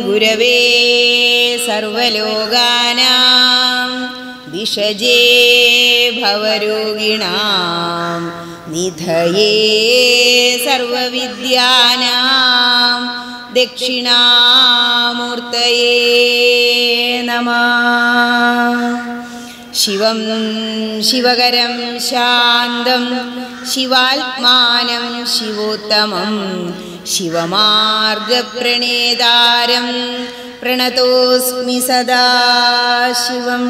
ഗുരവേ സർവലോകാനാം ദിശജേ ഭവരോഗിണാം നിധയേ സർവവിദ്യാനാം ദക്ഷിണാമൂർത്തയേ നമഃ. ശിവം ശിവകരം ശാന്തം ശിവാത്മാനം ശിവോത്തമം ശിവമാർഗപ്രണേതാരം പ്രണതോസ്മി സദാശിവം.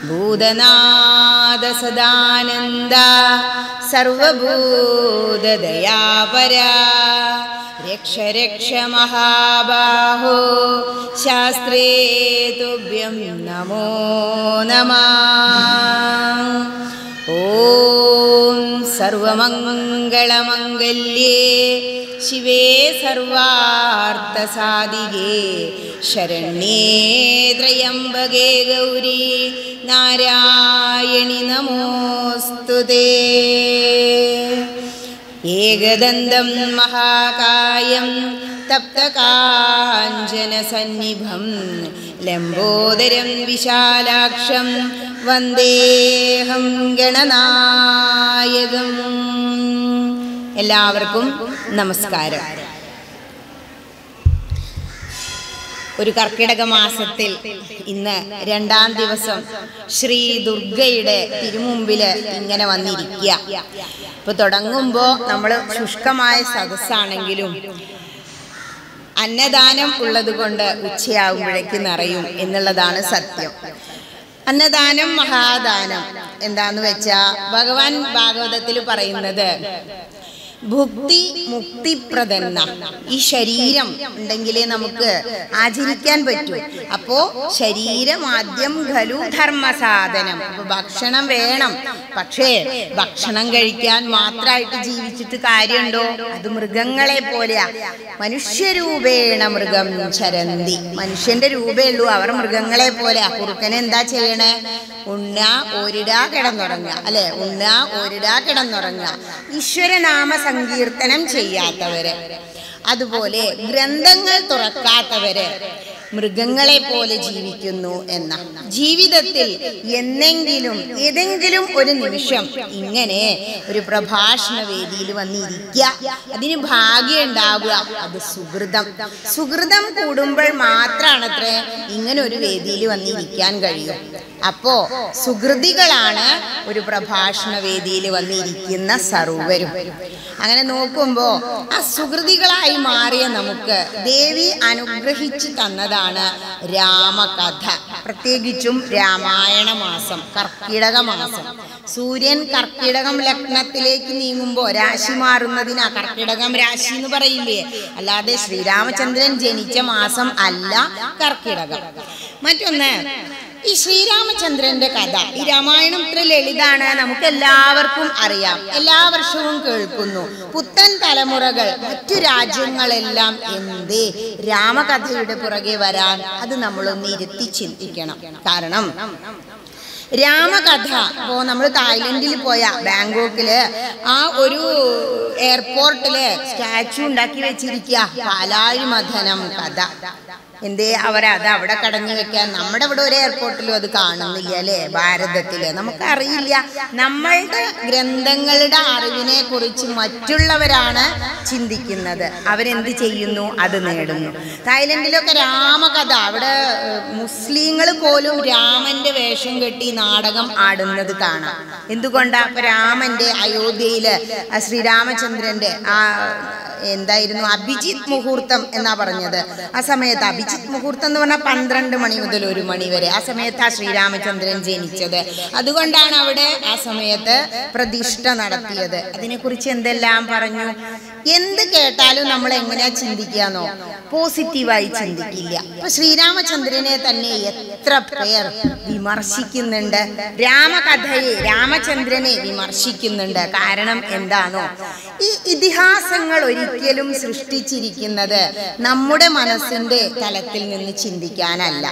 ഭൂതനാഥ സദാനന്ദ സർവഭൂതദയാപര രക്ഷ രക്ഷ മഹാബാഹോ ശാസ്ത്രേ തുഭ്യം നമോ നമഃ. ഓം സർവമംഗളമംഗല്യേ ശിവേ സർവാർത്ഥസാധികേ ശരണ്യേ ത്രയംബകേ ഗൗരി നാരായണി നമോസ്തുതേ. ഏകദന്തം മഹാകായം തപ്തകാഞ്ചനസന്നിഭം ലംബോദരം വിശാലാക്ഷം വന്ദേഹം ഗണനായകം. എല്ലാവർക്കും നമസ്കാരം. ഒരു കർക്കിടക മാസത്തിൽ ഇന്ന് 2-ാം ദിവസം ശ്രീ ദുർഗയുടെ തിരുമുമ്പില് ഇങ്ങനെ വന്നിരിക്കുക. ഇപ്പൊ തുടങ്ങുമ്പോൾ നമ്മൾ ശുഷ്കമായ സദസ്സാണെങ്കിലും അന്നദാനം ഉള്ളത് കൊണ്ട് ഉച്ചയാകുമ്പോഴേക്ക് നിറയും എന്നുള്ളതാണ് സത്യം. അന്നദാനം മഹാദാനം എന്താന്ന് വെച്ചാ ഭഗവാൻ ഭാഗവതത്തിൽ പറയുന്നത് ഭുക്തി മുക്തിപ്രദന്ന. ഈ ശരീരം ഉണ്ടെങ്കിലേ നമുക്ക് ആചരിക്കാൻ പറ്റൂ. അപ്പോ ശരീരം ആദ്യം ഖലു ധർമ്മസാധനം. അപ്പൊ ഭക്ഷണം വേണം. പക്ഷേ ഭക്ഷണം കഴിക്കാൻ മാത്രമായിട്ട് ജീവിച്ചിട്ട് കാര്യമുണ്ടോ? അത് മൃഗങ്ങളെ പോലെയാ. മനുഷ്യരൂപേണ മൃഗം ചരന്തി. മനുഷ്യന്റെ രൂപേ ഉള്ളൂ, അവർ മൃഗങ്ങളെ പോലെയാ. കുറുക്കനെ എന്താ ചെയ്യണേ? ഉണ്ണ ഓരിട കിടന്നുറങ്ങുക, അല്ലെ? ഉണ്ണ ഓരിട കിടന്നുറങ്ങുക. ഈശ്വരനാമ സങ്കീർത്തനം ചെയ്യാത്തവര്, അതുപോലെ ഗ്രന്ഥങ്ങൾ തുറക്കാത്തവര് മൃഗങ്ങളെ പോലെ ജീവിക്കുന്നു എന്ന. ജീവിതത്തിൽ എന്നെങ്കിലും ഏതെങ്കിലും ഒരു നിമിഷം ഇങ്ങനെ ഒരു പ്രഭാഷണ വേദിയിൽ വന്നിരിക്കുക, അതിന് ഭാഗ്യം ഉണ്ടാവുക, അത് സുഹൃതം. സുഹൃതം കൂടുമ്പോൾ മാത്രമാണത്രേ ഇങ്ങനെ ഒരു വേദിയിൽ വന്നിരിക്കാൻ കഴിയും. അപ്പോ സുഹൃതികളാണ് ഒരു പ്രഭാഷണ വേദിയിൽ വന്നിരിക്കുന്ന സർവരും. അങ്ങനെ നോക്കുമ്പോ ആ സുഹൃതികളായി മാറിയ നമുക്ക് ദേവി അനുഗ്രഹിച്ചു തന്നതാണ് രാമകഥ. പ്രത്യേകിച്ചും രാമായണ മാസം, കർക്കിടക മാസം. സൂര്യൻ കർക്കിടകം ലഗ്നത്തിലേക്ക് നീങ്ങുമ്പോൾ രാശി മാറുന്നതിനാ കർക്കിടകം രാശി എന്ന് പറയില്ലേ. അല്ലാതെ ശ്രീരാമചന്ദ്രൻ ജനിച്ച മാസം അല്ല കർക്കിടകം. മറ്റൊന്ന്, ഈ ശ്രീരാമചന്ദ്രന്റെ കഥ, ഈ രാമായണം ഇത്ര ലളിതാണ്, നമുക്ക് എല്ലാവർക്കും അറിയാം, എല്ലാ വർഷവും കേൾക്കുന്നു. പുത്തൻ തലമുറകൾ മറ്റു രാജ്യങ്ങളെല്ലാം എന്തേ രാമകഥയുടെ പുറകെ വരാൻ? അത് നമ്മളൊന്ന് ഇരുത്തി ചിന്തിക്കണം. കാരണം രാമകഥ ഇപ്പോൾ നമ്മൾ തായ്ലൻഡിൽ പോയ ബാങ്കോക്കില് ആ ഒരു എയർപോർട്ടില് സ്റ്റാച്ചു ഉണ്ടാക്കി വെച്ചിരിക്കുക, പാലാഴി മഥനം കഥ. എന്തേ അവരത് അവിടെ കടഞ്ഞു വെക്കാൻ? നമ്മുടെ ഇവിടെ ഒരു എയർപോർട്ടിലും അത് കാണുന്നില്ല അല്ലേ? ഭാരതത്തില് നമുക്കറിയില്ല. നമ്മളുടെ ഗ്രന്ഥങ്ങളുടെ അറിവിനെ കുറിച്ച് മറ്റുള്ളവരാണ് ചിന്തിക്കുന്നത്. അവരെന്ത് ചെയ്യുന്നു? അത് നേടുന്നു. തായ്ലൻഡിലൊക്കെ രാമകഥ, അവിടെ മുസ്ലിങ്ങൾ പോലും രാമന്റെ വേഷം കെട്ടി നാടകം ആടുന്നത് കാണാം. എന്തുകൊണ്ടാ? അപ്പൊ രാമന്റെ അയോധ്യയില് ശ്രീരാമചന്ദ്രന്റെ എന്തായിരുന്നു അഭിജിത്ത് മുഹൂർത്തം എന്നാ പറഞ്ഞത്. ആ സമയത്ത് അഭിജിത്ത് മുഹൂർത്തം എന്ന് പറഞ്ഞാൽ 12 മണി മുതൽ 1 മണി വരെ. ആ സമയത്താണ് ശ്രീരാമചന്ദ്രൻ ജനിച്ചത്. അതുകൊണ്ടാണ് അവിടെ ആ സമയത്ത് പ്രതിഷ്ഠ നടത്തിയത്. അതിനെക്കുറിച്ച് എന്തെല്ലാം പറഞ്ഞു. എന്ത് കേട്ടാലും നമ്മൾ എങ്ങനെയാ ചിന്തിക്കാന്നോ? പോസിറ്റീവായി ചിന്തിക്കില്ല. ഇപ്പൊ ശ്രീരാമചന്ദ്രനെ തന്നെ എത്ര പേർ വിമർശിക്കുന്നുണ്ട്. രാമകഥയെ, രാമചന്ദ്രനെ വിമർശിക്കുന്നുണ്ട്. കാരണം എന്താണോ? ഈ ഇതിഹാസങ്ങൾ ഒരിക്കലും സൃഷ്ടിച്ചിരിക്കുന്നത് നമ്മുടെ മനസ്സിന്റെ തലത്തിൽ നിന്ന് ചിന്തിക്കാനല്ല.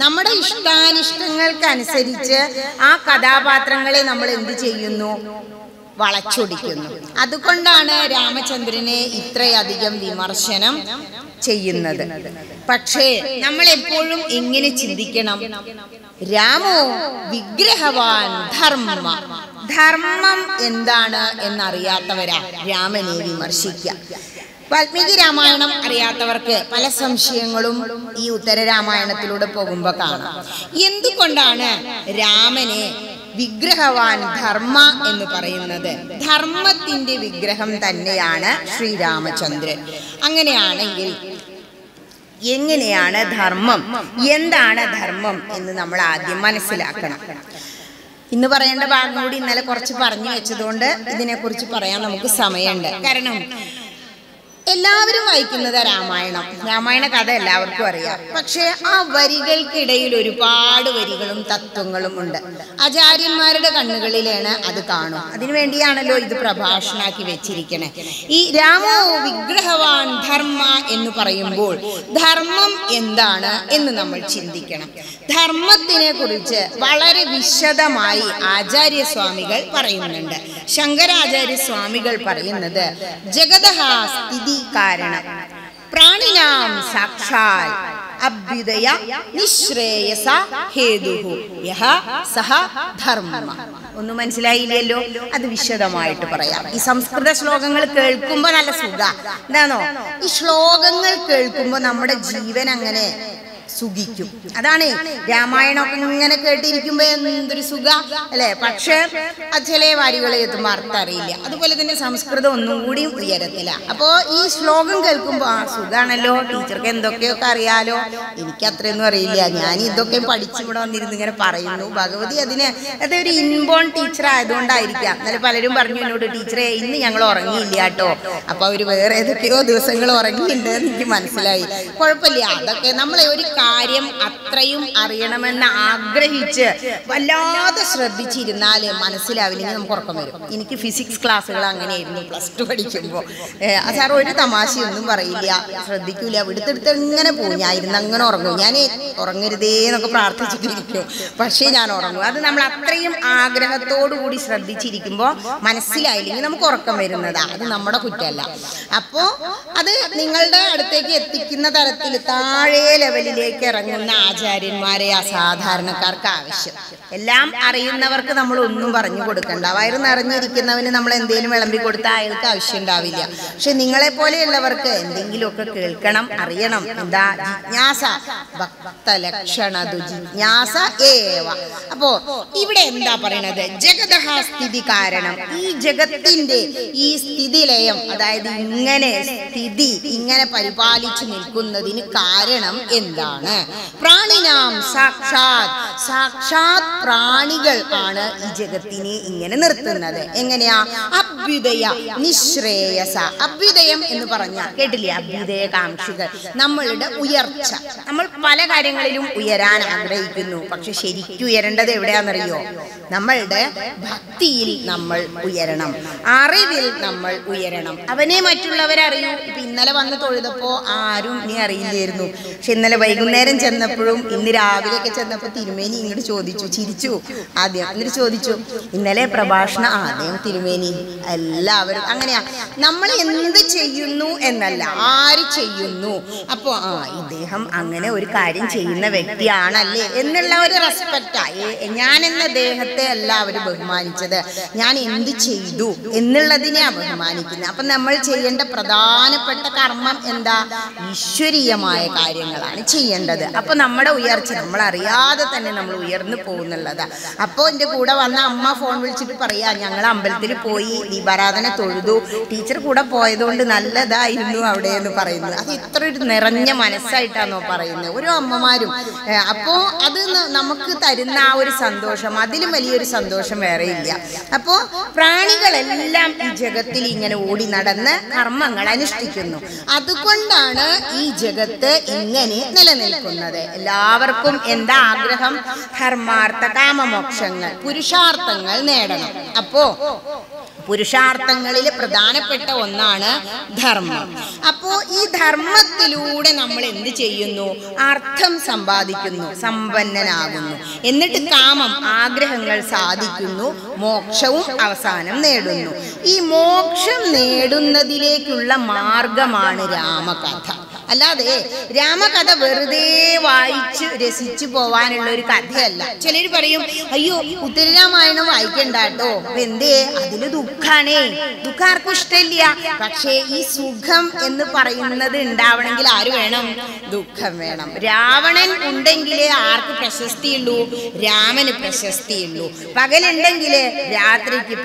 നമ്മുടെ ഇഷ്ടാനിഷ്ടങ്ങൾക്കനുസരിച്ച് ആ കഥാപാത്രങ്ങളെ നമ്മൾ എന്ത് ചെയ്യുന്നു? വളച്ചൊടിക്കുന്നു. അതുകൊണ്ടാണ് രാമചന്ദ്രനെ ഇത്രയധികം വിമർശനം ചെയ്യുന്നത്. പക്ഷേ നമ്മൾ എപ്പോഴും എങ്ങനെ ചിന്തിക്കണം? രാമോ വിഗ്രഹവാൻ ധർമ്മ. ധർമ്മം എന്താണ് എന്നറിയാത്തവരാ രാമനെ വിമർശിക്കുക. വാൽമീകി രാമായണം അറിയാത്തവർക്ക് പല സംശയങ്ങളും ഈ ഉത്തരരാമായണത്തിലൂടെ പോകുമ്പോൾ കാണാം. എന്തുകൊണ്ടാണ് രാമനെ വിഗ്രഹവാൻ ധർമ്മ എന്ന് പറയുന്നത്? ധർമ്മത്തിന്റെ വിഗ്രഹം തന്നെയാണ് ശ്രീരാമചന്ദ്രൻ. അങ്ങനെയാണെങ്കിൽ എങ്ങനെയാണ് ധർമ്മം, എന്താണ് ധർമ്മം എന്ന് നമ്മൾ ആദ്യം മനസ്സിലാക്കണം. ഇന്ന് പറയേണ്ട ഭാഗം കൂടി ഇന്നലെ കുറച്ച് പറഞ്ഞു വെച്ചതുകൊണ്ട് ഇതിനെക്കുറിച്ച് പറയാൻ നമുക്ക് സമയമുണ്ട്. കാരണം എല്ലാവരും വായിക്കുന്നത് രാമായണം, രാമായണ കഥ എല്ലാവർക്കും അറിയാം. പക്ഷെ ആ വരികൾക്കിടയിൽ ഒരുപാട് വരികളും തത്വങ്ങളും ഉണ്ട്. ആചാര്യന്മാരുടെ കണ്ണുകളിലാണ് അത് കാണും. അതിനുവേണ്ടിയാണല്ലോ ഇത് പ്രഭാഷണാക്കി വെച്ചിരിക്കണേ. ഈ രാമോ വിഗ്രഹവാൻ ധർമ്മ എന്ന് പറയുമ്പോൾ ധർമ്മം എന്താണ് എന്ന് നമ്മൾ ചിന്തിക്കണം. ധർമ്മത്തിനെ കുറിച്ച് വളരെ വിശദമായി ആചാര്യസ്വാമികൾ പറയുന്നുണ്ട്. ശങ്കരാചാര്യസ്വാമികൾ പറയുന്നത് ജഗതഃ സ്ഥിതി കാരണം പ്രാണിനാം സാക്ഷാൽ അഭ്യുദയ നിശ്രേയസ ഹേതുഹു യഹ സഹ ധർമ്മ. ഒന്നും മനസ്സിലായില്ലല്ലോ? അത് വിശദമായിട്ട് പറയാം. ഈ സംസ്കൃത ശ്ലോകങ്ങൾ കേൾക്കുമ്പോൾ നല്ല സുഖ. എന്താണോ? ഈ ശ്ലോകങ്ങൾ കേൾക്കുമ്പോൾ നമ്മുടെ ജീവൻ അങ്ങനെ സുഖിക്കും. അതാണ് രാമായണമൊക്കെ ഇങ്ങനെ കേട്ടിരിക്കുമ്പോ എന്തൊരു സുഖ അല്ലെ. പക്ഷെ ചില വരികളെ എത്തുമ്പോൾ അർത്ഥം അറിയില്ല. അതുപോലെ തന്നെ സംസ്കൃതം ഒന്നും കൂടി ഉയരത്തില്ല. അപ്പോ ഈ ശ്ലോകം കേൾക്കുമ്പോ ആ സുഖാണല്ലോ, ടീച്ചർക്ക് എന്തൊക്കെയൊക്കെ അറിയാലോ, എനിക്ക് അത്രയൊന്നും അറിയില്ല, ഞാൻ ഇതൊക്കെ പഠിച്ചു ഇവിടെ വന്നിരുന്ന് ഇങ്ങനെ പറയുന്നു. ഭഗവതി അതൊരു ഇൻബോൺ ടീച്ചർ ആയതുകൊണ്ടായിരിക്കാം. എന്നാലും പലരും പറഞ്ഞു എന്നോട്, ടീച്ചറെ ഇന്ന് ഞങ്ങൾ ഉറങ്ങിയില്ല കേട്ടോ. അപ്പൊ അവര് വേറെ ഏതൊക്കെയോ ദിവസങ്ങൾ ഉറങ്ങിയിട്ടുണ്ട് എന്ന് എനിക്ക് മനസ്സിലായി. കുഴപ്പമില്ല. അതൊക്കെ നമ്മളെ ഒരു കാര്യം അത്രയും അറിയണമെന്ന് ആഗ്രഹിച്ച് വല്ലാതെ ശ്രദ്ധിച്ചിരുന്നാൽ മനസ്സിലാവില്ലെങ്കിൽ നമുക്ക് ഉറക്കം വരും. എനിക്ക് ഫിസിക്സ് ക്ലാസ്സുകൾ അങ്ങനെയായിരുന്നു +2 പഠിക്കുമ്പോൾ. സാർ ഒരു തമാശയൊന്നും പറയില്ല, ശ്രദ്ധിക്കൂല, ഇവിടുത്തെ ഇങ്ങനെ പോകും. ഞാൻ ഇരുന്ന് അങ്ങനെ ഉറങ്ങും. ഞാൻ ഉറങ്ങരുതേ എന്നൊക്കെ പ്രാർത്ഥിച്ചിട്ടിരിക്കും, പക്ഷേ ഞാൻ ഉറങ്ങും. അത് നമ്മൾ അത്രയും ആഗ്രഹത്തോടു കൂടി ശ്രദ്ധിച്ചിരിക്കുമ്പോൾ മനസ്സിലായില്ലെങ്കിൽ നമുക്ക് ഉറക്കം വരുന്നതാ. അത് നമ്മുടെ കുറ്റമല്ല. അപ്പോൾ അത് നിങ്ങളുടെ അടുത്തേക്ക് എത്തിക്കുന്ന തരത്തിൽ താഴെ ലെവലിലേക്ക് ഇറങ്ങുന്ന ആചാര്യന്മാരെ സാധാരണക്കാർക്ക് ആവശ്യം. എല്ലാം അറിയുന്നവർക്ക് നമ്മൾ ഒന്നും പറഞ്ഞു കൊടുക്കണ്ട. വയറ് നിറഞ്ഞിരിക്കുന്നവന് നമ്മൾ എന്തെങ്കിലും വിളമ്പി കൊടുത്താൽ അയാൾക്ക് ആവശ്യം ഉണ്ടാവില്ല. പക്ഷെ നിങ്ങളെ പോലെയുള്ളവർക്ക് എന്തെങ്കിലുമൊക്കെ കേൾക്കണം, അറിയണം. എന്താ? ജിജ്ഞാസ ഭക്തലക്ഷണതു ജിജ്ഞാസ ഏവ. അപ്പോ ഇവിടെ എന്താ പറയണത്? ജഗതഃ സ്ഥിതി കാരണം. ഈ ജഗത്തിന്റെ ഈ സ്ഥിതിലയം, അതായത് ഇങ്ങനെ സ്ഥിതി ഇങ്ങനെ പരിപാലിച്ചു നിൽക്കുന്നതിന് കാരണം എന്താണ്? പ്രാണിനാം സാക്ഷാത്. സാക്ഷാത് പ്രാണികൾ ആണ് ഈ ജഗത്തിനെ ഇങ്ങനെ നിർത്തുന്നത്. എങ്ങനെയാ? അഭ്യുദയ നിശ്രേയസ. അഭ്യുദയം എന്ന് പറഞ്ഞാൽ കേട്ടില്ലേ? അഭ്യുദയകാംക്ഷികൾ, നമ്മളുടെ ഉയർച്ച. നമ്മൾ പല കാര്യങ്ങളിലും ഉയരാൻ ആഗ്രഹിക്കുന്നു. പക്ഷെ ശരിക്കും ഉയരേണ്ടത് എവിടെയാണെന്നറിയോ? നമ്മളുടെ ഭക്തിയിൽ നമ്മൾ ഉയരണം, അറിവിൽ നമ്മൾ ഉയരണം. അവനെ മറ്റുള്ളവരറിയൂ. ഇപ്പൊ ഇന്നലെ വന്ന് തൊഴുതപ്പോ ആരും ഇനി അറിയില്ലായിരുന്നു. പക്ഷെ ഇന്നലെ വൈകുന്നേരം ചെന്നപ്പോഴും ഇന്ന് രാവിലെയൊക്കെ ചെന്നപ്പോൾ തിരുമേനി ഇങ്ങോട്ട് ചോദിച്ചു, ചിരിച്ചു ആദ്യം. എന്നിട്ട് ചോദിച്ചു, ഇന്നലെ പ്രഭാഷണം ആദ്യം തിരുമേനി. എല്ലാവരും അങ്ങനെയാ. നമ്മൾ എന്ത് ചെയ്യുന്നു എന്നല്ല, ആര് ചെയ്യുന്നു. അപ്പോ ഇദ്ദേഹം അങ്ങനെ ഒരു കാര്യം ചെയ്യുന്ന വ്യക്തിയാണല്ലേ എന്നുള്ള ഒരു റെസ്പെക്റ്റാ. ഞാൻ എന്ന ദേഹത്തെ എല്ലാവരും ബഹുമാനിച്ചത്, ഞാൻ എന്ത് ചെയ്തു എന്നുള്ളതിനെയാ ബഹുമാനിക്കുന്നത്. അപ്പൊ നമ്മൾ ചെയ്യേണ്ട പ്രധാനപ്പെട്ട കർമ്മം എന്താ? ഈശ്വരീയമായ കാര്യങ്ങളാണ് ചെയ്യുന്നത്. ചെയ്യേണ്ടത്. അപ്പൊ നമ്മുടെ ഉയർച്ച നമ്മൾ അറിയാതെ തന്നെ നമ്മൾ ഉയർന്നു പോകുന്നുള്ളതാ. അപ്പോൾ എൻ്റെ കൂടെ വന്ന അമ്മ ഫോൺ വിളിച്ചിട്ട് പറയാ, ഞങ്ങൾ അമ്പലത്തിൽ പോയി ദീപാരാധന തൊഴുതു, ടീച്ചർ കൂടെ പോയതുകൊണ്ട് നല്ലതായിരുന്നു അവിടെ എന്ന് പറയുന്നത്. അത് ഇത്ര ഒരു നിറഞ്ഞ മനസ്സായിട്ടാണോ പറയുന്നത് ഓരോ അമ്മമാരും. അപ്പോ അത് നമുക്ക് തരുന്ന ആ ഒരു സന്തോഷം, അതിലും വലിയൊരു സന്തോഷം വേറെ ഇല്ല. അപ്പോ പ്രാണികളെല്ലാം ഈ ജഗത്തിൽ ഇങ്ങനെ ഓടി നടന്ന് കർമ്മങ്ങൾ അനുഷ്ഠിക്കുന്നു. അതുകൊണ്ടാണ് ഈ ജഗത്ത് ഇങ്ങനെ നിലനിൽക്കുന്നത്. എല്ലാവർക്കും എന്താ ആഗ്രഹം? ധർമാർത്ഥ കാമമോക്ഷങ്ങൾ, പുരുഷാർത്ഥങ്ങൾ നേടണം. അപ്പോ പുരുഷാർത്ഥങ്ങളിൽ പ്രധാനപ്പെട്ട ഒന്നാണ് ധർമ്മം. അപ്പോ ഈ ധർമ്മത്തിലൂടെ നമ്മൾ എന്ത് ചെയ്യുന്നു? അർത്ഥം സമ്പാദിക്കുന്നു, സമ്പന്നനാകുന്നു. എന്നിട്ട് കാമം, ആഗ്രഹങ്ങൾ സാധിക്കുന്നു, മോക്ഷവും അവസാനം നേടുന്നു. ഈ മോക്ഷം നേടുന്നതിലേക്കുള്ള മാർഗമാണ് രാമകഥ. അല്ലാതെ രാമകഥ വെറുതെ വായിച്ച് രസിച്ചു പോവാനുള്ള ഒരു കഥയല്ല. ചിലർ പറയും, അയ്യോ ഉത്തരരാമായണം വായിക്കണ്ട കേട്ടോ, എന്തേ? അതില് ദുഃഖാണേ, ദുഃഖം ആർക്കും ഇഷ്ടമില്ല. പക്ഷേ ഈ സുഖം എന്ന് പറയുന്നത് ഉണ്ടാവണമെങ്കിൽ ആര് വേണം? ദുഃഖം വേണം. രാവണൻ ഉണ്ടെങ്കിലേ ആർക്ക് പ്രശസ്തിയുള്ളൂ? രാമന് പ്രശസ്തിയുള്ളൂ. പകലുണ്ടെങ്കിലേ രാത്രിക്ക്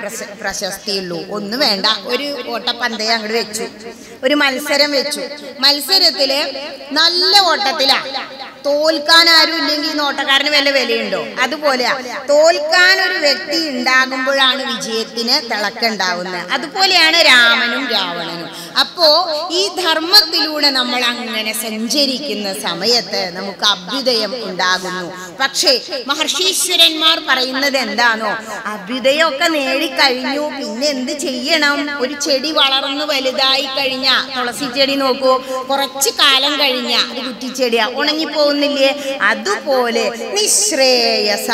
പ്രശസ്തിയുള്ളൂ. ഒന്നും വേണ്ട, ഒരു ഓട്ടപ്പന്തയം അങ്ങോട്ട് വെച്ചു, ഒരു മത്സരം വെച്ചു. മത്സരത്തില് നല്ല ഓട്ടത്തിലാ, തോൽക്കാൻ ആരും ഇല്ലെങ്കിൽ ഓട്ടക്കാരന് വല്ല വിലയുണ്ടോ? അതുപോലെയാ, തോൽക്കാൻ ഒരു വ്യക്തി ഉണ്ടാകുമ്പോഴാണ് വിജയത്തിന് തിളക്കുണ്ടാവുന്നത്. അതുപോലെയാണ് രാമനും രാവണനും. അപ്പോ ഈ ധർമ്മത്തിലൂടെ നമ്മൾ അങ്ങനെ സഞ്ചരിക്കുന്ന സമയത്ത് നമുക്ക് അഭ്യുദയം ഉണ്ടാകുന്നു. പക്ഷേ മഹർഷീശ്വരന്മാർ പറയുന്നത് എന്താണോ? അഭ്യുദയമൊക്കെ നേടിക്കഴിഞ്ഞു, പിന്നെ എന്ത് ചെയ്യണം? ഒരു ചെടി വളർന്നു വലുതായി കഴിഞ്ഞ, തുളസി ചെടി നോക്കൂ, കുറച്ച് കാലം കഴിഞ്ഞ അത് കുറ്റിച്ചെടിയാ, ഉണങ്ങിപ്പോകുന്നില്ലേ? അതുപോലെ നിശ്രേയസ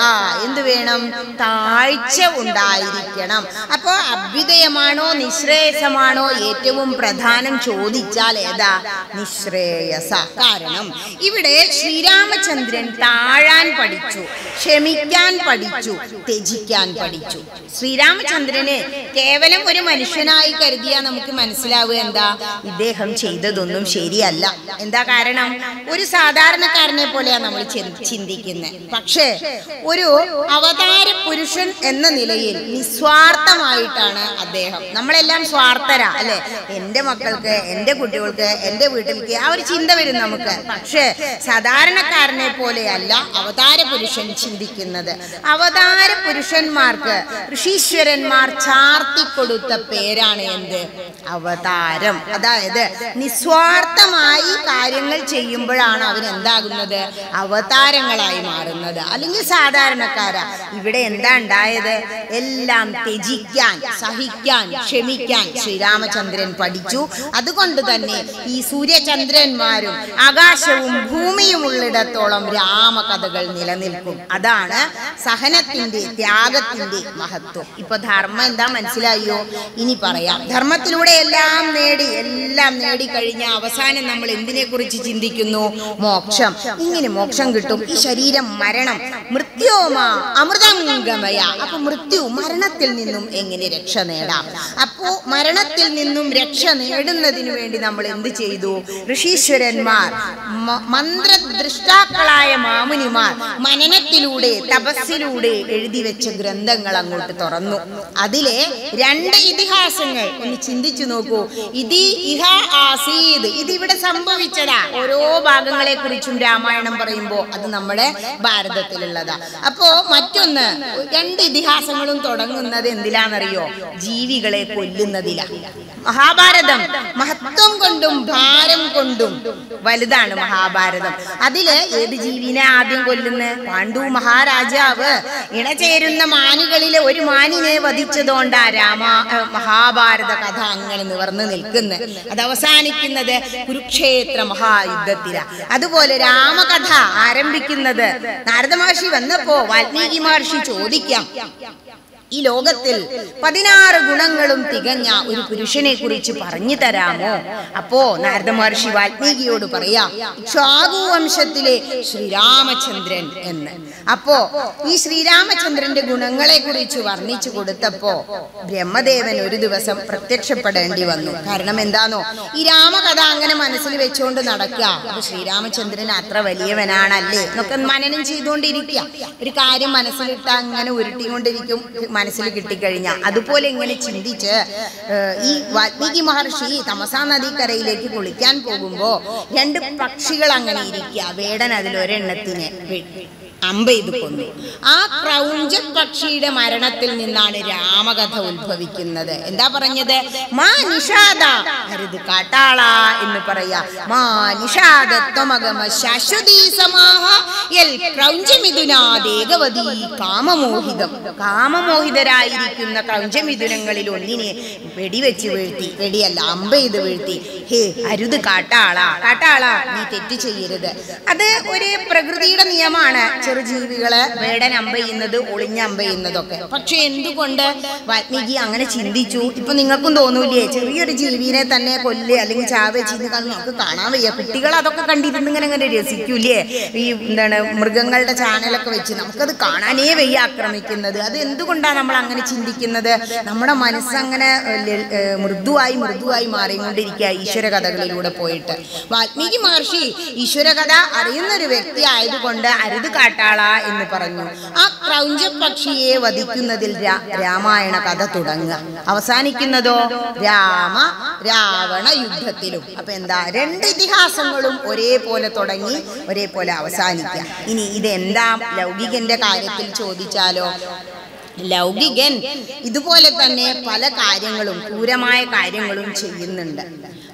എന്ത് വേണം? താഴ്ച ഉണ്ടായിരിക്കണം. അപ്പോ അഭ്യുദയമാണോ നിശ്രേയസമാണോ ഏറ്റവും പ്രധാനം ചോദിച്ചാൽ ഏതാ? നിശ്രേയസ. കാരണം ഇവിടെ ശ്രീരാമചന്ദ്രൻ താഴാൻ പഠിച്ചു, ക്ഷമിക്കാൻ പഠിച്ചു, ത്യജിക്കാൻ പഠിച്ചു. ശ്രീരാമചന്ദ്രന് കേവലം ഒരു മനുഷ്യനായി കരുതിയാൽ നമുക്ക് മനസ്സിലാവുക എന്താ? ഇദ്ദേഹം ചെയ്തതൊന്നും ശരിയല്ല. എന്താ കാരണം? ഒരു സാധാരണക്കാരനെ പോലെയാണ് നമ്മൾ ചിന്തിക്കുന്നത്. പക്ഷേ ഒരു അവതാര പുരുഷൻ എന്ന നിലയിൽ നിസ്വാർത്ഥമായിട്ടാണ് അദ്ദേഹം. നമ്മളെല്ലാം സ്വാർത്ഥരാ അല്ലെ? എൻ്റെ മക്കൾക്ക്, എൻ്റെ കുട്ടികൾക്ക്, എൻ്റെ വീട്ടിലേക്ക് ആ ഒരു ചിന്ത വരും നമുക്ക്. പക്ഷേ സാധാരണക്കാരനെ പോലെയല്ല അവതാര പുരുഷൻ ചിന്തിക്കുന്നത്. അവതാര പുരുഷന്മാർക്ക് ഋഷീശ്വരന്മാർ ചാർത്തിക്കൊടുത്ത പേരാണ് എന്ത്? അവതാരം. അതായത് നിസ്വാർത്ഥമായി കാര്യങ്ങൾ ചെയ്യുമ്പോഴാണ് അവരെന്താകുന്നത്? അവതാരങ്ങളായി മാറുന്നത്. അല്ലെങ്കിൽ സാധാരണക്കാരാ. ഇവിടെ എന്താ ഉണ്ടായത്? എല്ലാം ത്യജിക്കാൻ, സഹിക്കാൻ, ക്ഷമിക്കാൻ ശ്രീരാമചന്ദ്രൻ പഠിച്ചു. അതുകൊണ്ട് തന്നെ ഈ സൂര്യചന്ദ്രന്മാരും ആകാശവും ഭൂമിയും ഉള്ളിടത്തോളം രാമകഥകൾ നിലനിൽക്കും. അതാണ് സഹനത്തിന്റെ, ത്യാഗത്തിന്റെ മഹത്വം. ഇപ്പൊ ധർമ്മം എന്താ മനസ്സിലായോ? ഇനി പറയാം. ധർമ്മത്തിലൂടെ എല്ലാം നേടിക്കഴിഞ്ഞ അവസാനം നമ്മൾ എന്തിനെ കുറിച്ച് ചിന്തിക്കുന്നു? മോക്ഷം. ഇങ്ങനെ മോക്ഷം കിട്ടും. ഈ ശരീരം മരണം, മൃത്യോമാ അമൃതം ഗമയ. അപ്പൊ മൃത്യു, മരണത്തിൽ നിന്നും എങ്ങനെ രക്ഷ നേടാം? അപ്പോ മരണത്തിൽ നിന്നും രക്ഷ നേടുന്നതിന് വേണ്ടി നമ്മൾ എന്ത് ചെയ്തു? ഋഷീശ്വരന്മാർ, മന്ത്രദൃഷ്ടാക്കളായ മാമുനിമാർ മനനത്തിലൂടെ, തപസ്സിലൂടെ എഴുതി വെച്ച ഗ്രന്ഥങ്ങൾ അങ്ങോട്ട് തുറന്നു. അതിലെ 2 ഇതിഹാസങ്ങൾ ഒന്ന് ചിന്തിച്ചു നോക്കൂ. ഇഹ ആസീത്, ഇതിവിടെ സംഭവിച്ചതാ. ഓരോ ഭാഗങ്ങളെ കുറിച്ചും രാമായണം പറയുമ്പോ അത് നമ്മുടെ ഭാരതത്തിലുള്ളതാ. അപ്പോ മറ്റൊന്ന്, 2 ഇതിഹാസങ്ങളും തുടങ്ങുന്നത് എന്തിലാണെന്നറിയോ? ജീവികളെ കൊല്ലുന്നതിലാ. മഹാഭാരതം മഹത്വം കൊണ്ടും ഭാരം കൊണ്ടും വലുതാണ് മഹാഭാരതം. അതില് ഏത് ജീവിനെ ആദ്യം കൊല്ലുന്നത്? പാണ്ഡു മഹാരാജാവ് ഇണചേരുന്ന മാനുകളിലെ ഒരു മാനിനെ വധിച്ചതുകൊണ്ടാ മഹാഭാരത കഥ അങ്ങനെ നിവർന്നു നിൽക്കുന്നത്. അത് അവസാനിക്കുന്നത് കുരുക്ഷേത്ര മഹായുദ്ധത്തിലാ. അതുപോലെ രാമകഥ ആരംഭിക്കുന്നത് നാരദ മഹർഷി വന്നപ്പോ വാൽമീകി മഹർഷി ചോദിക്കാം, ഈ ലോകത്തിൽ 16 ഗുണങ്ങളും തികഞ്ഞ ഒരു പുരുഷനെ കുറിച്ച് പറഞ്ഞു തരാമോ? അപ്പോ നാരദ മഹർഷി വാൽമീകിയോട് പറയാ, ഇക്ഷ്വാകു വംശത്തിലെ ശ്രീരാമചന്ദ്രൻ എന്ന്. അപ്പോ ഈ ശ്രീരാമചന്ദ്രന്റെ ഗുണങ്ങളെ കുറിച്ച് വർണ്ണിച്ചു കൊടുത്തപ്പോ ബ്രഹ്മദേവൻ ഒരു ദിവസം പ്രത്യക്ഷപ്പെടേണ്ടി വന്നു. കാരണം എന്താണോ, ഈ രാമകഥ അങ്ങനെ മനസ്സിൽ വെച്ചുകൊണ്ട് നടക്കുക. അപ്പൊ ശ്രീരാമചന്ദ്രൻ അത്ര വലിയവനാണല്ലേ എന്നൊക്കെ മനനം ചെയ്തുകൊണ്ടിരിക്കുക. ഒരു കാര്യം മനസ്സിലിട്ട അങ്ങനെ ഉരുട്ടിക്കൊണ്ടിരിക്കും, മനസ്സിൽ കിട്ടിക്കഴിഞ്ഞാൽ. അതുപോലെ ഇങ്ങനെ ചിന്തിച്ച് ഈ വാൽമീകി മഹർഷി തമസാ നദീക്കരയിലേക്ക് കുളിക്കാൻ പോകുമ്പോ രണ്ട് പക്ഷികൾ അങ്ങനെ ഇരിക്കുക. വേടൻ അതിലൊരെണ്ണത്തിനെ അമ്പ ചെയ്ത് കൊന്നു. ആ ക്രൗഞ്ച പക്ഷിയുടെ മരണത്തിൽ നിന്നാണ് രാമകഥ ഉത്ഭവിക്കുന്നത്. എന്താ പറഞ്ഞത്? മാ നിഷാദ ഹരിത് കാട്ടാള എന്ന് പറയാ. മാ നിഷാദ ത്വമഗമ ശാശ്വതീ സമാഹ യൽ ക്രൗഞ്ചമിഥുനാദേകവതി കാമമോഹിതം. കാമമോഹിതരായിരിക്കുന്ന ക്രൗഞ്ചമിഥുനങ്ങളിൽ ഒന്നിനെ വെടിവെച്ച് വീഴ്ത്തി, വെടിയല്ല അമ്പ ചെയ്ത് വീഴ്ത്തി. ഹേ അരുത് കാട്ടാള, കാട്ടാള നീ തെറ്റ് ചെയ്യരുത്. അത് ഒരു പ്രകൃതിയുടെ നിയമമാണ്. ചെറുജീവികളെ വേടൻ അമ്പ ചെയ്യുന്നത്, ഒളിഞ്ഞ അമ്പ ചെയ്യുന്നതൊക്കെ. പക്ഷെ എന്തുകൊണ്ട് വാൽമീകി അങ്ങനെ ചിന്തിച്ചു? ഇപ്പൊ നിങ്ങൾക്കും തോന്നൂലേ, ചെറിയൊരു ജീവിനെ തന്നെ കൊല്ല് അല്ലെങ്കിൽ ചാവ ചെയ്ത് നമുക്ക് കാണാൻ വയ്യ. കുട്ടികൾ അതൊക്കെ കണ്ടിരുന്ന് ഇങ്ങനെ രസിക്കൂലേ? ഈ എന്താണ് മൃഗങ്ങളുടെ ചാനലൊക്കെ വെച്ച് നമുക്കത് കാണാനേ വയ്യ ആക്രമിക്കുന്നത്. അത് എന്തുകൊണ്ടാണ് നമ്മൾ അങ്ങനെ ചിന്തിക്കുന്നത്? നമ്മുടെ മനസ്സങ്ങനെ മൃദുവായി മാറിക്കൊണ്ടിരിക്കുക ഈശ്വര കഥകളിലൂടെ പോയിട്ട്. വാൽമീകി മഹർഷി ഈശ്വര കഥ അറിയുന്ന ഒരു വ്യക്തി ആയതുകൊണ്ട് അരുത് കാട്ടാള എന്ന് പറഞ്ഞു. ആ ക്രൗഞ്ച പക്ഷിയെ വധിക്കുന്നതിൽ രാമായണ കഥ തുടങ്ങുക. അവസാനിക്കുന്നതോ രാവണ യുദ്ധത്തിലും. അപ്പൊ എന്താ, രണ്ട് ഇതിഹാസങ്ങളും ഒരേപോലെ തുടങ്ങി ഒരേപോലെ അവസാനിക്കുക. ഇനി ഇതെന്താ ലൗകികന്റെ കാര്യത്തിൽ ചോദിച്ചാലോ, ലൗകികൻ ഇതുപോലെ തന്നെ പല കാര്യങ്ങളും ക്രൂരമായ കാര്യങ്ങളും ചെയ്യുന്നുണ്ട്.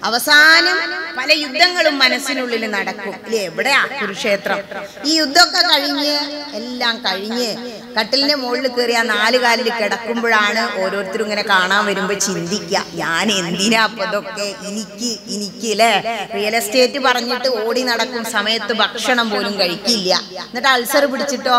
അവസാനം പല യുദ്ധങ്ങളും മനസ്സിനുള്ളിൽ നടക്കും അല്ലേ? എവിടെയാ? കുരുക്ഷേത്രം. ഈ യുദ്ധമൊക്കെ എല്ലാം കഴിഞ്ഞ് കട്ടിലിന്റെ മുകളിൽ കയറി ആ 4 കാലിൽ കിടക്കുമ്പോഴാണ് ഓരോരുത്തരും ഇങ്ങനെ കാണാൻ വരുമ്പോ ചിന്തിക്കുക, ഞാൻ എന്തിനാ അപ്പൊ ഇതൊക്കെ എനിക്ക് അല്ലേ? റിയൽ എസ്റ്റേറ്റ് പറഞ്ഞിട്ട് ഓടി നടക്കും സമയത്ത് ഭക്ഷണം പോലും കഴിക്കില്ല. എന്നിട്ട് അൾസർ പിടിച്ചിട്ടോ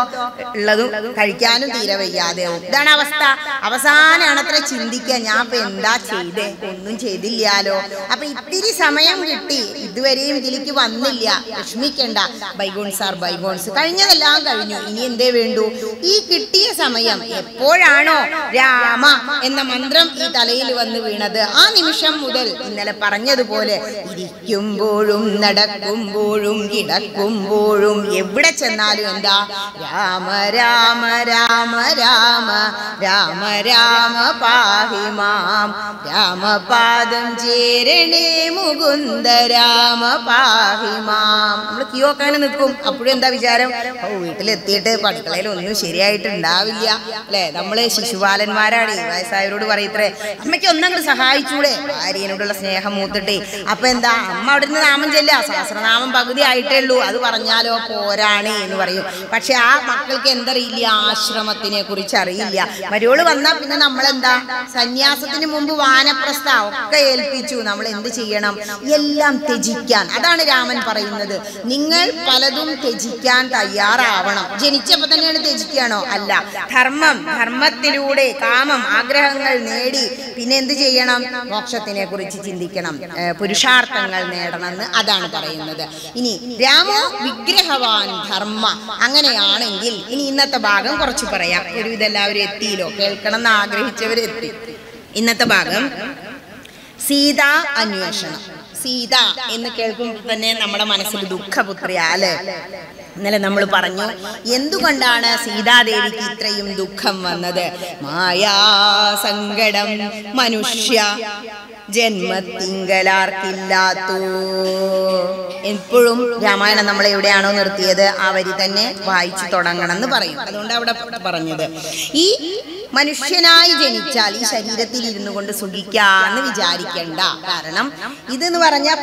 ഉള്ളതും കഴിക്കാനും തീരെ വയ്യാതെ. ഇതാണ് അവസ്ഥ. അവസാനാണ് അത്ര ചിന്തിക്കുക, ഞാൻ ഇപ്പൊ എന്താ ചെയ്തേ? ഒന്നും ചെയ്തില്ലാലോ. അപ്പൊ ഇത്തിരി സമയം കിട്ടി, ഇതുവരെയും ഇതിലേക്ക് വന്നില്ല, വിഷമിക്കണ്ട. ബൈഗോൺസ് ആർ ബൈഗോൺസ്. കഴിഞ്ഞതെല്ലാം കഴിഞ്ഞു, ഇനി എന്തേ വേണ്ടു? ഈ കിട്ടിയ സമയം എപ്പോഴാണോ രാമ എന്ന മന്ത്രം ഈ തലയിൽ വന്ന് വീണത്, ആ നിമിഷം മുതൽ ഇന്നലെ പറഞ്ഞതുപോലെ ഇരിക്കുമ്പോഴും നടക്കുമ്പോഴും കിടക്കുമ്പോഴും എവിടെ ചെന്നാലും എന്താ? രാമ രാമ രാമ രാമ രാമ രാമ പാഹി മാം, രാമപാദം ചേരണേ മുകുന്ദ രാമ പാഹി മാം. നമ്മൾ കിയോക്കാൻ നിൽക്കും, അപ്പോഴും എന്താ വിചാരം? വീട്ടിലെത്തിയിട്ട് അടുക്കളയിൽ ഒന്നും ശരിയായിട്ടുണ്ടാവില്ല അല്ലെ? നമ്മള് ശിശുപാലന്മാരാണ്. വയസ്സായവരോട് പറയത്രേ, അമ്മയ്ക്ക് ഒന്നങ്ങോട്ട് സഹായിച്ചൂടെ? ഭാര്യനോടുള്ള സ്നേഹം മൂത്തിട്ടേ. അപ്പൊ എന്താ, അമ്മ അവിടെ നിന്ന് നാമം ചെല്ല, സഹസ്രനാമം പകുതി ആയിട്ടേ ഉള്ളൂ, അത് പറഞ്ഞാലോ പോരാണ് എന്ന് പറയും. പക്ഷെ ആ മക്കൾക്ക് എന്തറിയില്ല? ആശ്രമത്തിനെ കുറിച്ച് അറിയില്ല. മരുവോള് വന്നാ പിന്നെ നമ്മളെന്താ, സന്യാസത്തിന് മുമ്പ് വാനപ്രസ്ഥ ഒക്കെ ഏൽപ്പിച്ചു. നമ്മൾ എന്ത് ചെയ്യണം? എല്ലാം ത്യജിക്കാൻ. അതാണ് രാമൻ പറയുന്നത്. നിങ്ങൾ പലതും ത്യജിക്കാൻ തയ്യാറാവണം. ജനിച്ചപ്പോ തന്നെയാണ് ത്യജിക്കുകയാണോ? അല്ല. ധർമ്മത്തിലൂടെ കാമം ആഗ്രഹങ്ങൾ നേടി പിന്നെ എന്ത് ചെയ്യണം? മോക്ഷത്തിനെ കുറിച്ച് ചിന്തിക്കണം, പുരുഷാർത്ഥങ്ങൾ നേടണമെന്ന് അതാണ് പറയുന്നത്. ഇനി രാമോ വിഗ്രഹവാൻ ധർമ്മ. അങ്ങനെയാണെങ്കിൽ ഇനി ഇന്നത്തെ ഭാഗം കുറച്ച് പറയാം. ഒരുവിധം എല്ലാവരും എത്തിയില്ലോ, കേൾക്കണം എന്ന് ആഗ്രഹിച്ചവരെത്തി. ഇന്നത്തെ ഭാഗം സീതാ അന്വേഷണം. സീത എന്ന് കേൾക്കുമ്പോൾ തന്നെ നമ്മുടെ മനസ്സിൽ ദുഃഖപുത്രിയാ അല്ലേ? ഇന്നലെ നമ്മൾ പറഞ്ഞു എന്തുകൊണ്ടാണ് സീതാദേവിക്ക് ഇത്രയും ദുഃഖം വന്നത്. മായാ സങ്കടം മനുഷ്യ ജന്മത്തിങ്കലാർക്കില്ലാത്തോ. എപ്പോഴും രാമായണം നമ്മളെ എവിടെയാണോ നിർത്തിയത് ആ വരി തന്നെ വായിച്ചു തുടങ്ങണം എന്ന് പറയും. അതുകൊണ്ട് അവിടെ പറഞ്ഞത് ഈ മനുഷ്യനായി ജനിച്ചാൽ ഈ ശരീരത്തിൽ ഇരുന്നു കൊണ്ട് സുഖിക്കാന്ന് വിചാരിക്കണ്ട. കാരണം ഇതെന്ന് പറഞ്ഞാൽ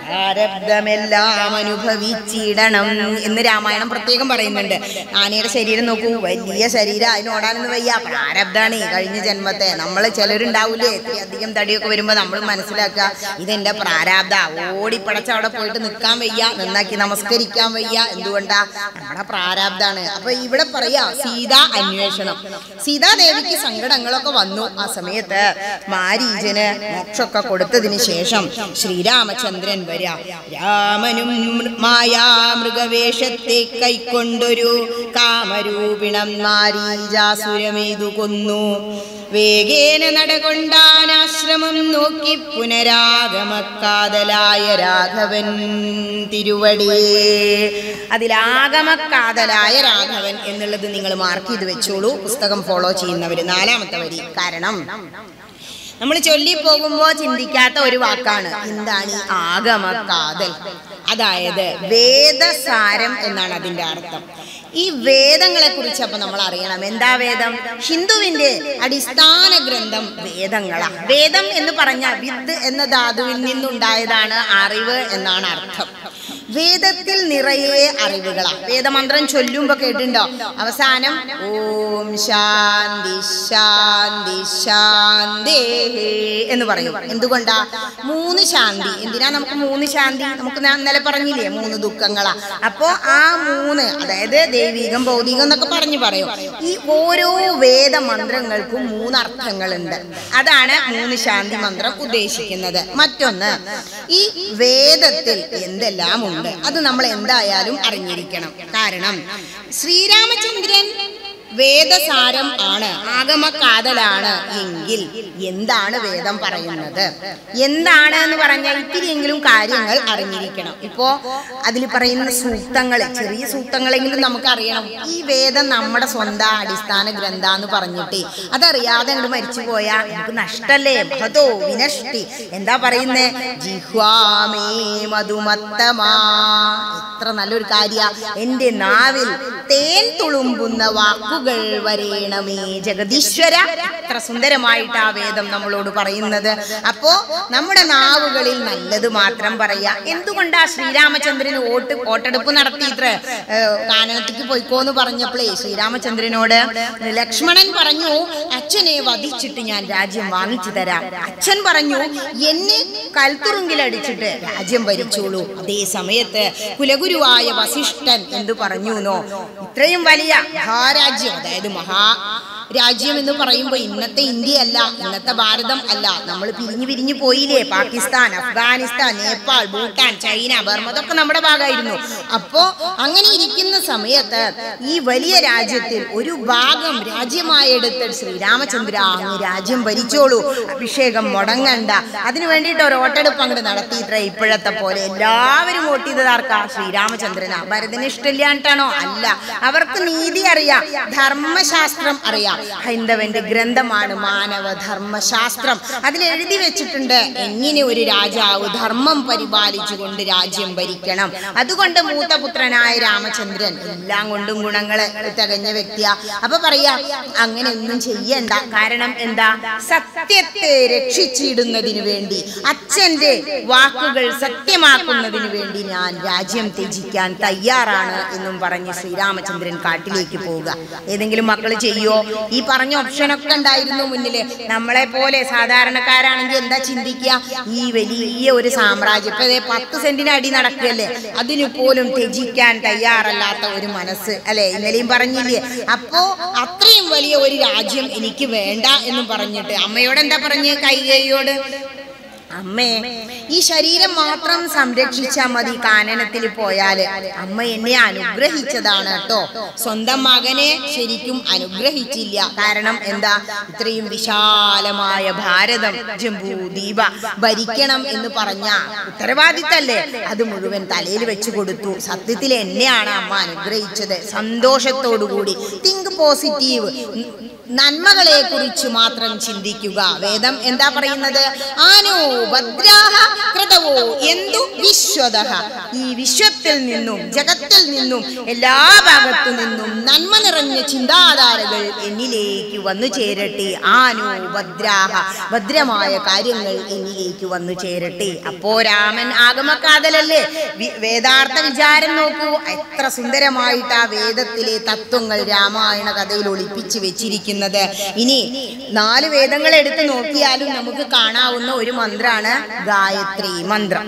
പ്രാരബ്ധമെല്ലാം അനുഭവിച്ചിടണം എന്ന് രാമായണം പ്രത്യേകം പറയുന്നുണ്ട്. ആനയുടെ ശരീരം നോക്കൂ, വലിയ ശരീരം, അതിനോടാനൊന്നും വയ്യ, പ്രാരബ്ധാണ്. കഴിഞ്ഞ ജന്മത്തെ നമ്മൾ ചിലരുണ്ടാവൂലേ അധികം തടിയൊക്കെ വരുമ്പോ നമ്മൾ മനസ്സിലാക്കുക ഇതെന്റെ പ്രാരാബ്ധ. ഓടിപ്പടച്ച് അവിടെ പോയിട്ട് നിൽക്കാൻ വയ്യ, നന്നാക്കി നമസ്കരിക്കാൻ വയ്യ. എന്തുകൊണ്ടാ? നമ്മുടെ പ്രാരാബ്ധാണ്. അപ്പൊ ഇവിടെ പറയാ സീതാ അന്വേഷണം. സീതാദേവിക്ക് സങ്കടങ്ങളൊക്കെ വന്നു. ആ സമയത്ത് മാരീചന് മോക്ഷമൊക്കെ കൊടുത്തതിന് ശേഷം ശ്രീരാമചന്ദ്രൻ വരാ. രാമനും മായാമൃഗവേഷത്തെ കൈക്കൊണ്ടൊരു കാമരൂപിണം മാരീചാസുരമെയ്തു കൊന്നു. വേഗേന നടകൊണ്ടാനാശ്രമം നോക്കി പുനരാഗമക്കാതലായ രാഘവൻ തിരുവടിയേ. അതിലാഗമക്കാതലായ രാഘവൻ എന്നുള്ളത് നിങ്ങൾ മാർക്ക് ചെയ്ത് വെച്ചോളൂ, പുസ്തകം ഫോളോ ചെയ്യുന്നവര്. 4ാമത്തെ വരി. കാരണം നമ്മൾ ചൊല്ലിപ്പോകുമ്പോ ചിന്തിക്കാത്ത ഒരു വാക്കാണ്. എന്താണ് ഈ ആഗമക്കാതൽ? അതായത് വേദസാരം എന്നാണ് അതിന്റെ അർത്ഥം. ഈ വേദങ്ങളെ കുറിച്ച് അപ്പൊ നമ്മൾ അറിയണം. എന്താ വേദം? ഹിന്ദുവിന്റെ അടിസ്ഥാന ഗ്രന്ഥം വേദങ്ങളാണ്. വേദം എന്ന് പറഞ്ഞാൽ വിത്ത് എന്ന ധാതുവിൽ നിന്നുണ്ടായതാണ് അറിവ് എന്നാണ് അർത്ഥം. വേദത്തിൽ നിറയെ അറിവുകളാണ്. വേദമന്ത്രം ചൊല്ലുമ്പോ കേട്ടിട്ടുണ്ടോ? അവസാനം ഓം ശാന്തി ശാന്തി ശാന്തി എന്ന് പറയും. എന്തുകൊണ്ടാ? 3 ശാന്തി. എന്തിനാ നമുക്ക് 3 ശാന്തി? നമുക്ക് ഇന്നലെ പറഞ്ഞില്ലേ 3 ദുഃഖങ്ങളാ. അപ്പോ ആ 3, അതായത് ദൈവികം ഭൗതികം എന്നൊക്കെ പറയും. ഈ ഓരോ വേദമന്ത്രങ്ങൾക്കും 3 അർത്ഥങ്ങളുണ്ട്. അതാണ് 3 ശാന്തി മന്ത്രം ഉദ്ദേശിക്കുന്നത്. മറ്റൊന്ന്, ഈ വേദത്തിൽ എന്തെല്ലാം ഉണ്ട് അത് നമ്മൾ എന്തായാലും അറിഞ്ഞിരിക്കണം. കാരണം ശ്രീരാമചന്ദ്രൻ വേദസാരം ആണ്, ആഗമക്കാതലാണ് എങ്കിൽ എന്താണ് വേദം പറയുന്നത്? എന്താണ് എന്ന് പറഞ്ഞാൽ ഇത്തിരിയെങ്കിലും കാര്യങ്ങൾ അറിഞ്ഞിരിക്കണം. ഇപ്പോ അതിൽ പറയുന്ന സൂക്തങ്ങള്, ചെറിയ സൂക്തങ്ങളെങ്കിലും നമുക്ക് അറിയണം. ഈ വേദം നമ്മുടെ സ്വന്തം അടിസ്ഥാന ഗ്രന്ഥാന്ന് പറഞ്ഞിട്ട് അതറിയാതെ അങ്ങോട്ട് മരിച്ചു പോയാ നമുക്ക് നഷ്ടല്ലേ? മഹതോ വിനഷ്ടി. എന്താ പറയുന്നേ? ജിഹ്വാമേ മധുമത്തമാ. എത്ര നല്ലൊരു കാര്യ. എന്റെ നാവിൽ തേൻ തുളുമ്പുന്ന വാക്കുകൾ വരേണമേ ജഗദീശ്വര. എത്ര സുന്ദരമായിട്ട് ആ വേദം നമ്മളോട് പറയുന്നത്. അപ്പോ നമ്മുടെ നാവുകളിൽ നല്ലത് മാത്രം പറയാ. എന്തുകൊണ്ടാ ശ്രീരാമചന്ദ്രന് വോട്ടെടുപ്പ് നടത്തിയിത്ര കാനനത്തേക്ക് പോയിക്കോന്ന് പറഞ്ഞപ്പോഴേ ശ്രീരാമചന്ദ്രനോട് ലക്ഷ്മണൻ പറഞ്ഞു, അച്ഛനെ വധിച്ചിട്ട് ഞാൻ രാജ്യം വാങ്ങിച്ചു തരാം. അച്ഛൻ പറഞ്ഞു, എന്നെ കൽത്തുറുങ്കിലടിച്ചിട്ട് രാജ്യം ഭരിച്ചോളൂ. അതേ സമയത്ത് കുലഗുരുവായ വസിഷ്ഠൻ എന്തു പറഞ്ഞുനോ? ഇത്രയും വലിയ മഹാരാജ്യം, അതായത് രാജ്യം എന്ന് പറയുമ്പോൾ ഇന്നത്തെ ഇന്ത്യ അല്ല, ഇന്നത്തെ ഭാരതം അല്ല. നമ്മൾ പിരിഞ്ഞു പോയില്ലേ? പാകിസ്ഥാൻ, അഫ്ഗാനിസ്ഥാൻ, നേപ്പാൾ, ഭൂട്ടാൻ, ചൈന, ബർമ്മ, അതൊക്കെ നമ്മുടെ ഭാഗമായിരുന്നു. അപ്പോ അങ്ങനെ ഇരിക്കുന്ന സമയത്ത് ഈ വലിയ രാജ്യത്തിൽ ഒരു ഭാഗം രാജ്യമായെടുത്ത് ശ്രീരാമചന്ദ്ര അങ്ങ് രാജ്യം ഭരിച്ചോളൂ, അഭിഷേകം മുടങ്ങണ്ട. അതിനു വേണ്ടിയിട്ട് ഒരു വോട്ടെടുപ്പ് അങ്ങോട്ട് നടത്തിയിത്ര. ഇപ്പോഴത്തെ പോലെ എല്ലാവരും വോട്ട് ചെയ്തത് ആർക്കാ? ശ്രീരാമചന്ദ്രനാ. ഭരതന് ഇഷ്ടമില്ലാണ്ടാണോ? അല്ല, അവർക്ക് നീതി അറിയാം, ധർമ്മശാസ്ത്രം അറിയാം. ഹൈന്ദവന്റെ ഗ്രന്ഥമാണ് മാനവധർമ്മശാസ്ത്രം. അതിൽ എഴുതി വെച്ചിട്ടുണ്ട് എങ്ങനെ ഒരു രാജാവ് ധർമ്മം പരിപാലിച്ചുകൊണ്ട് രാജ്യം ഭരിക്കണം. അതുകൊണ്ട് മൂത്തപുത്രനായ രാമചന്ദ്രൻ എല്ലാം കൊണ്ടും ഗുണങ്ങളെ തികഞ്ഞ വ്യക്തിയാ. അപ്പൊ പറയാ, അങ്ങനെ ഒന്നും ചെയ്യണ്ട. കാരണം എന്താ? സത്യത്തെ രക്ഷിച്ചിടുന്നതിന് വേണ്ടി, അച്ഛന്റെ വാക്കുകൾ സത്യമാക്കുന്നതിന് വേണ്ടി ഞാൻ രാജ്യം ത്യജിക്കാൻ തയ്യാറാണ് എന്നും പറഞ്ഞ് ശ്രീരാമചന്ദ്രൻ കാട്ടിലേക്ക് പോവുക. ഏതെങ്കിലും മക്കൾ ചെയ്യോ? ഈ പറഞ്ഞ ഓപ്ഷനൊക്കെ ഉണ്ടായിരുന്നു മുന്നില്. നമ്മളെ പോലെ സാധാരണക്കാരാണെങ്കിൽ എന്താ ചിന്തിക്കുക? ഈ വലിയ ഒരു സാമ്രാജ്യം, ഇപ്പൊ 10 സെന്റിന് അടി നടക്കുകയല്ലേ, അതിനു പോലും ത്യജിക്കാൻ തയ്യാറല്ലാത്ത ഒരു മനസ്സ് അല്ലെ? ഇന്നലെയും പറഞ്ഞില്ലേ? അപ്പോ അത്രയും വലിയ ഒരു രാജ്യം എനിക്ക് വേണ്ട എന്ന് പറഞ്ഞിട്ട് അമ്മയോട് എന്താ പറഞ്ഞ്? കൈകേയിയോട്, അമ്മേ ഈ ശരീരം മാത്രം സംരക്ഷിച്ചാൽ മതി, കാനനത്തിൽ പോയാല് അമ്മ എന്നെ അനുഗ്രഹിച്ചതാണ് കേട്ടോ, സ്വന്തം മകനെ ശരിക്കും അനുഗ്രഹിച്ചില്ല. കാരണം എന്താ? ഇത്രയും വിശാലമായ ഭാരതം, ജംബൂ ദ്വീപ ഭരിക്കണം എന്ന് പറഞ്ഞ ഉത്തരവാദിത്തല്ലേ, അത് മുഴുവൻ തലയിൽ വെച്ചു കൊടുത്തു. സത്യത്തിൽ എന്നെയാണ് അമ്മ അനുഗ്രഹിച്ചത്. സന്തോഷത്തോടുകൂടി തിങ്ക് പോസിറ്റീവ്, നന്മകളെ കുറിച്ച് മാത്രം ചിന്തിക്കുക. വേദം എന്താ പറയുന്നത്? ആനോ ഭദ്രാഹ കൃതവോ എന്തു വിശ്വതഃ. ഈ വിശ്വത്തിൽ നിന്നും ജഗത്തിൽ നിന്നും എല്ലാ ഭാഗത്തു നിന്നും നന്മ നിറഞ്ഞ ചിന്താധാരകൾ എന്നിലേക്ക് വന്നു ചേരട്ടെ. ആനോ ഭദ്രാഹ, ഭദ്രമായ കാര്യങ്ങൾ എന്നിലേക്ക് വന്നു ചേരട്ടെ. അപ്പോ രാമൻ ആഗമക്കാതലല്ലേ? വേദാർത്ഥ വിചാരം നോക്കൂ, എത്ര സുന്ദരമായിട്ട് ആ വേദത്തിലെ തത്വങ്ങൾ രാമായണ കഥയിൽ ഒളിപ്പിച്ച് വെച്ചിരിക്കുന്നു. ഇനി 4 വേദങ്ങൾ എടുത്ത് നോക്കിയാലും നമുക്ക് കാണാവുന്ന ഒരു മന്ത്രമാണ് ഗായത്രി മന്ത്രം.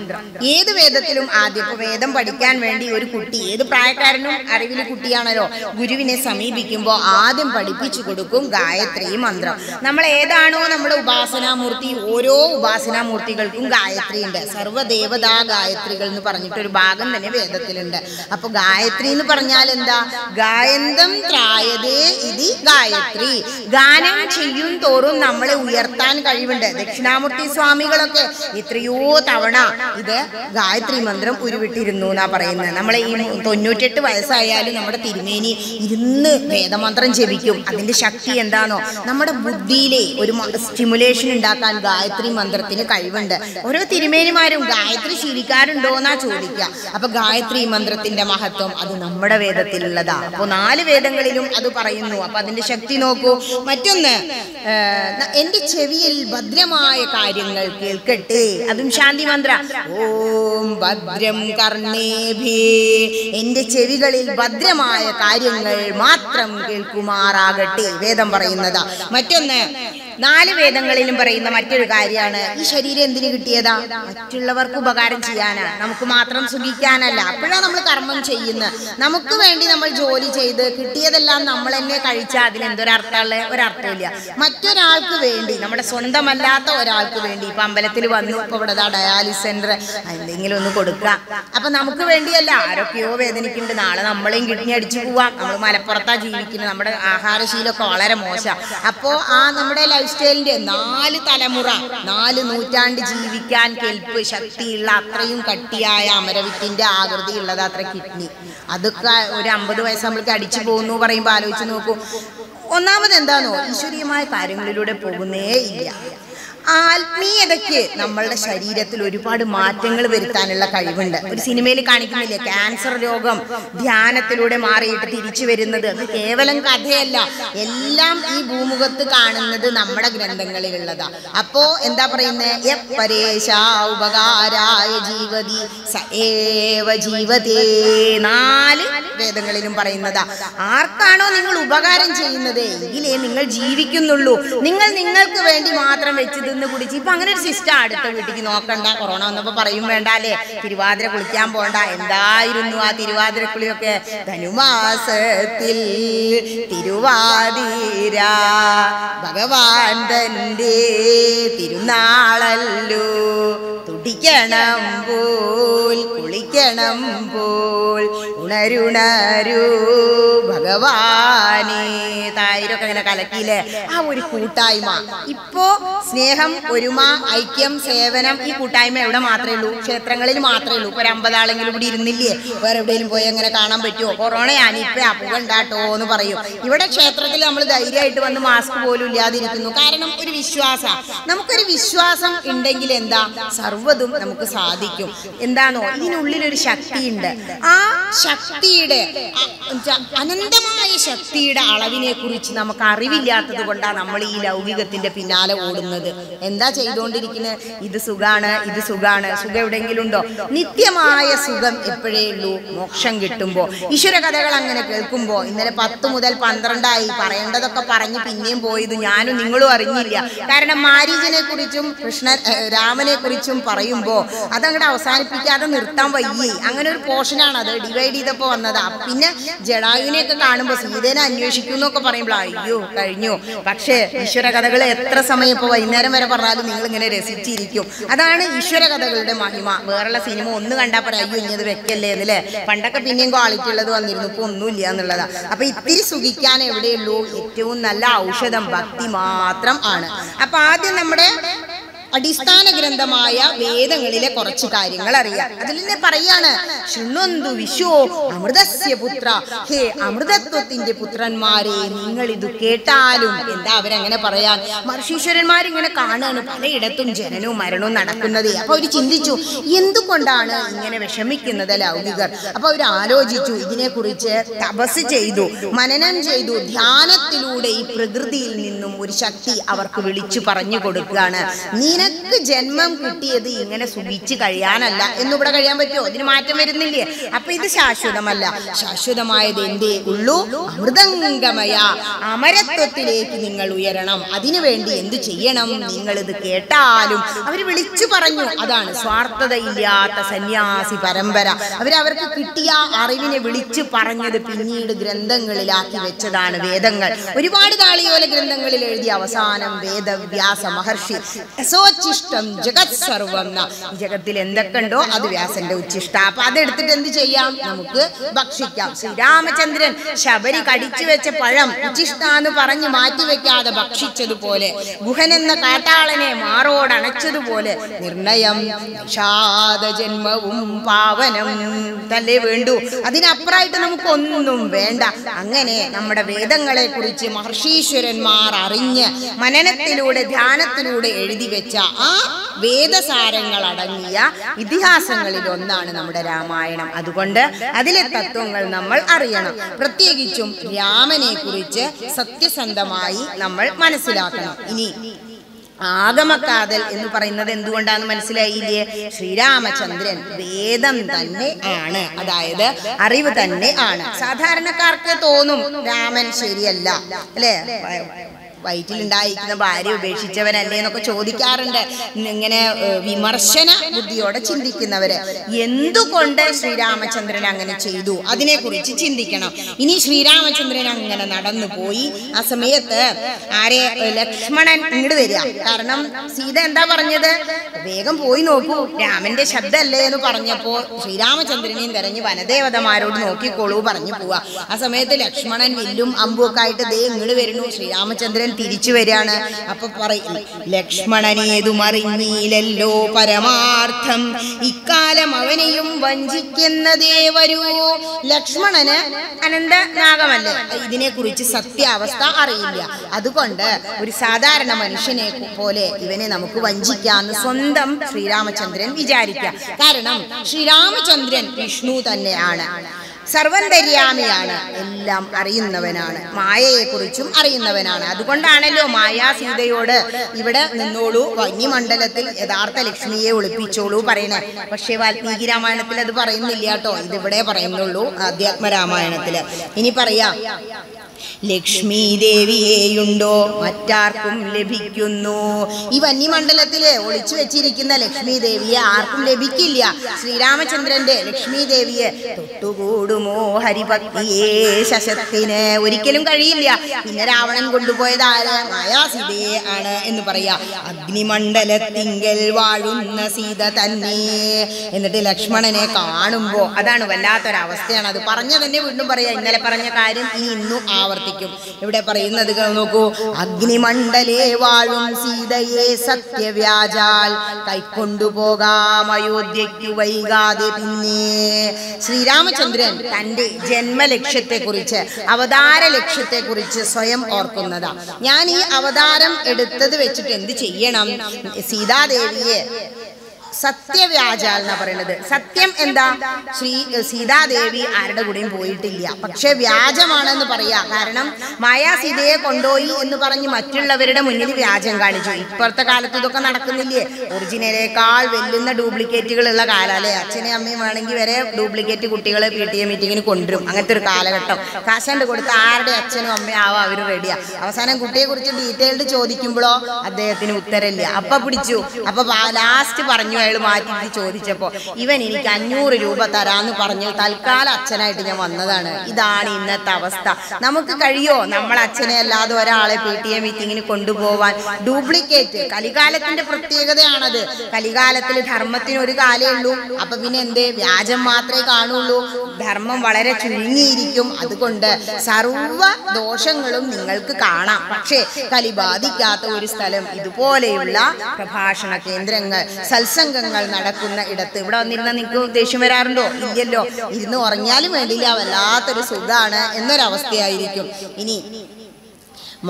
ഏത് വേദത്തിലും ആദ്യം, വേദം പഠിക്കാൻ പഠിക്കാൻ വേണ്ടി ഒരു കുട്ടി, ഏത് പ്രായക്കാരനും അറിവിൽ കുട്ടിയാണല്ലോ, ഗുരുവിനെ സമീപിക്കുമ്പോൾ ആദ്യം പഠിപ്പിച്ചു കൊടുക്കും ഗായത്രി മന്ത്രം. നമ്മൾ ഏതാണോ നമ്മുടെ ഉപാസനാമൂർത്തി, ഓരോ ഉപാസനാമൂർത്തികൾക്കും ഗായത്രി ഉണ്ട്. സർവ്വദേവതാ ഗായത്രികൾ എന്ന് പറഞ്ഞിട്ടൊരു ഭാഗം തന്നെ വേദത്തിലുണ്ട്. അപ്പൊ ഗായത്രി എന്ന് പറഞ്ഞാൽ എന്താ? ഗായന്തം ത്രായതേ ഇതി ഗായത്രി. ഗാനം ചെയ്യും തോറും നമ്മളെ ഉയർത്താൻ കഴിവുണ്ട്. ദക്ഷിണാമൂർത്തി സ്വാമികളൊക്കെ എത്രയോ തവണ ഇത് ഗായത്രി മന്ത്രം ഉരുവിട്ടിരുന്നു എന്നാ പറയുന്നത്. നമ്മളെ ഈ 98 വയസ്സായാലും നമ്മുടെ തിരുമേനി ഇരുന്ന് വേദമന്ത്രം ജപിക്കും. അതിന്റെ ശക്തി എന്താണോ? നമ്മുടെ ബുദ്ധിയിലെ ഒരു സ്റ്റിമുലേഷൻ ഉണ്ടാക്കാൻ ഗായത്രി മന്ത്രത്തിന് കഴിവുണ്ട്. ഓരോ തിരുമേനിമാരും ഗായത്രി ശീലിക്കാറുണ്ടോ എന്നാ ചോദിക്കുക. അപ്പൊ ഗായത്രി മന്ത്രത്തിന്റെ മഹത്വം അത് നമ്മുടെ വേദത്തിലുള്ളതാ. അപ്പൊ 4 വേദങ്ങളിലും അത് പറയുന്നു. അപ്പൊ അതിന്റെ ശക്തി നോക്കൂ. മറ്റൊന്ന്, എന്റെ ചെവിയിൽ ഭദ്രമായ കാര്യങ്ങൾ കേൾക്കട്ടെ, അതും ശാന്തി മന്ത്ര. ഓം ഭദ്രം കർണേഭി, എന്റെ ചെവികളിൽ ഭദ്രമായ കാര്യങ്ങൾ മാത്രം കേൾക്കുമാറാകട്ടെ, വേദം പറയുന്നതാ. മറ്റൊന്ന്, 4 വേദങ്ങളിലും പറയുന്ന മറ്റൊരു കാര്യമാണ്, ഈ ശരീരം എന്തിനു കിട്ടിയതാ? മറ്റുള്ളവർക്ക് ഉപകാരം ചെയ്യാനാ, നമുക്ക് മാത്രം സുഖിക്കാനല്ല. അപ്പോഴാണ് നമ്മൾ കർമ്മം ചെയ്യുന്നത്. നമുക്ക് വേണ്ടി നമ്മൾ ജോലി ചെയ്ത് കിട്ടിയതെല്ലാം നമ്മൾ തന്നെ കഴിച്ചാൽ അതിലെന്തൊരർത്ഥമുള്ള ഒരർത്ഥമില്ല. മറ്റൊരാൾക്ക് വേണ്ടി, നമ്മുടെ സ്വന്തമല്ലാത്ത ഒരാൾക്ക് വേണ്ടി, ഇപ്പൊ അമ്പലത്തിൽ വന്നു, ഇപ്പൊ ഇവിടെ ഡയാലിസിസ് സെന്റർ, എന്തെങ്കിലും ഒന്ന് കൊടുക്കാം. അപ്പൊ നമുക്ക് വേണ്ടിയല്ല, ആരൊക്കെയോ വേദനിക്കുന്നുണ്ട്, നാളെ നമ്മളെയും കിഡ്നി അടിച്ചു പോവാം. നമ്മൾ മലപ്പുറത്താ ജീവിക്കുന്നത്, നമ്മുടെ ആഹാരശീലമൊക്കെ വളരെ മോശം. അപ്പോ ആ നമ്മുടെ ലൈഫ് സ്റ്റൈലിന്റെ 4 തലമുറ, 4 നൂറ്റാണ്ട് ജീവിക്കാൻ കെൽപ്പ് ശക്തിയുള്ള അത്രയും കട്ടിയായ അമരവിത്തിന്റെ ആകൃതിയുള്ളത് അത്ര കിഡ്നി. അതൊക്കെ ഒരു 50 വയസ്സാകുമ്പോഴേക്ക് അടിച്ചു പോകുന്നു പറയുമ്പോൾ ആലോചിച്ച് നോക്കൂ. ഒന്നാമത് എന്താണോ? ഈശ്വരീയമായ കാര്യങ്ങളിലൂടെ പോകുന്നേ ഇല്ല. ആത്മീയതയ്ക്ക് നമ്മളുടെ ശരീരത്തിൽ ഒരുപാട് മാറ്റങ്ങൾ വരുത്താനുള്ള കഴിവുണ്ട്. ഒരു സിനിമയിൽ കാണിക്കുന്നില്ലേ, ക്യാൻസർ രോഗം ധ്യാനത്തിലൂടെ മാറിയിട്ട് തിരിച്ചു വരുന്നത്. അത് കേവലം കഥയല്ല, എല്ലാം ഈ ഭൂമുഖത്ത് കാണുന്നത് നമ്മുടെ ഗ്രന്ഥങ്ങളിലുള്ളതാ. അപ്പോ എന്താ പറയുന്നത്? പരേശാ ഉപകാരായ ജീവതി സേവ ജീവതേ, 4 വേദങ്ങളിലും പറയുന്നതാ. ആർക്കാണോ നിങ്ങൾ ഉപകാരം ചെയ്യുന്നത് എങ്കിലേ നിങ്ങൾ ജീവിക്കുന്നുള്ളൂ. നിങ്ങൾ നിങ്ങൾക്ക് വേണ്ടി മാത്രം വെച്ചത് കുടിച്ച് ഇപ്പൊ അങ്ങനെ ഒരു സിസ്റ്റം അടുത്ത വീട്ടിലേക്ക് നോക്കണ്ട. കൊറോണ വന്നപ്പോ പറയും വേണ്ട അല്ലേ, തിരുവാതിര കുളിക്കാൻ പോണ്ട. എന്തായിരുന്നു ആ തിരുവാതിര കുളിയൊക്കെ? ധനുമാസത്തിൽ തിരുവാതിര ഭഗവാൻ തന്റെ തിരുനാളല്ലോ, തുടിക്കണം പോൽ കുളിക്കണം പോൽ ഉണരുണരൂ ഭഗവാനേ. തായിരൊക്കെ അങ്ങനെ കലക്കിയില്ലേ? ആ ഒരു കൂട്ടായ്മ. ഇപ്പോ സ്നേഹം, ഒരുമ, ഐക്യം, സേവനം, ഈ കൂട്ടായ്മ എവിടെ മാത്രമേ ഉള്ളൂ? ക്ഷേത്രങ്ങളിൽ മാത്രമേ ഉള്ളൂ. ഇപ്പൊ ഒരു 50 ആളെങ്കിലും ഇവിടെ ഇരുന്നില്ലേ? വേറെ എവിടെയെങ്കിലും പോയി അങ്ങനെ കാണാൻ പറ്റുമോ? കൊറോണയാണ്, ഇപ്പൊ അപ്പുകണ്ടാട്ടോ എന്ന് പറയും. ഇവിടെ ക്ഷേത്രത്തിൽ നമ്മൾ ധൈര്യമായിട്ട് വന്ന് മാസ്ക് പോലും ഇല്ലാതിരിക്കുന്നു. കാരണം ഒരു വിശ്വാസം. നമുക്കൊരു വിശ്വാസം ഉണ്ടെങ്കിൽ എന്താ, സർവ്വതും നമുക്ക് സാധിക്കും. എന്താണോ? ഇതിനുള്ളിലൊരു ശക്തിയുണ്ട്. ആ ശക്തിയുടെ, അനന്തമായ ശക്തിയുടെ അളവിനെ കുറിച്ച് നമുക്ക് അറിവില്ലാത്തത് കൊണ്ടാണ് നമ്മൾ ഈ ലൗകികത്തിന്റെ പിന്നാലെ ഓടുന്നത്. എന്താ ചെയ്തുകൊണ്ടിരിക്കുന്നത്? ഇത് സുഖാണ്, ഇത് സുഖാണ്. സുഖം എവിടെയെങ്കിലും ഉണ്ടോ? നിത്യമായ സുഖം എപ്പോഴേ ഉള്ളൂ? മോക്ഷം കിട്ടുമ്പോ. ഈശ്വര കഥകൾ അങ്ങനെ കേൾക്കുമ്പോ, ഇന്നലെ 10 മുതൽ 12 പറയേണ്ടതൊക്കെ പറഞ്ഞ് പിന്നെയും പോയത് ഞാനും നിങ്ങളും അറിഞ്ഞില്ല. കാരണം മാരീചനെ കുറിച്ചും രാമനെ കുറിച്ചും പറയുമ്പോ അതങ്ങോട്ട് അവസാനിപ്പിക്കാതെ നിർത്താൻ വയ്യേ. അങ്ങനെ ഒരു പോർഷനാണ് അത് ഡിവൈഡ് ചെയ്തപ്പോ വന്നതാ. പിന്നെ ജടായുവിനെയൊക്കെ കാണുമ്പോ സീതേനെ അന്വേഷിക്കുന്നൊക്കെ പറയുമ്പോൾ അയ്യോ കഴിഞ്ഞു. പക്ഷേ ഈശ്വര കഥകൾ എത്ര സമയം, ഇപ്പൊ വൈകുന്നേരം വരെ പറഞ്ഞാലും നിങ്ങൾ ഇങ്ങനെ രസിച്ചിരിക്കും. അതാണ് ഈശ്വര കഥകളുടെ മഹിമ. വേറെയുള്ള സിനിമ ഒന്ന് കണ്ടാൽ പറയാം അയ്യോ ഇനി അത് വെക്കല്ലേ എന്നല്ലേ. പണ്ടൊക്കെ പിന്നെയും ക്വാളിറ്റി ഉള്ളത് വന്നിരുന്നു, ഇപ്പൊ ഒന്നുമില്ല എന്നുള്ളതാ. അപ്പൊ ഇത്തിരി സുഖിക്കാൻ എവിടെയുള്ളൂ? ഏറ്റവും നല്ല ഔഷധം ഭക്തി മാത്രം ആണ്. അപ്പൊ ആദ്യം നമ്മുടെ അടിസ്ഥാന ഗ്രന്ഥമായ വേദങ്ങളിലെ കുറച്ച് കാര്യങ്ങൾ അറിയാം. അതിൽ തന്നെ പറയാണ്, ശൃണ്വന്തു വിശ്വോ അമൃതസ്യ പുത്ര, ഹേ അമൃതത്വത്തിന്റെ പുത്രന്മാരെ നിങ്ങൾ ഇത് കേട്ടാലും. എന്താ അവരങ്ങനെ പറയാൻ? മഹർഷീശ്വരന്മാരിങ്ങനെ കാണാണ് പലയിടത്തും ജനനവും മരണവും നടക്കുന്നത്. അപ്പൊ അവര് ചിന്തിച്ചു എന്തുകൊണ്ടാണ് ഇങ്ങനെ വിഷമിക്കുന്നത് ലൗകികർ. അപ്പൊ അവർ ആലോചിച്ചു, ഇതിനെക്കുറിച്ച് തപസ് ചെയ്തു, മനനം ചെയ്തു. ധ്യാനത്തിലൂടെ ഈ പ്രകൃതിയിൽ നിന്നും ഒരു ശക്തി അവർക്ക് വിളിച്ചു പറഞ്ഞു കൊടുക്കുകയാണ്. നീ നിനക്ക് ജന്മം കിട്ടിയത് ഇങ്ങനെ സുഖിച്ച് കഴിയാനല്ല. എന്നിവിടെ കഴിയാൻ പറ്റുമോ? ഇതിന് മാറ്റം വരുന്നില്ലേ? അപ്പൊ ഇത് ശാശ്വതമല്ല. ശാശ്വതമായത് എന്തേ ഉള്ളൂ? അമൃതംഗമയ, അമരത്വത്തിലേക്ക് നിങ്ങൾ ഉയരണം. അതിനുവേണ്ടി എന്തു ചെയ്യണം? നിങ്ങൾ ഇത് കേട്ടാലും അവർ വിളിച്ചു പറഞ്ഞു. അതാണ് സ്വാർത്ഥതയില്ലാത്ത സന്യാസി പരമ്പര. അവർക്ക് കിട്ടിയ അറിവിനെ വിളിച്ചു പറഞ്ഞത് പിന്നീട് ഗ്രന്ഥങ്ങളിലാക്കി വെച്ചതാണ് വേദങ്ങൾ. ഒരുപാട് താളിയോല ഗ്രന്ഥങ്ങളിൽ എഴുതിയ അവസാനം വേദവ്യാസ മഹർഷി യസോച്ഛിഷ്ടം ജഗത് സർവം, ജഗത്തിൽ എന്തൊക്കെ ഉണ്ടോ അത് വ്യാസന്റെ ഉച്ഛിഷ്ട. അപ്പൊ അതെടുത്തിട്ട് എന്ത് ചെയ്യാം? നമുക്ക് ഭക്ഷിക്കാം. ശ്രീരാമചന്ദ്രൻ ശബരി കടിച്ചു വെച്ച പഴം ഉച്ഛിഷ്ടാന്ന് പറഞ്ഞ് മാറ്റിവെക്കാതെ ഭക്ഷിച്ചതുപോലെ, ഗുഹൻ എന്ന കാട്ടാളനെ മാറോടണച്ചതുപോലെ നിർണയം ജന്മവും പാവനം തല്ലേ വേണ്ടു. അതിനപ്പുറമായിട്ട് നമുക്കൊന്നും വേണ്ട. അങ്ങനെ നമ്മുടെ വേദങ്ങളെ കുറിച്ച് മഹർഷീശ്വരന്മാർ അറിഞ്ഞ് മനനത്തിലൂടെ ധ്യാനത്തിലൂടെ എഴുതി വെച്ച ആ വേദസാരങ്ങൾ അടങ്ങിയ ഇതിഹാസങ്ങളിൽ ഒന്നാണ് നമ്മുടെ രാമായണം. അതുകൊണ്ട് അതിലെ തത്വങ്ങൾ നമ്മൾ അറിയണം. പ്രത്യേകിച്ചും രാമനെ കുറിച്ച് സത്യസന്ധമായി നമ്മൾ മനസ്സിലാക്കണം. ഇനി ആഗമക്കാതൽ എന്ന് പറയുന്നത് എന്തുകൊണ്ടാന്ന് മനസ്സിലായില്ലേ? ശ്രീരാമചന്ദ്രൻ വേദം തന്നെ ആണ്, അതായത് അറിവ് തന്നെ ആണ്. സാധാരണക്കാർക്ക് തോന്നും രാമൻ ശരിയല്ല അല്ലേ, വയറ്റിലുണ്ടായിരിക്കുന്ന ഭാര്യ ഉപേക്ഷിച്ചവനല്ലേ എന്നൊക്കെ ചോദിക്കാറുണ്ട്. ഇങ്ങനെ വിമർശന ബുദ്ധിയോടെ ചിന്തിക്കുന്നവര്. എന്തുകൊണ്ട് ശ്രീരാമചന്ദ്രൻ അങ്ങനെ ചെയ്തു അതിനെക്കുറിച്ച് ചിന്തിക്കണം. ഇനി ശ്രീരാമചന്ദ്രൻ അങ്ങനെ നടന്നു പോയി. ആ സമയത്ത് ലക്ഷ്മണൻ ഇങ്ങോട്ട് വരിക. കാരണം സീത എന്താ പറഞ്ഞത്? വേഗം പോയി നോക്കൂ, രാമന്റെ ശബ്ദമല്ലേ എന്ന് പറഞ്ഞപ്പോ ശ്രീരാമചന്ദ്രനെയും തെരഞ്ഞ് വനദേവതമാരോട് നോക്കിക്കോളൂ പറഞ്ഞു പോവാ. ആ സമയത്ത് ലക്ഷ്മണൻ വില്ലും അമ്പുമൊക്കെ ആയിട്ട് ദേ ഇങ്ങോട്ട് വരുന്നു. ശ്രീരാമചന്ദ്രൻ തിരിച്ചു വരികയാണ്. അപ്പൊ പറയും, ലക്ഷ്മണനേതുമറിഞ്ഞീലല്ലോ പരമാർത്ഥം, ഇക്കാലം അവനെയും വഞ്ചിക്കുന്നതേ വരൂ. ലക്ഷ്മണന് അനന്തനാഗമല്ലേ, ഇതിനെ കുറിച്ച് സത്യാവസ്ഥ അറിയില്ല. അതുകൊണ്ട് ഒരു സാധാരണ മനുഷ്യനെ പോലെ ഇവനെ നമുക്ക് വഞ്ചിക്കാന്ന് സ്വന്തം ശ്രീരാമചന്ദ്രൻ വിചാരിക്കുക. കാരണം ശ്രീരാമചന്ദ്രൻ വിഷ്ണു തന്നെയാണ്, സർവന്തര്യാമിയാണ്, എല്ലാം അറിയുന്നവനാണ്, മായയെക്കുറിച്ചും അറിയുന്നവനാണ്. അതുകൊണ്ടാണല്ലോ മായാ സീതയോട് ഇവിടെ നിന്നോളൂ, വന്യമണ്ഡലത്തിൽ യഥാർത്ഥ ലക്ഷ്മിയെ ഒളിപ്പിച്ചോളൂ പറയണേ. പക്ഷേ വാൽമീകി രാമായണത്തിൽ അത് പറയുന്നില്ല കേട്ടോ, ഇതിവിടെ പറയുന്നുള്ളൂ ആധ്യാത്മരാമായണത്തില്. ഇനി പറയാം, ലക്ഷ്മി ദേവിയെയുണ്ടോ മറ്റാർക്കും ലഭിക്കുന്നു. ഈ വന്യമണ്ഡലത്തില് ഒളിച്ചു വെച്ചിരിക്കുന്ന ലക്ഷ്മി ദേവിയെ ആർക്കും ലഭിക്കില്ല. ശ്രീരാമചന്ദ്രന്റെ ലക്ഷ്മി ദേവിയെ തൊട്ടുകൂടുമോ ഹരിഭക്തിയെ ശശത്തിന്? ഒരിക്കലും കഴിയില്ല. പിന്നെ രാവണൻ കൊണ്ടുപോയത് ആര്? മായാസീതയെ ആണ് എന്ന് പറയാ. അഗ്നിമണ്ഡലത്തിങ്കൽ വാഴുന്ന സീത തന്നെ. എന്നിട്ട് ലക്ഷ്മണനെ കാണുമ്പോ അതാണ് വല്ലാത്തൊരവസ്ഥയാണ്. അത് പറഞ്ഞ തന്നെ വീണ്ടും പറയാ. ഇന്നലെ പറഞ്ഞ കാര്യം ഇനി ഇന്നും ആവർത്തിക്കും. ഇവിടെ പറയുന്നത് നോക്കൂ, അഗ്നിമണ്ഡലേ വാഴും സീതയെ സത്യവ്യാജാൽ കൈക്കൊണ്ടുപോകാം അയോധ്യയ്ക്കു വൈകാതെ. പിന്നെ ശ്രീരാമചന്ദ്രൻ തന്റെ ജന്മലക്ഷ്യത്തെക്കുറിച്ച്, അവതാര ലക്ഷ്യത്തെക്കുറിച്ച് സ്വയം ഓർക്കുന്നതാ. ഞാൻ ഈ അവതാരം എടുത്തത് വെച്ചിട്ട് എന്ത് ചെയ്യണം? സീതാദേവിയെ സത്യവ്യാജാൽ എന്നാ പറയുന്നത്. സത്യം എന്താ? സീതാദേവി ആരുടെ കൂടെയും പോയിട്ടില്ല, പക്ഷെ വ്യാജമാണെന്ന് പറയാ. കാരണം മായാസീതയെ കൊണ്ടുപോയി എന്ന് പറഞ്ഞ് മറ്റുള്ളവരുടെ മുന്നിൽ വ്യാജം കാണിച്ചു. ഇപ്പോഴത്തെ കാലത്ത് ഇതൊക്കെ നടക്കുന്നില്ലേ? ഒറിജിനലേക്കാൾ വെല്ലുന്ന ഡ്യൂപ്ലിക്കേറ്റുകളുള്ള കാലല്ലേ. അച്ഛനും അമ്മയും വേണമെങ്കിൽ വരെ ഡ്യൂപ്ലിക്കേറ്റ് കുട്ടികളെ PTA മീറ്റിങ്ങിന് കൊണ്ടുവരും. അങ്ങനത്തെ ഒരു കാലഘട്ടം. കാശണ്ട് കൊടുത്ത് ആരുടെ അച്ഛനും അമ്മയും ആവാം അവർ റെഡിയാ. അവസാനം കുട്ടിയെ കുറിച്ച് ഡീറ്റെയിൽഡ് ചോദിക്കുമ്പോഴോ അദ്ദേഹത്തിന് ഉത്തരമില്ല. അപ്പൊ പിടിച്ചു. അപ്പൊ ലാസ്റ്റ് പറഞ്ഞു, അയാൾ മാറ്റി ചോദിച്ചപ്പോ, ഇവൻ എനിക്ക് 500 രൂപ തരാന്ന് പറഞ്ഞ് തൽക്കാലം അച്ഛനായിട്ട് ഞാൻ വന്നതാണ്. ഇതാണ് ഇന്നത്തെ അവസ്ഥ. നമുക്ക് കഴിയോ നമ്മൾ അച്ഛനെ അല്ലാതെ ഒരാളെ PTA മീറ്റിങ്ങിന് കൊണ്ടുപോവാൻ? ഡ്യൂപ്ലിക്കേറ്റ്. കലികാലത്തിന്റെ പ്രത്യേകതയാണത്. കലികാലത്തിൽ ധർമ്മത്തിന് ഒരു കാലേ ഉള്ളൂ. അപ്പൊ പിന്നെ എന്തേ? വ്യാജം മാത്രമേ കാണുള്ളൂ. ധർമ്മം വളരെ ചുരുങ്ങിയിരിക്കും. അതുകൊണ്ട് സർവ ദോഷങ്ങളും നിങ്ങൾക്ക് കാണാം. പക്ഷേ കലി ബാധിക്കാത്ത ഒരു സ്ഥലം ഇതുപോലെയുള്ള പ്രഭാഷണ കേന്ദ്രങ്ങൾ, സത്സംഗങ്ങൾ നടക്കുന്ന ഇടത്ത് ഇവിടെ വന്നിരുന്ന നിങ്ങൾക്ക് ദേഷ്യം വരാറുണ്ടോ? ഇല്ലല്ലോ. ഇരുന്ന് ഉറങ്ങിയാലും വേണ്ടില്ല, വല്ലാത്തൊരു സുഖാണ് എന്നൊരവസ്ഥയായിരിക്കും. ഇനി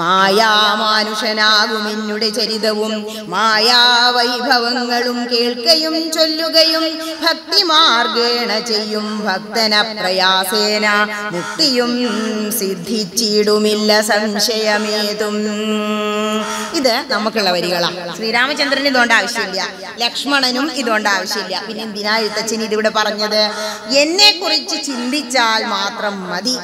മായാമാനുഷനാകുമെന്നുടെ ചരിതവും മായാവൈഭവങ്ങളും കേൾക്കയും ചൊല്ലുകയും ഭക്തിമാർഗേണ ചെയ്യും ഭക്തന പ്രയാസേന മുക്തിയും സിദ്ധിച്ചിടുമില്ല സംശയമേതും. ഇത് നമുക്കുള്ള വരികളാണ്. ശ്രീരാമചന്ദ്രന് ഇതുകൊണ്ട് ആവശ്യമില്ല, ലക്ഷ്മണനും ഇതുകൊണ്ട് ആവശ്യമില്ല. പിന്നെ എന്തിനാ എഴുത്തച്ഛൻ ഇതിവിടെ പറഞ്ഞത്? എന്നെ കുറിച്ച് ചിന്തിച്ചാൽ മാത്രം മതി.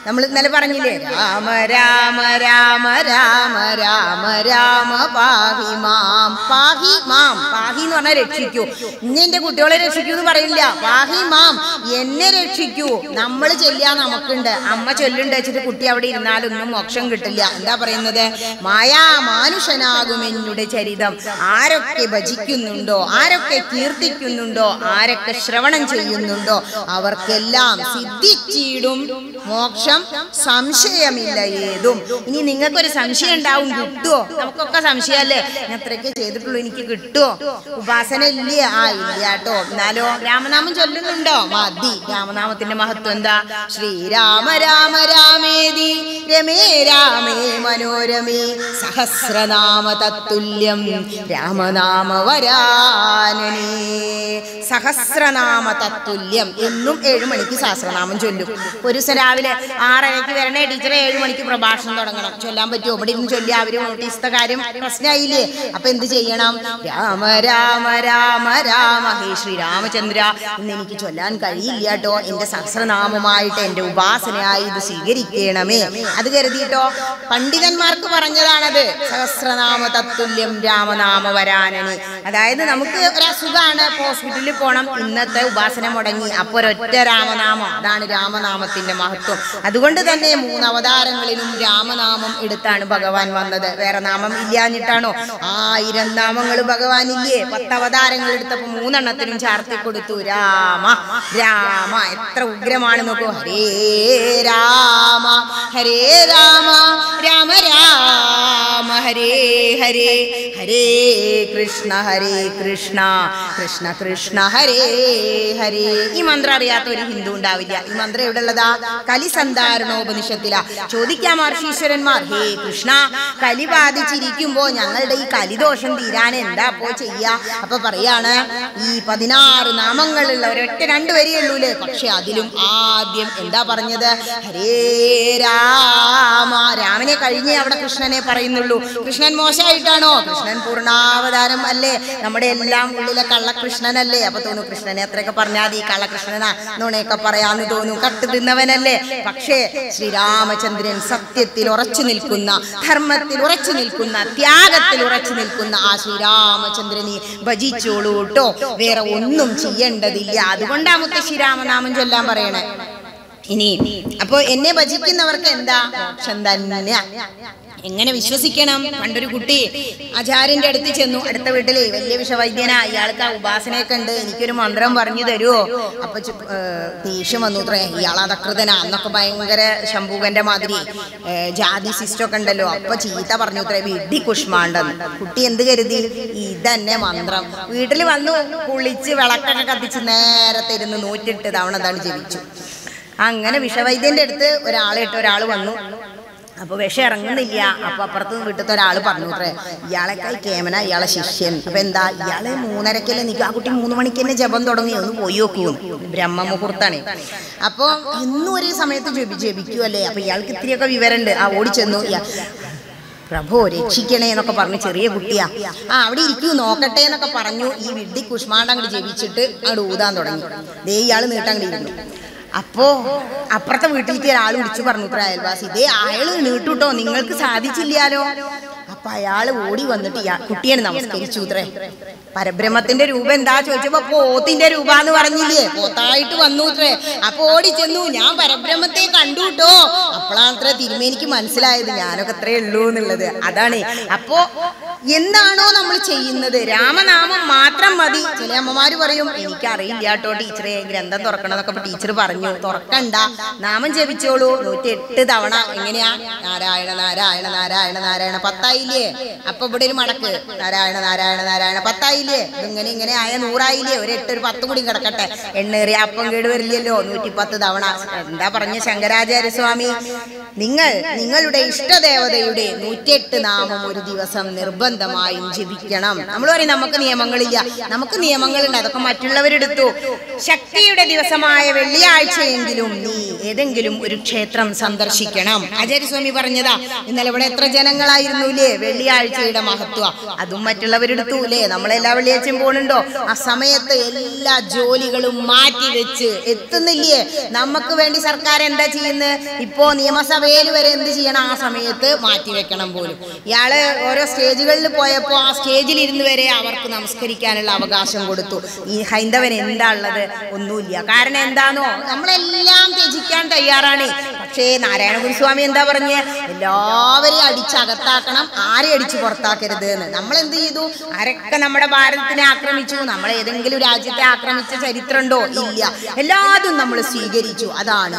നമ്മൾ ഇന്നലെ പറഞ്ഞില്ലേ, രാമ രാമ രാമ രാമ രാമ രാമ പാഹി മാം. പാഹി മാം, പാഹി എന്ന് പറഞ്ഞാൽ രക്ഷിക്കൂ. ഇനി എന്റെ കുട്ടികളെ രക്ഷിക്കൂ എന്ന് പറയില്ല. പാഹി മാം, എന്നെ രക്ഷിക്കൂ. നമ്മൾ ചൊല്ലിയാ നമുക്കുണ്ട്, അമ്മ ചൊല്ലുണ്ട് വെച്ചിട്ട് കുട്ടി അവിടെ ഇരുന്നാലൊന്നും മോക്ഷം കിട്ടില്ല. എന്താ പറയുന്നത്? മായാമാനുഷനാകുമെന്നുടെ ചരിതം. ആരൊക്കെ ഭജിക്കുന്നുണ്ടോ, ആരൊക്കെ കീർത്തിക്കുന്നുണ്ടോ, ആരൊക്കെ ശ്രവണം ചെയ്യുന്നുണ്ടോ അവർക്കെല്ലാം സിദ്ധിച്ചിടും മോക്ഷം, സംശയമില്ല ഏതും. ഇനി നിങ്ങൾക്കൊരു സംശയം ഉണ്ടാവും, കിട്ടുമോ? നമുക്കൊക്കെ സംശയമല്ലേ, ഞാൻ അത്രയൊക്കെ ചെയ്തിട്ടുള്ളൂ, എനിക്ക് കിട്ടുമോ? ഉപാസന ഇല്ലേ? ആ ഇല്ല കേട്ടോ. എന്നാലോ രാമനാമം ചൊല്ലുന്നുണ്ടോ? മതി. രാമനാമത്തിന്റെ മഹത്വം എന്താ? ശ്രീരാമ രാമ രാമേതി രമേ രാമേ മനോരമേ സഹസ്രനാമ തത്തുല്യം രാമനാമ വരാനനേ. സഹസ്രനാമ തത്തുല്യം. എന്നും 7 മണിക്ക് സഹസ്രനാമം ചൊല്ലും. ഒരു ദിവസം രാവിലെ 6:30 വരണേ ടീച്ചറെ, 7 മണിക്ക് പ്രഭാഷണം തുടങ്ങണം. ചൊല്ലാൻ പറ്റുമോ? ഇവിടെ ഇരുന്ന് ചൊല്ലി അവര് നോട്ടീസത്തെ കാര്യം പ്രശ്നമായില്ലേ? അപ്പൊ എന്ത് ചെയ്യണം? രാമ രാമ രാമ രാമ. ഹേ ശ്രീരാമചന്ദ്ര, ഇന്ന് എനിക്ക് ചൊല്ലാൻ കഴിയില്ല കേട്ടോ, എന്റെ സഹസ്രനാമമായിട്ട് എന്റെ ഉപാസനയായി ഇത് സ്വീകരിക്കണമേ. അത് കരുതിയിട്ടോ പണ്ഡിതന്മാർക്ക് പറഞ്ഞതാണത്. സഹസ്രനാമ തത്തുല്യം രാമനാമ വരാനനി. അതായത് നമുക്ക് ഒരു അസുഖമാണ്, ഹോസ്പിറ്റലിൽ പോകണം, ഇന്നത്തെ ഉപാസന മുടങ്ങി, അപ്പൊ ഒരൊറ്റ രാമനാമം. അതാണ് രാമനാമത്തിന്റെ മഹത്വം. അതുകൊണ്ട് തന്നെ 3 അവതാരങ്ങളിലും രാമനാമം എടുത്താണ് ഭഗവാൻ വന്നത്. വേറെ നാമം ഇല്ലാഞ്ഞിട്ടാണോ? 1000 നാമങ്ങൾ ഭഗവാൻ ഇല്ലേ? 10 അവതാരങ്ങൾ എടുത്തപ്പോ 3 എണ്ണത്തിനും ചാർത്തി കൊടുത്തു രാമ രാമ. എത്ര ഉഗ്രമാണ് നോക്കൂ. ഹരേ രാമ ഹരേ രാമ രാമ രാമ ഹരേ ഹരേ ഹരേ കൃഷ്ണ കൃഷ്ണ കൃഷ്ണ ഹരേ ഹരേ. ഈ മന്ത്രം അറിയാത്ത ഒരു ഹിന്ദു ഉണ്ടാവില്ല. ഈ മന്ത്രം എവിടെ ഉള്ളതാ? കലിസന്ധാരണോപനിഷത്തിലാ. ചോദിക്കാം മഹർഷീശ്വരന്മാർ, ഹേ കൃഷ്ണ, കലി ബാധിച്ചിരിക്കുമ്പോ ഞങ്ങളുടെ ഈ കലിദോഷം തീരാൻ എന്താ അപ്പോ ചെയ്യാ? അപ്പൊ പറയാണ്, ഈ 16 നാമങ്ങളുള്ള ഒരൊറ്റ 2 വരിയുള്ളൂലേ, പക്ഷെ അതിലും ആദ്യം എന്താ പറഞ്ഞത്? ഹരേ രാമ. രാമനെ കഴിഞ്ഞേ അവിടെ കൃഷ്ണനെ പറയുന്നുള്ളൂ. കൃഷ്ണൻ മോശമായിട്ടാണോ? കൃഷ്ണൻ പൂർണ്ണാവതാരം അല്ലേ, നമ്മുടെ എല്ലാം ഉള്ളിലെ കള്ളകൃഷ്ണനല്ലേ. അപ്പൊ തോന്നും കൃഷ്ണനെ അത്രയൊക്കെ പറഞ്ഞാൽ ഈ കള്ളകൃഷ്ണനാ നുണയൊക്കെ പറയാന്ന് തോന്നും, കട്ട് തിന്നവനല്ലേ. പക്ഷേ ശ്രീരാമചന്ദ്രൻ സത്യത്തിൽ ഉറച്ചു നിൽക്കുന്ന, ധർമ്മത്തിൽ ഉറച്ചു നിൽക്കുന്ന, ത്യാഗത്തിൽ ഉറച്ചു നിൽക്കുന്ന ആ ശ്രീരാമചന്ദ്രനെ ഭജിച്ചോളൂ കേട്ടോ, വേറെ ഒന്നും ചെയ്യേണ്ടതില്ല. അതുകൊണ്ടാ മുത്തശ്ശിരാമനാമം ചൊല്ലാൻ പറയണേ. ഇനി അപ്പോ എന്നെ ഭജിക്കുന്നവർക്ക് എന്താ? മോക്ഷം തന്നെ. എങ്ങനെ വിശ്വസിക്കണം? പണ്ടൊരു കുട്ടി ആചാര്യന്റെ അടുത്ത് ചെന്നു. അടുത്ത വീട്ടിലെ വലിയ വിഷവൈദ്യനാ, ഇയാൾക്ക് ആ ഉപാസനയൊക്കെ ഉണ്ട്, എനിക്കൊരു മന്ത്രം പറഞ്ഞു തരുമോ? അപ്പൊ ദേഷ്യം വന്നു അത്രേ, ഇയാൾ അധകൃതനാ. അന്നൊക്കെ ഭയങ്കര ശംഭൂകന്റെ മാതിരി ജാതി സിസ്റ്റൊക്കെ ഉണ്ടല്ലോ. അപ്പൊ ചീത്ത പറഞ്ഞു അത്രേ, വിഡ്ഢി കുഷ്മാണ്ഡം. കുട്ടി എന്ത് കരുതി? ഇതന്നെ മന്ത്രം. വീട്ടിൽ വന്നു കുളിച്ച് വിളക്കൊക്കെ കത്തിച്ച് നേരത്തെ ഇരുന്ന് 108 തവണ അതാണ് ജപിച്ചു. അങ്ങനെ വിഷവൈദ്യന്റെ അടുത്ത് ഒരാൾ വന്നു. അപ്പൊ വിഷം ഇറങ്ങുന്നില്ല. അപ്പൊ അപ്പുറത്ത് വീട്ടിലത്തെ ഒരാൾ പറഞ്ഞു അത്രേ, ഇയാളെക്കായി കേമന ഇയാളെ ശിഷ്യൻ. അപ്പൊ എന്താ, ഇയാള് 3:30 നിൽക്കും. ആ കുട്ടി 3 മണിക്ക് തന്നെ ജപം തുടങ്ങി. ഒന്ന് പോയി നോക്കൂ, ബ്രഹ്മമുഹൂർത്താണ്. അപ്പൊ എന്നും ഒരേ സമയത്ത് ജപിക്കുമല്ലേ. അപ്പൊ ഇയാൾക്ക് ഇത്തിരിയൊക്കെ വിവരമുണ്ട്. ആ ഓടിച്ചെന്നു, പ്രഭോ രക്ഷിക്കണേ എന്നൊക്കെ പറഞ്ഞു. ചെറിയ കുട്ടിയാ. അവിടെ ഇരിക്കൂ നോക്കട്ടെ എന്നൊക്കെ പറഞ്ഞു. ഈ വിഡ്ഢി കുഷ്മാണ്ഡം അങ്ങോട്ട് ജപിച്ചിട്ട് അങ്ങോട്ട് ഊതാൻ തുടങ്ങി. ദേ ഇയാള് നീട്ടങ്ങോട്ടിരുന്നു. അപ്പോ അപ്പുറത്തെ വീട്ടിലേക്ക് ഒരാൾ വിളിച്ചു പറഞ്ഞു ഇത്ര അയൽവാസി, ഇതേ അയാള് നീട്ടുട്ടോ, നിങ്ങൾക്ക് സാധിച്ചില്ലാലോ. അപ്പൊ അയാള് ഓടി വന്നിട്ട് കുട്ടിയെ നമസ്കരിച്ചു ഇത്രേ. പരബ്രഹ്മത്തിന്റെ രൂപം എന്താ ചോദിച്ചപ്പോ പോത്തിന്റെ രൂപ എന്ന് പറഞ്ഞില്ലേ, പോത്തായിട്ട് വന്നു ഇത്രേ. അപ്പൊ ഓടി ചെന്നു, ഞാൻ പരബ്രഹ്മത്തെ കണ്ടുട്ടോ. അപ്പോഴാണ് അത്ര തിരുമേനിക്ക് മനസ്സിലായത് ഞാനൊക്കെ അത്രേ ഉള്ളൂ എന്നുള്ളത്. അതാണ്. അപ്പോ എന്താണോ നമ്മൾ ചെയ്യുന്നത്, രാമനാമം മാത്രം മതി. ചില അമ്മമാര് പറയും, എനിക്കറിയില്ല കേട്ടോ ടീച്ചറെ, ഗ്രന്ഥം തുറക്കണമെന്നൊക്കെ ടീച്ചർ പറഞ്ഞു. തുറക്കണ്ട, നാമം ജപിച്ചോളൂ 108 തവണ. എങ്ങനെയാ? നാരായണ നാരായണ നാരായണ നാരായണ 10 ആയില്ലേ? പത്തായില്ലേ? അപ്പൊ ഇവിടെ ഒരു മടക്ക് നാരായണ നാരായണ നാരായണ 10 ഇങ്ങനെ ഇങ്ങനെ ആയ 100 ഒരു 8 ഒരു 10 കൂടി കിടക്കട്ടെ, എണ്ണേറിയ അപ്പം കേട് വരില്ലല്ലോ 110 തവണ. എന്താ പറഞ്ഞ ശങ്കരാചാര്യസ്വാമി, നിങ്ങളുടെ ഇഷ്ടദേവതയുടെ 108 നാമം ഒരു ദിവസം നിർബന്ധമായും ജപിക്കണം. നമ്മൾ പറയും നമുക്ക് നിയമങ്ങളില്ല. നമുക്ക് നിയമങ്ങളുണ്ട്, അതൊക്കെ മറ്റുള്ളവരെടുത്തു. ശക്തിയുടെ ദിവസമായ വെള്ളിയാഴ്ചയെങ്കിലും നീ ഏതെങ്കിലും ഒരു ക്ഷേത്രം സന്ദർശിക്കണം. ആചാര്യസ്വാമി പറഞ്ഞതാ. ഇന്നലെ ഇവിടെ എത്ര ജനങ്ങളായിരുന്നുല്ലേ? വെള്ളിയാഴ്ചയുടെ മഹത്വം അതും മറ്റുള്ളവരെടുത്തൂലേ? നമ്മളെല്ലാ വെള്ളിയാഴ്ചയും പോണുണ്ടോ? ആ സമയത്ത് എല്ലാ ജോലികളും മാറ്റി വെച്ച് എത്തുന്നില്ലേ? നമുക്ക് വേണ്ടി സർക്കാർ എന്താ ചെയ്യുന്നത്? ഇപ്പോ നിയമസഭയിൽ വരെ എന്ത് ചെയ്യണം? ആ സമയത്ത് മാറ്റി വെക്കണം പോലും. ഇയാള് ഓരോ സ്റ്റേജുകളിൽ പോയപ്പോ ആ സ്റ്റേജിൽ ഇരുന്ന് വരെ അവർക്ക് നമസ്കരിക്കാനുള്ള അവകാശം കൊടുത്തു. ഈ ഹൈന്ദവൻ എന്താ ഉള്ളത്? ഒന്നുമില്ല. കാരണം എന്താണോ, നമ്മളെല്ലാം ത്യജിക്കാൻ തയ്യാറാണ്. പക്ഷേ നാരായണ ഗുരുസ്വാമി എന്താ പറഞ്ഞ്? എല്ലാവരെയും അടിച്ചകത്താക്കണം, ആരെ അടിച്ച് പുറത്താക്കരുത് എന്ന്. നമ്മൾ എന്ത് ചെയ്തു? ആരൊക്കെ നമ്മുടെ ഭാരതത്തിനെ ആക്രമിച്ചു? നമ്മൾ ഏതെങ്കിലും രാജ്യത്തെ ആക്രമിച്ച ചരിത്രമുണ്ടോ? ഇല്ല. എല്ലാതും നമ്മൾ സ്വീകരിച്ചു. അതാണ്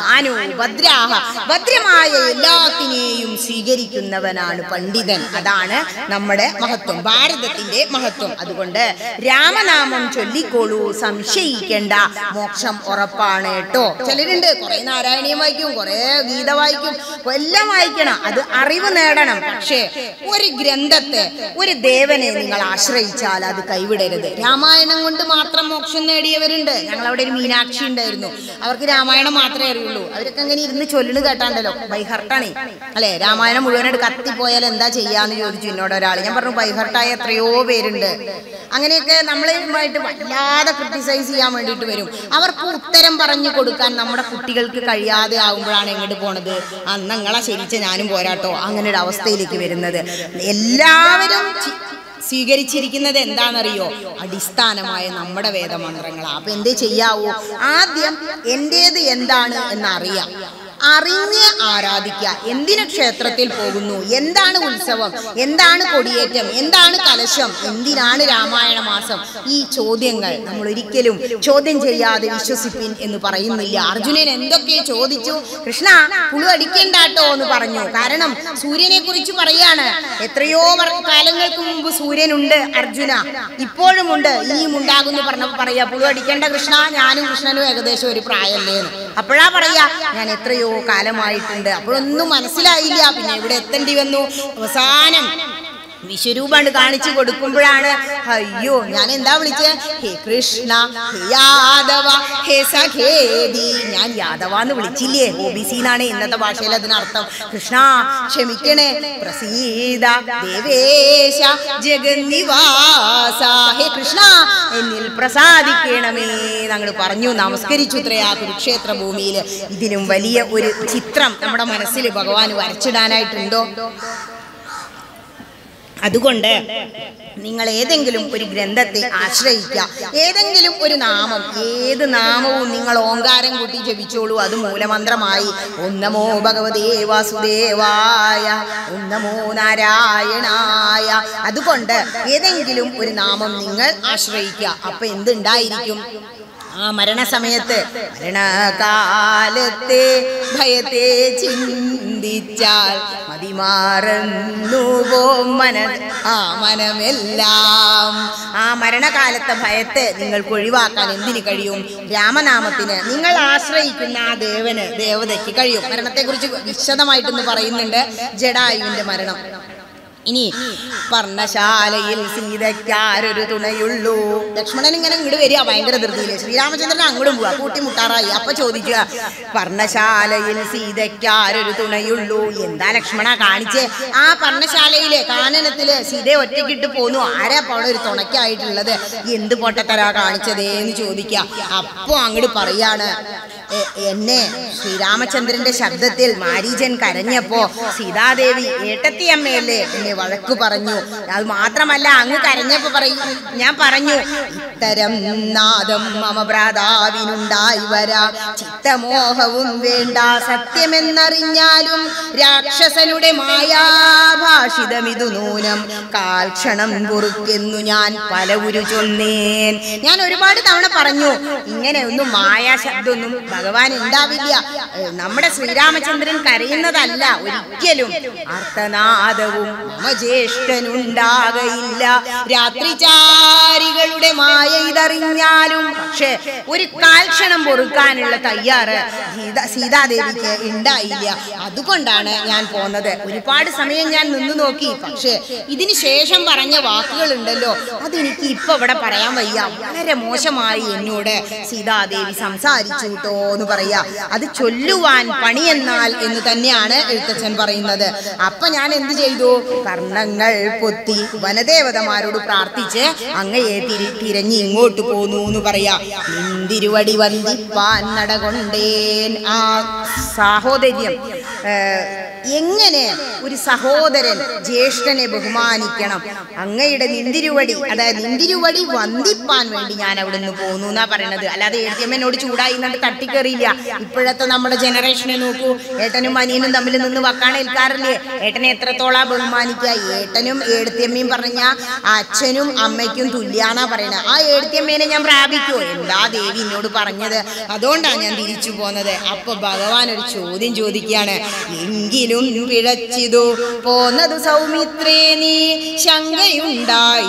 ഭദ്രാഹ, ഭദ്രമായ എല്ലാത്തിനെയും സ്വീകരിക്കുന്നവനാണ് പണ്ഡിതൻ. അതാണ് നമ്മുടെ മഹത്വം, ഭാരതത്തിന്റെ മഹത്വം. അതുകൊണ്ട് രാമനാമം ചൊല്ലിക്കോളൂ, സംശയിക്കേണ്ട, മോക്ഷം ഉറപ്പാണ് കേട്ടോ. ചിലരുണ്ട് കുറെ നാരായണീയം വായിക്കും, കുറെ ഗീത വായിക്കും, എല്ലാം വായിക്കണം, അത് അറിവ് നേടണം. പക്ഷേ ഒരു ഗ്രന്ഥത്തെ, ഒരു ദേവനെ നിങ്ങൾ ആശ്രയിച്ചാൽ അത് കൈവിടരുത്. രാമായണം കൊണ്ട് മാത്രം മോക്ഷം നേടിയവരുണ്ട്. ഞങ്ങളവിടെ ഒരു മീനാക്ഷി ഉണ്ടായിരുന്നു. അവർക്ക് രാമായണം മാത്രമേ അറിയുള്ളൂ. അവരൊക്കെ അങ്ങനെ ഇരുന്ന് ചൊല്ലുന്നു കേട്ടാണ്ടല്ലോ, ബൈഹർട്ടാണേ അല്ലെ? രാമായണം മുഴുവനായിട്ട് കത്തിപ്പോയാൽ എന്താ ചെയ്യാന്ന് ചോദിച്ചു എന്നോട് ഒരാൾ. ഞാൻ പറഞ്ഞു ബൈഹർട്ടായ എത്രയോ പേരുണ്ട്. അങ്ങനെയൊക്കെ നമ്മളുമായിട്ട് വല്ലാതെ ക്രിട്ടിസൈസ് ചെയ്യാൻ വേണ്ടിയിട്ട് വരും. അവർക്ക് ഉത്തരം പറഞ്ഞു കൊടുക്കാൻ നമ്മുടെ കുട്ടികൾക്ക് കഴിയാതെ ആകുമ്പോഴാണ് എങ്ങോട്ട് പോണത്? അന്നങ്ങളെ ശരിച്ച ഞാനും പോരാട്ടോ, അങ്ങനെ ഒരു അവസ്ഥയിലേക്ക് വരുന്നത്. എല്ലാവരും സ്വീകരിച്ചിരിക്കുന്നത് എന്താണെന്നറിയോ? അടിസ്ഥാനമായ നമ്മുടെ വേദമന്ത്രങ്ങളാണ്. അപ്പൊ എന്തേ ചെയ്യാവൂ? ആദ്യം എന്റേത് എന്താണ് എന്നറിയാം, അറിഞ്ഞ് ആരാധിക്കുക. എന്തിനു ക്ഷേത്രത്തിൽ പോകുന്നു? എന്താണ് ഉത്സവം? എന്താണ് കൊടിയേറ്റം? എന്താണ് കലശം? എന്തിനാണ് രാമായണ മാസം? ഈ ചോദ്യങ്ങൾ നമ്മൾ ഒരിക്കലും ചോദ്യം ചെയ്യാതെ വിശ്വസിപ്പിൻ എന്ന് പറയുന്നില്ല. അർജുനൻ എന്തൊക്കെ ചോദിച്ചു? കൃഷ്ണ പുളു അടിക്കണ്ടാട്ടോ എന്ന് പറഞ്ഞു. കാരണം സൂര്യനെ കുറിച്ച് പറയാണ്. എത്രയോ കാലങ്ങൾക്ക് മുമ്പ് സൂര്യനുണ്ട് അർജുന, ഇപ്പോഴും ഉണ്ട്, ഇനിയും ഉണ്ടാകുന്നു പറഞ്ഞപ്പോൾ പറയാ പുളു അടിക്കേണ്ട കൃഷ്ണ, ഞാനും കൃഷ്ണനും ഏകദേശം ഒരു പ്രായമല്ലേന്ന്. അപ്പോഴാ പറയാ ഞാൻ എത്രയോ കാലമായിട്ടുണ്ട്. അപ്പോഴൊന്നും മനസ്സിലായില്ല. പിന്നെ ഇവിടെ എത്തേണ്ടി വന്നു. അവസാനം വിശ്വരൂപണ്ട് കാണിച്ചു കൊടുക്കുമ്പോഴാണ് അയ്യോ ഞാൻ എന്താ വിളിച്ചത്? ഹേ കൃഷ്ണ, ഹേ യാദവ, ഹേ സഖേദി. ഞാൻ യാദവ എന്ന് വിളിച്ചില്ലേ? OBC എന്നാണ് ഇന്നത്തെ ഭാഷയിൽ അതിനർത്ഥം. കൃഷ്ണ ക്ഷമിക്കണേ, പ്രസീദ ദേവേശ ജഗന്നിവാസ. ഹേ കൃഷ്ണ എന്നിൽ പ്രസാദിക്കണമേ ഞങ്ങൾ പറഞ്ഞു, നമസ്കരിച്ചു. ഇത്രയാ കുരുക്ഷേത്ര ഭൂമിയിൽ. ഇതിനും വലിയ ഒരു ചിത്രം നമ്മുടെ മനസ്സിൽ ഭഗവാൻ വരച്ചിടാനായിട്ടുണ്ടോ? അതുകൊണ്ട് നിങ്ങൾ ഏതെങ്കിലും ഒരു ഗ്രന്ഥത്തെ ആശ്രയിക്കുക. ഏതെങ്കിലും ഒരു നാമം, ഏത് നാമവും നിങ്ങൾ ഓങ്കാരം കൂട്ടി ജപിച്ചോളൂ, അത് മൂലമന്ത്രമായി. ഓം നമോ ഭഗവതേ വാസുദേവായ, ഓം നമോ നാരായണായ. അതുകൊണ്ട് ഏതെങ്കിലും ഒരു നാമം നിങ്ങൾ ആശ്രയിക്കുക. അപ്പൊ എന്തുണ്ടായിരിക്കും? ആ മരണസമയത്ത്, മരണകാലത്തെ ഭയത്തെ ചിന്തിച്ചാൽ മതിമാറുന്നുവോ മനമെല്ലാം. ആ മരണകാലത്തെ ഭയത്തെ നിങ്ങൾക്ക് ഒഴിവാക്കാൻ എന്തിനു കഴിയും? രാമനാമത്തിന്. നിങ്ങൾ ആശ്രയിക്കുന്ന ആ ദേവതയ്ക്ക് കഴിയും. മരണത്തെക്കുറിച്ച് വിശദമായിട്ടൊന്ന് പറയുന്നുണ്ട്. ജടായുവിന്റെ മരണം. ഇനി പർണശാലയിൽ സീതയ്ക്കാരൊരു തുണയുള്ളൂ. ലക്ഷ്മണൻ ഇങ്ങനെ ഇങ്ങോട്ട് വരിക ഭയങ്കര ധൃതിയില്. ശ്രീരാമചന്ദ്രൻ അങ്ങോട്ടും പോവാ, കൂട്ടിമുട്ടാറായി. അപ്പൊ ചോദിക്കുക, പർണശാലയിൽ സീതയ്ക്കാരൊരു തുണയുള്ളൂ. എന്താ ലക്ഷ്മണ കാണിച്ചേ? ആ പർണശാലയിലെ കാനനത്തില് സീതയെ ഒറ്റയ്ക്കിട്ട് പോന്നു. ആരാ അവിടെ ഒരു തുണയ്ക്കായിട്ടുള്ളത്? എന്ത് പൊട്ടത്തരാ കാണിച്ചതേന്ന് ചോദിക്കുക. അപ്പൊ അങ്ങോട്ട് പറയാണ്, എന്നെ ശ്രീരാമചന്ദ്രന്റെ ശബ്ദത്തിൽ മാരീചൻ കരഞ്ഞപ്പോ സീതാദേവി ഏട്ടത്തിയമ്മയല്ലേ എന്നെ വഴക്കു പറഞ്ഞു. അത് മാത്രമല്ല, അങ്ങ് കരഞ്ഞപ്പോ ഞാൻ പറഞ്ഞു, ഇത്തരം നാദം മമ ഭ്രാതാവിനുണ്ടായി വരാ, ചിത്തമോഹവും വേണ്ട, സത്യമെന്നറിഞ്ഞാലും രാക്ഷസനുടെ മായാഭാഷിതമിതു നൂനം, കാൽക്ഷണം കുറുക്കെന്നു ഞാൻ പലവുരു ചൊന്നേൻ. ഞാൻ ഒരുപാട് തവണ പറഞ്ഞു, ഇങ്ങനെ ഒന്നും മായാ ശബ്ദമൊന്നും ഭഗവാൻ ഉണ്ടാവില്ല. നമ്മുടെ ശ്രീരാമചന്ദ്രൻ കരയുന്നതല്ല ഒരിക്കലും. അർത്ഥനാദവും ജ്യേഷ്ഠനുണ്ടാകയില്ല, രാത്രിചാരികളുടെ മായ ഇതറിഞ്ഞാലും. പക്ഷെ ഒരു കാൽക്ഷണം പൊറുക്കാനുള്ള തയ്യാറ് സീതാദേവിക്ക് ഉണ്ടായില്ല. അതുകൊണ്ടാണ് ഞാൻ പോന്നത്. ഒരുപാട് സമയം ഞാൻ നിന്നു നോക്കി. പക്ഷെ ഇതിന് ശേഷം പറഞ്ഞ വാക്കുകൾ ഉണ്ടല്ലോ, അതെനിക്ക് ഇപ്പൊ ഇവിടെ പറയാൻ വയ്യ. വളരെ മോശമായി എന്നോട് സീതാദേവി സംസാരിച്ചു കേട്ടോ എന്ന് പറയാ. അത് ചൊല്ലുവാൻ പണിയെന്നാൽ എന്ന് തന്നെയാണ് എഴുത്തച്ഛൻ പറയുന്നത്. അപ്പൊ ഞാൻ എന്ത് ചെയ്തു? കർണങ്ങൾ പൊത്തി വനദേവതമാരോട് പ്രാർത്ഥിച്ച് അങ്ങയെ തിരഞ്ഞ് ഇങ്ങോട്ട് പോന്നു എന്ന് പറയാ. നിന്തിരുവടി വന്ദിപ്പാൻ നടകൊണ്ടേൻ. ആ സാഹോദര്യം, എങ്ങനെ ഒരു സഹോദരൻ ജ്യേഷ്ഠനെ ബഹുമാനിക്കണം, അങ്ങയുടെ നിന്തിരുവടി, അതായത് നിന്തിരുവടി വന്ദിപ്പാൻ വേണ്ടി ഞാൻ അവിടെ നിന്ന് പോന്നു എന്നാ പറയണത്. അല്ലാതെ ഏട്ടിയമ്മനോട് ചൂടായി എന്നിട്ട് തട്ടിക്കറിയില്ല. ഇപ്പോഴത്തെ നമ്മുടെ ജനറേഷനെ നോക്കൂ, ഏട്ടനും അനിയനും തമ്മിൽ നിന്ന് വക്കാണേൽക്കാറില്ലേ? ഏട്ടനെ എത്രത്തോളം ബഹുമാനിക്കുക. ഏട്ടനും ഏടത്തിയമ്മയും പറഞ്ഞ അച്ഛനും അമ്മയ്ക്കും തുല്യാന്നാ പറയണത്. ആ ഏടത്തിയമ്മേനെ ഞാൻ പ്രാപിക്കുമോ? എന്താ ദേവി എന്നോട് പറഞ്ഞത്? അതുകൊണ്ടാണ് ഞാൻ തിരിച്ചു പോന്നത്. അപ്പൊ ഭഗവാൻ ഒരു ചോദ്യം ചോദിക്കുകയാണ്. എങ്കിലും പിഴച്ചിതു പോന്നതു സൗമിത്രേ, നീ ശങ്കയുണ്ടായിടാമോ?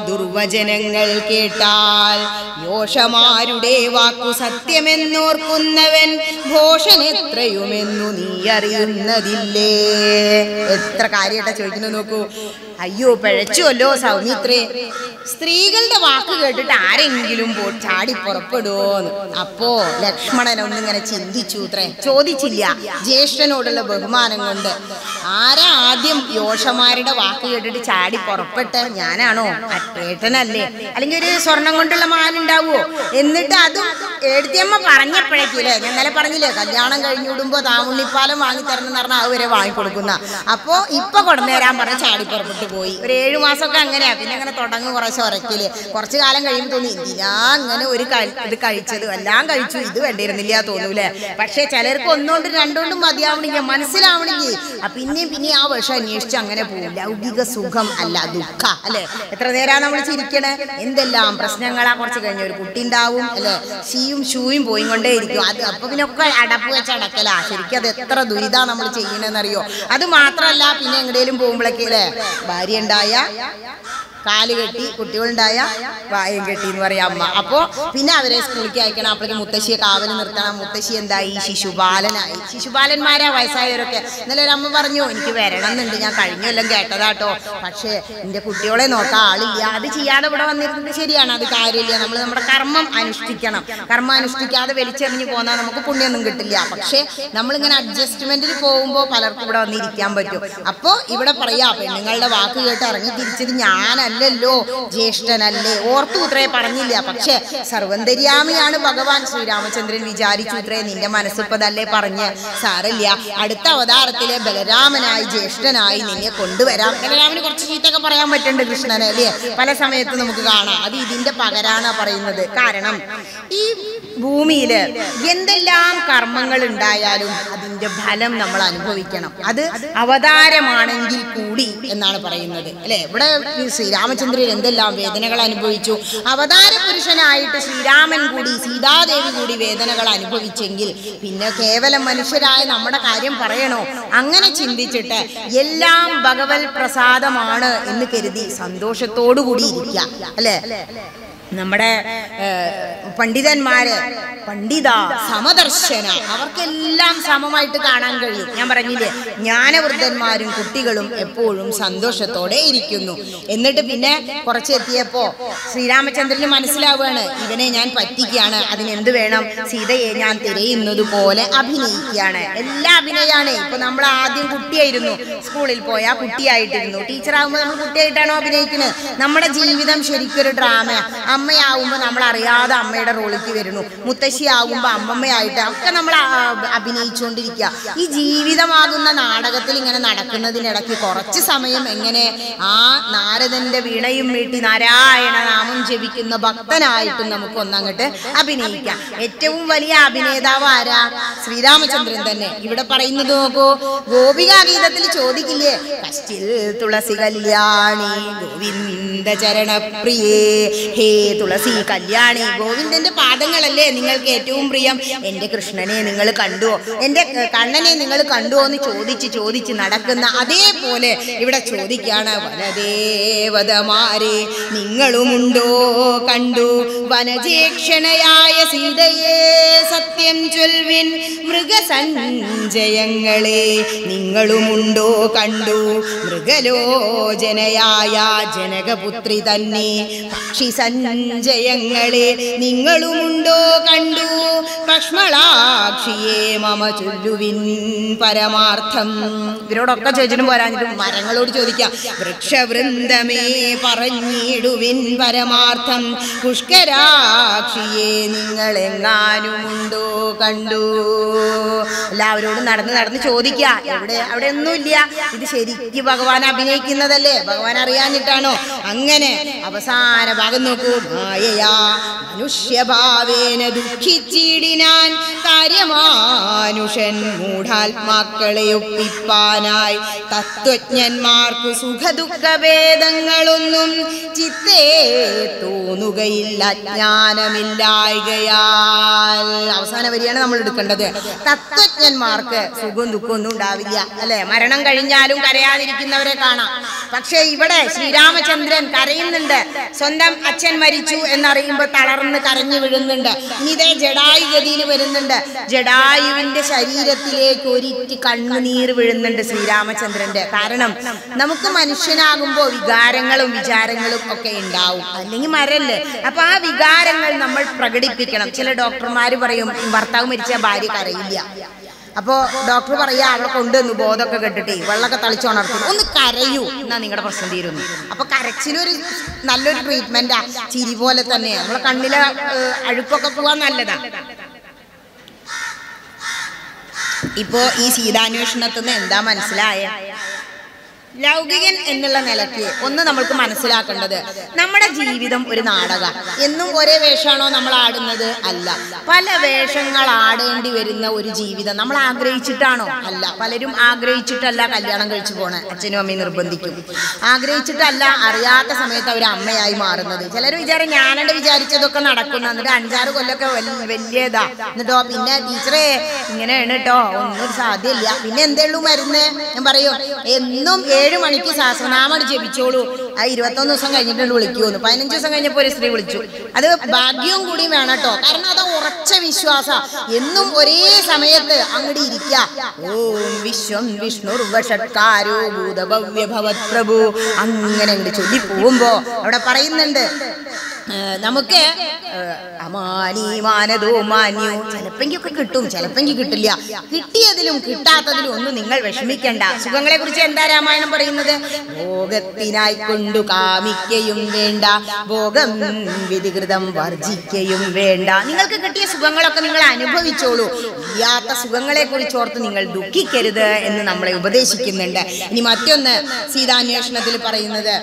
ദുർവചനങ്ങൾ കേട്ടാൽ യോഷമാരുടെ വാക്കു സത്യമെന്നോർക്കുന്നവൻ ഭോഷൻ എത്രയുമെന്നു നീ അറിയുന്നതില്ലേ? എത്ര കാര്യമായിട്ടാ ചോദിക്കുന്നത് നോക്കൂ. അയ്യോ പിഴച്ചുവല്ലോ സൗമിത്രേ. സ്ത്രീകളുടെ വാക്ക് കേട്ടിട്ട് ആരെങ്കിലും ചാടി പുറപ്പെടുവോന്ന്. അപ്പോ ലക്ഷ്മണൻ ഒന്നിങ്ങനെ ചിന്തിച്ചു അത്രേ. ചോദിച്ചില്ല. ജ്യേഷ്ഠനോടുള്ള ബഹുമാനം കൊണ്ട്. ആരാ ആദ്യം യോഷമാരുടെ വാക്ക് കേട്ടിട്ട് ചാടി പുറപ്പെട്ട്? ഞാനാണോ? ഏട്ടനല്ലേ? അല്ലെങ്കിൽ ഒരു സ്വർണം കൊണ്ടുള്ള മാനുണ്ടാവുമോ? എന്നിട്ട് അതും ഏടത്തിയമ്മ പറഞ്ഞപ്പോഴേക്കില്ലേ, ഞാൻ ഇന്നലെ പറഞ്ഞില്ലേ, കല്യാണം കഴിഞ്ഞുവിടുമ്പോ താമുണ്ണിപ്പാലം വാങ്ങിത്തരണം എന്ന് പറഞ്ഞാൽ അത് വരെ വാങ്ങിക്കൊടുക്കുന്ന. അപ്പോ ഇപ്പൊ കൊണ്ടുവരാൻ പറഞ്ഞ ചാടി പുറപ്പെട്ട് പോയി. ഒരു 7 മാസമൊക്കെ അങ്ങനെയാ. പിന്നെ അങ്ങനെ തുടങ്ങും കുറച്ച് ഉറക്കില്. കുറച്ചു കാലം കഴിയുമ്പോൾ തോന്നി എന്തിനാ അങ്ങനെ ഒരു ഇത് കഴിച്ചത്, എല്ലാം കഴിച്ചു, ഇത് വേണ്ടിയിരുന്നില്ല തോന്നൂലേ. പക്ഷെ ചിലർക്ക് ഒന്നുകൊണ്ടും രണ്ടുകൊണ്ടും മതിയാവണില്ല, മനസ്സിലാവണില്ലേ. പിന്നെ ആ വിഷം അന്വേഷിച്ച് അങ്ങനെ പോകും. ലൗകിക സുഖം അല്ല, ദുഃഖ അല്ലെ. എത്ര നേരാ നമ്മൾ ചിരിക്കണേ. എന്തെല്ലാം പ്രശ്നങ്ങളാ. കുറച്ച് കഴിഞ്ഞ ഒരു കുട്ടി ഉണ്ടാവും അല്ലെ, ഷീയും ഷൂയും പോയി കൊണ്ടേ ഇരിക്കും. അത് അപ്പൊ പിന്നെ ഒക്കെ അടപ്പ് വെച്ച് അടക്കലാ. ശരിക്കും അത് എത്ര ദുരിതാ നമ്മൾ ചെയ്യണമെന്നറിയോ. അത് മാത്രല്ല, പിന്നെ എങ്ങടേലും പോകുമ്പോഴൊക്കെ അല്ലേ, ഭാര്യ ഉണ്ടായ കാല് കെട്ടി, കുട്ടികളുണ്ടായ വായും കെട്ടി എന്ന് പറയാം അമ്മ. അപ്പോ പിന്നെ അവരെ സ്കൂളിലേക്ക് അയക്കണം. അപ്പോഴേക്ക് മുത്തശ്ശിയെ കാവല് നിർത്തണം. മുത്തശ്ശി എന്തായി? ശിശുപാലനായി. ശിശുപാലന്മാരാ വയസ്സായവരൊക്കെ. ഇന്നലെ ഒരു അമ്മ പറഞ്ഞു, എനിക്ക് വരണം എന്നുണ്ട്, ഞാൻ കഴിഞ്ഞെല്ലാം കേട്ടതാട്ടോ, പക്ഷേ എൻ്റെ കുട്ടികളെ നോക്കാൻ ആളില്ല. അത് ചെയ്യാതെ ഇവിടെ വന്നിരുന്നത് ശരിയാണ്, അത് കാര്യമില്ല. നമ്മൾ നമ്മുടെ കർമ്മം അനുഷ്ഠിക്കണം. കർമ്മം അനുഷ്ഠിക്കാതെ വലിച്ചെറിഞ്ഞ് പോന്നാൽ നമുക്ക് പുണ്യമൊന്നും കിട്ടില്ല. പക്ഷെ നമ്മളിങ്ങനെ അഡ്ജസ്റ്റ്മെന്റിൽ പോകുമ്പോൾ പലർക്കും ഇവിടെ വന്നിരിക്കാൻ പറ്റും. അപ്പോൾ ഇവിടെ പറയാ, പെണ്ണുങ്ങളുടെ വാക്ക് കേട്ട് ഇറങ്ങി തിരിച്ചത് ഞാനല്ലല്ലോ, ജ്യേഷ്ഠനല്ലേ. ഓർത്തു ഉത്രേ പറഞ്ഞില്ല. പക്ഷെ സർവന്തര്യാമിയാണ് ഭഗവാൻ. ശ്രീരാമചന്ദ്രൻ വിചാരിച്ചു ഉത്രേ, നിന്റെ മനസ്സിപ്പതല്ലേ പറഞ്ഞ്, സാരല്ല, അടുത്ത അവതാരത്തിലെ ബലരാമനായി ജ്യേഷ്ഠനായി നിന്നെ കൊണ്ടുവരാം. ബലരാമന് കുറച്ച് ചീത്തൊക്കെ പറയാൻ പറ്റുന്നുണ്ട് കൃഷ്ണനെ അല്ലേ, പല സമയത്ത് നമുക്ക് കാണാം. അത് ഇതിന്റെ പകരാണ് പറയുന്നത്. കാരണം ഈ ഭൂമിയില് എന്തെല്ലാം കർമ്മങ്ങൾ ഉണ്ടായാലും അതിന്റെ ഫലം നമ്മൾ അനുഭവിക്കണം. അത് അവതാരമാണെങ്കിൽ കൂടി എന്നാണ് പറയുന്നത് അല്ലെ. ഇവിടെ ശ്രീരാമചന്ദ്രൻ എന്തെല്ലാം വേദനകൾ അനുഭവിച്ചു. അവതാര പുരുഷനായിട്ട് ശ്രീരാമൻ കൂടി സീതാദേവി കൂടി വേദനകൾ അനുഭവിച്ചെങ്കിൽ പിന്നെ കേവലം മനുഷ്യരായ നമ്മുടെ കാര്യം പറയണോ? അങ്ങനെ ചിന്തിച്ചിട്ട് എല്ലാം ഭഗവത് പ്രസാദമാണ് എന്ന് കരുതി സന്തോഷത്തോടു കൂടി ഇരിക്കുക അല്ലെ. നമ്മുടെ പണ്ഡിതന്മാര് പണ്ഡിത സമദർശന, അവർക്കെല്ലാം സമമായിട്ട് കാണാൻ കഴിയും. ഞാൻ പറഞ്ഞില്ലേ, ജ്ഞാനവൃദ്ധന്മാരും കുട്ടികളും എപ്പോഴും സന്തോഷത്തോടെ ഇരിക്കുന്നു. എന്നിട്ട് പിന്നെ കുറച്ചെത്തിയപ്പോ ശ്രീരാമചന്ദ്രന് മനസ്സിലാവുകയാണ്, ഇവനെ ഞാൻ പറ്റിക്കുകയാണ്, അതിനെന്ത് വേണം? സീതയെ ഞാൻ തിരയുന്നത് പോലെ അഭിനയിക്കുകയാണ്. എല്ലാ അഭിനയാണ്. ഇപ്പൊ നമ്മൾ ആദ്യം കുട്ടിയായിരുന്നു, സ്കൂളിൽ പോയാൽ കുട്ടിയായിട്ടിരുന്നു. ടീച്ചറാകുമ്പോൾ നമ്മൾ കുട്ടിയായിട്ടാണോ അഭിനയിക്കുന്നത്? നമ്മുടെ ജീവിതം ശരിക്കൊരു ഡ്രാമ. അമ്മയാവുമ്പോൾ നമ്മൾ അറിയാതെ അമ്മയുടെ റോളിലേക്ക് വരുന്നു. മുത്തശ്ശിയാകുമ്പോൾ അമ്മമ്മയായിട്ട് ഒക്കെ നമ്മൾ അഭിനയിച്ചുകൊണ്ടിരിക്കുക. ഈ ജീവിതമാകുന്ന നാടകത്തിൽ ഇങ്ങനെ നടക്കുന്നതിനിടയ്ക്ക് കുറച്ച് സമയം എങ്ങനെ ആ നാരദന്റെ വീണയും വീട്ടി നാരായണ നാമം ജപിക്കുന്ന ഭക്തനായിട്ടും നമുക്ക് ഒന്നങ്ങോട്ട് അഭിനയിക്കാം. ഏറ്റവും വലിയ അഭിനേതാവ് ആരാ? ശ്രീരാമചന്ദ്രൻ തന്നെ. ഇവിടെ പറയുന്നത് നോക്കൂ, ഗോപികാഗീതത്തിൽ ചോദിക്കില്ലേ, കശ്ചിൽ തുളസി കല്യാണി ഗോവിന്ദ ചരണപ്രിയേ ഹേ തുളസി കല്യാണി, ഗോവിന്ദന്റെ പാദങ്ങളല്ലേ നിങ്ങൾക്ക് ഏറ്റവും പ്രിയം. എൻ്റെ കൃഷ്ണനെ നിങ്ങൾ കണ്ടുവോ, എൻ്റെ കണ്ണനെ നിങ്ങൾ കണ്ടുവോ എന്ന് ചോദിച്ച് നടക്കുന്ന അതേപോലെ ഇവിടെ ചോദിക്കാണ്, വനദേവതമാരെ നിങ്ങളുമുണ്ടോ കണ്ടു, വനജേക്ഷണയായ സീതയെ സത്യം ചൊൽവിൻ, മൃഗസഞ്ചയങ്ങളെ നിങ്ങളുമുണ്ടോ കണ്ടു, മൃഗലോചനയായ ജനകപുത്രി തന്നെ പക്ഷി സഞ്ചയങ്ങളെ നിങ്ങളുമുണ്ടോ കണ്ടു, ലക്ഷ്മണാക്ഷിയെ മമ ചൊല്ലുവിൻ പരമാർത്ഥം. ഇവരോടൊക്കെ ചോദിച്ചിട്ടും പോരാഞ്ഞിട്ടും മരങ്ങളോട് ചോദിക്കാം, വൃക്ഷവൃന്ദമേ പറഞ്ഞിടുവിൻ പരമാർത്ഥം, പുഷ്കരാക്ഷിയെ നിങ്ങളെങ്ങാനുമുണ്ടോ കണ്ടു. എല്ലാവരോടും നടന്ന് ചോദിക്കുക, അവിടെ ഒന്നുമില്ല, ഇത് ശരിക്കും ഭഗവാൻ അഭിനയിക്കുന്നതല്ലേ, ഭഗവാൻ അറിയാഞ്ഞിട്ടാണോ? അങ്ങനെ അവസാന ഭാഗം നോക്കൂ, മായയാ മനുഷ്യഭാവേന ദുഃഖിച്ചിടിനാൻ കാര്യമാനുഷൻ മൂഢാത്മാക്കളെ ഒപ്പിപ്പാനായി, തത്വജ്ഞന്മാർക്കു സുഖദുഃഖഭേദങ്ങളൊന്നും ചിത്തേ തോന്നുകയില്ല ജ്ഞാനമില്ലായ്കയാൽ. അവസാന വരിയാണ് നമ്മൾ എടുക്കേണ്ടത്. തത്വജ്ഞന്മാർക്ക് സുഖവും ദുഃഖവും ഒന്നും ഉണ്ടാവില്ല, അല്ലെ? മരണം കഴിഞ്ഞാലും കരയാതിരിക്കുന്നവരെ കാണാം. പക്ഷെ ഇവിടെ ശ്രീരാമചന്ദ്രൻ കരയുന്നുണ്ട്. സ്വന്തം അച്ഛൻ മരിച്ചു എന്നറിയുമ്പോൾ തളർന്ന് കരഞ്ഞു വീഴുന്നുണ്ട്. ഇനി ഇതേ ജഡായു ഗതിയിൽ വരുന്നുണ്ട്. ജഡായുവിന്റെ ശരീരത്തിലേക്ക് ഒരിറ്റ് കണ്ണുനീർ വീഴുന്നുണ്ട് ശ്രീരാമചന്ദ്രന്റെ. കാരണം നമുക്ക് മനുഷ്യനാകുമ്പോൾ വികാരങ്ങളും വിചാരങ്ങളും ഒക്കെ ഉണ്ടാവും, അല്ലെങ്കിൽ മരല്ലേ. അപ്പൊ ആ വികാരങ്ങൾ നമ്മൾ പ്രകടിപ്പിക്കണം. ചില ഡോക്ടർമാര് പറയും ഭർത്താവ് മരിച്ച ഭാര്യ കരയില്ല. അപ്പോ ഡോക്ടർ പറയാ അവളെ കൊണ്ടുവന്നു ബോധമൊക്കെ കെട്ടിട്ടേ വെള്ളമൊക്കെ തളിച്ചുണർത്തും, ഒന്ന് കരയൂ എന്നാ നിങ്ങളുടെ പ്രശ്നം തീരുന്നു. അപ്പൊ കരച്ചിലൊരു നല്ലൊരു ട്രീറ്റ്മെന്റാ. ചിരി പോലെ തന്നെ നമ്മളെ കണ്ണിലെ അഴുക്കൊക്കെ പോവാൻ നല്ലതാ. ഇപ്പോ ഈ സീതാന്വേഷണത്തിൽ നിന്ന് എന്താ മനസ്സിലായ? ലൗകികൻ എന്നുള്ള നിലയ്ക്ക് ഒന്ന് നമ്മൾക്ക് മനസ്സിലാക്കേണ്ടത്, നമ്മുടെ ജീവിതം ഒരു നാടകം. എന്നും ഒരേ വേഷമാണോ നമ്മൾ ആടുന്നത്? അല്ല. പല വേഷങ്ങൾ ആടേണ്ടി വരുന്ന ഒരു ജീവിതം നമ്മൾ ആഗ്രഹിച്ചിട്ടാണോ? അല്ല. പലരും ആഗ്രഹിച്ചിട്ടല്ല കല്യാണം കഴിച്ചു പോണേ, അച്ഛനും അമ്മയും നിർബന്ധിക്കും. ആഗ്രഹിച്ചിട്ടല്ല അറിയാത്ത സമയത്ത് അവർ അമ്മയായി മാറുന്നത്. ചിലർ വിചാരം ഞാനെന്റെ വിചാരിച്ചതൊക്കെ നടക്കുന്നു, എന്നിട്ട് 5-6 കൊല്ലമൊക്കെ വലിയതാ. എന്നിട്ടോ പിന്നെ ടീച്ചറെ ഇങ്ങനെയാണ് കേട്ടോ, ഒന്നും സാധ്യമില്ല. പിന്നെ എന്തേള്ളൂ മരുന്ന്? ഞാൻ പറയൂ, എന്നും 7 മണിക്ക് സഹസ്രനാമം ജപിച്ചോളൂ. ആ 21 ദിവസം കഴിഞ്ഞിട്ട് വിളിക്കുമെന്ന്. 15 ദിവസം കഴിഞ്ഞപ്പോൾ ഒരു സ്ത്രീ വിളിച്ചു. അത് ഭാഗ്യവും കൂടി വേണം കേട്ടോ. കാരണം അത് ഉറച്ച വിശ്വാസ. എന്നും ഒരേ സമയത്ത് അങ്ങോട്ട് ഇരിക്കുക. ഓം വിശ്വം വിഷ്ണുർവഷട്കാരോ ഭൂതഭവ്യ ഭവത് പ്രഭു അങ്ങനെ അങ്ങോട്ട് ചൊല്ലി പോകുമ്പോ അവിടെ പറയുന്നുണ്ട്, നമുക്ക് അമാനി മാനദോ മാന്യോ, ചിലപ്പെങ്കിലൊക്കെ കിട്ടും, ചിലപ്പെങ്കിൽ കിട്ടില്ല. കിട്ടിയതിലും കിട്ടാത്തതിലും ഒന്നും നിങ്ങൾ വിഷമിക്കണ്ട. സുഖങ്ങളെ കുറിച്ച് എന്താ രാമായണം പറയുന്നത്? ഭോഗത്തിനായി കൊണ്ടു കാമിക്കയും വേണ്ട, ഭോഗം വിധികൃതം വർജിക്കയും വേണ്ട. നിങ്ങൾക്ക് കിട്ടിയ സുഖങ്ങളൊക്കെ നിങ്ങൾ അനുഭവിച്ചോളൂ. ഇല്ലാത്ത സുഖങ്ങളെ കുറിച്ച് ഓർത്ത് നിങ്ങൾ ദുഃഖിക്കരുത് എന്ന് നമ്മളെ ഉപദേശിക്കുന്നുണ്ട്. ഇനി മറ്റൊന്ന് സീതാന്വേഷണത്തിൽ പറയുന്നത്,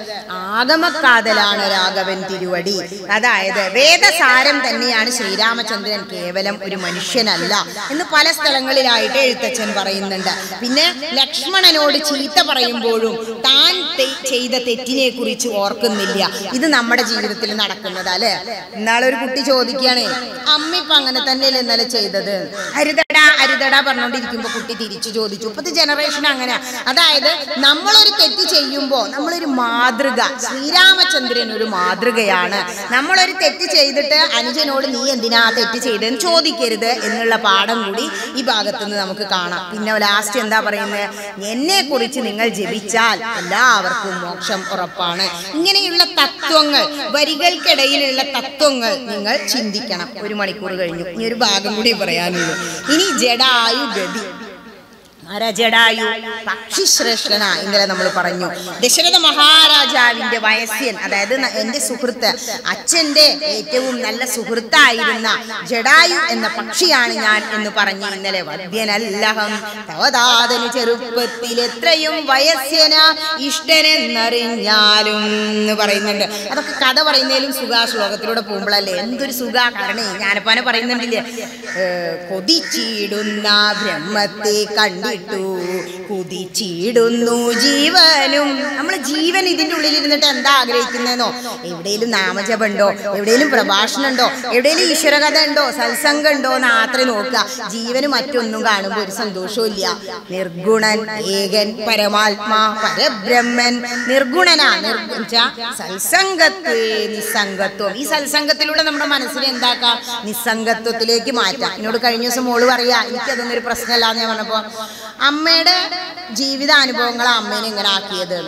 ആഗമക്കാതലാണ് രാഘവൻ തിരുവടി. അതായത് വേദസാരം തന്നെയാണ് ശ്രീരാമചന്ദ്രൻ, കേവലം ഒരു മനുഷ്യനല്ല എന്ന് പല സ്ഥലങ്ങളിലായിട്ട് എഴുത്തച്ഛൻ പറയുന്നുണ്ട്. പിന്നെ ലക്ഷ്മണനോട് ചീത്ത പറയുമ്പോഴും താൻ ചെയ്ത തെറ്റിനെ കുറിച്ച് ഓർക്കുന്നില്ല. ഇത് നമ്മുടെ ജീവിതത്തിൽ നടക്കുന്നത് അല്ലെ. ഇന്നാളൊരു കുട്ടി ചോദിക്കുകയാണ്, അമ്മ ഇപ്പൊ അങ്ങനെ തന്നെയല്ലേ ഇന്നലെ ചെയ്തത്? അരുതടാ പറഞ്ഞോണ്ടിരിക്കുമ്പോ കുട്ടി തിരിച്ചു ചോദിച്ചു. ഇപ്പത്തെ ജനറേഷൻ അങ്ങനെ. അതായത് നമ്മളൊരു തെറ്റ് ചെയ്യുമ്പോ നമ്മളൊരു മാതൃക, ശ്രീരാമചന്ദ്രൻ ഒരു മാതൃകയാണ്. നമ്മളൊരു തെറ്റ് ചെയ്തിട്ട് അനുജനോട് നീ എന്തിനാ തെറ്റ് ചെയ്തെന്ന് ചോദിക്കരുത് എന്നുള്ള പാഠം കൂടി ഈ ഭാഗത്തുനിന്ന് നമുക്ക് കാണാം. പിന്നെ ലാസ്റ്റ് എന്താ പറയുന്നത്? എന്നെ കുറിച്ച് നിങ്ങൾ ജപിച്ചാൽ എല്ലാവർക്കും മോക്ഷം ഉറപ്പാണ്. ഇങ്ങനെയുള്ള തത്വങ്ങൾ, വരികൾക്കിടയിലുള്ള തത്വങ്ങൾ നിങ്ങൾ ചിന്തിക്കണം. 1 മണിക്കൂർ കഴിഞ്ഞു. ഇനി ഒരു ഭാഗം കൂടി പറയാനുള്ളൂ. ഇനി ജഡായു ഗതി. ജഡായു പക്ഷിശ്രേഷ്ഠനാ. ഇന്നലെ നമ്മൾ പറഞ്ഞു, ദശരഥ മഹാരാജാവിന്റെ വയസ്യൻ, അതായത് എന്റെ സുഹൃത്ത്, അച്ഛന്റെ ഏറ്റവും നല്ല സുഹൃത്തായിരുന്ന ജഡായു എന്ന പക്ഷിയാണ് ഞാൻ എന്ന് പറഞ്ഞു ഇന്നലെ. വദ്യനല്ലഹം തവതാതന് ചെറുപ്പത്തിൽ എത്രയും വയസ്യന ഇഷ്ടനെന്നറിഞ്ഞാലും എന്ന് പറയുന്നുണ്ട്. അതൊക്കെ കഥ പറയുന്നതിലും സുഖ, ശ്ലോകത്തിലൂടെ പോകുമ്പോഴല്ലേ എന്തൊരു സുഖ. കാരണം ഞാനപ്പാനെ പറയുന്നുണ്ടില്ലേ, കൊതിച്ചിടുന്ന ബ്രഹ്മത്തെ കണ്ടി കണ്ടിട്ടു കുതിച്ചിടുന്നു ജീവനും. നമ്മൾ ജീവൻ ഇതിൻ്റെ ഉള്ളിലിരുന്നിട്ട് എന്താ ആഗ്രഹിക്കുന്നതെന്നോ? എവിടെയെങ്കിലും നാമജപുണ്ടോ, എവിടെയെങ്കിലും പ്രഭാഷണം ഉണ്ടോ, എവിടെയെങ്കിലും ഈശ്വരകഥ ഉണ്ടോ, സത്സംഗം ഉണ്ടോ എന്ന് മാത്രമേ നോക്കുക. ജീവന് മറ്റൊന്നും കാണുമ്പോൾ ഒരു സന്തോഷവും ഇല്ല. നിർഗുണൻ, ഏകൻ, പരമാത്മാ, പരബ്രഹ്മൻ, നിർഗുണനാ. സത്സംഗത്തെ നിസ്സംഗത്വം. ഈ സത്സംഗത്തിലൂടെ നമ്മുടെ മനസ്സിനെ എന്താക്കാം? നിസ്സംഗത്വത്തിലേക്ക് മാറ്റാം. എന്നോട് കഴിഞ്ഞ ദിവസം മോള് പറയാ, എനിക്കതൊന്നും ഒരു പ്രശ്നമല്ലാന്ന് ഞാൻ പറഞ്ഞപ്പോ, അമ്മയുടെ ജീവിതാനുഭവങ്ങളാണ് അമ്മേനെ ഇങ്ങനെ ആക്കിയത്.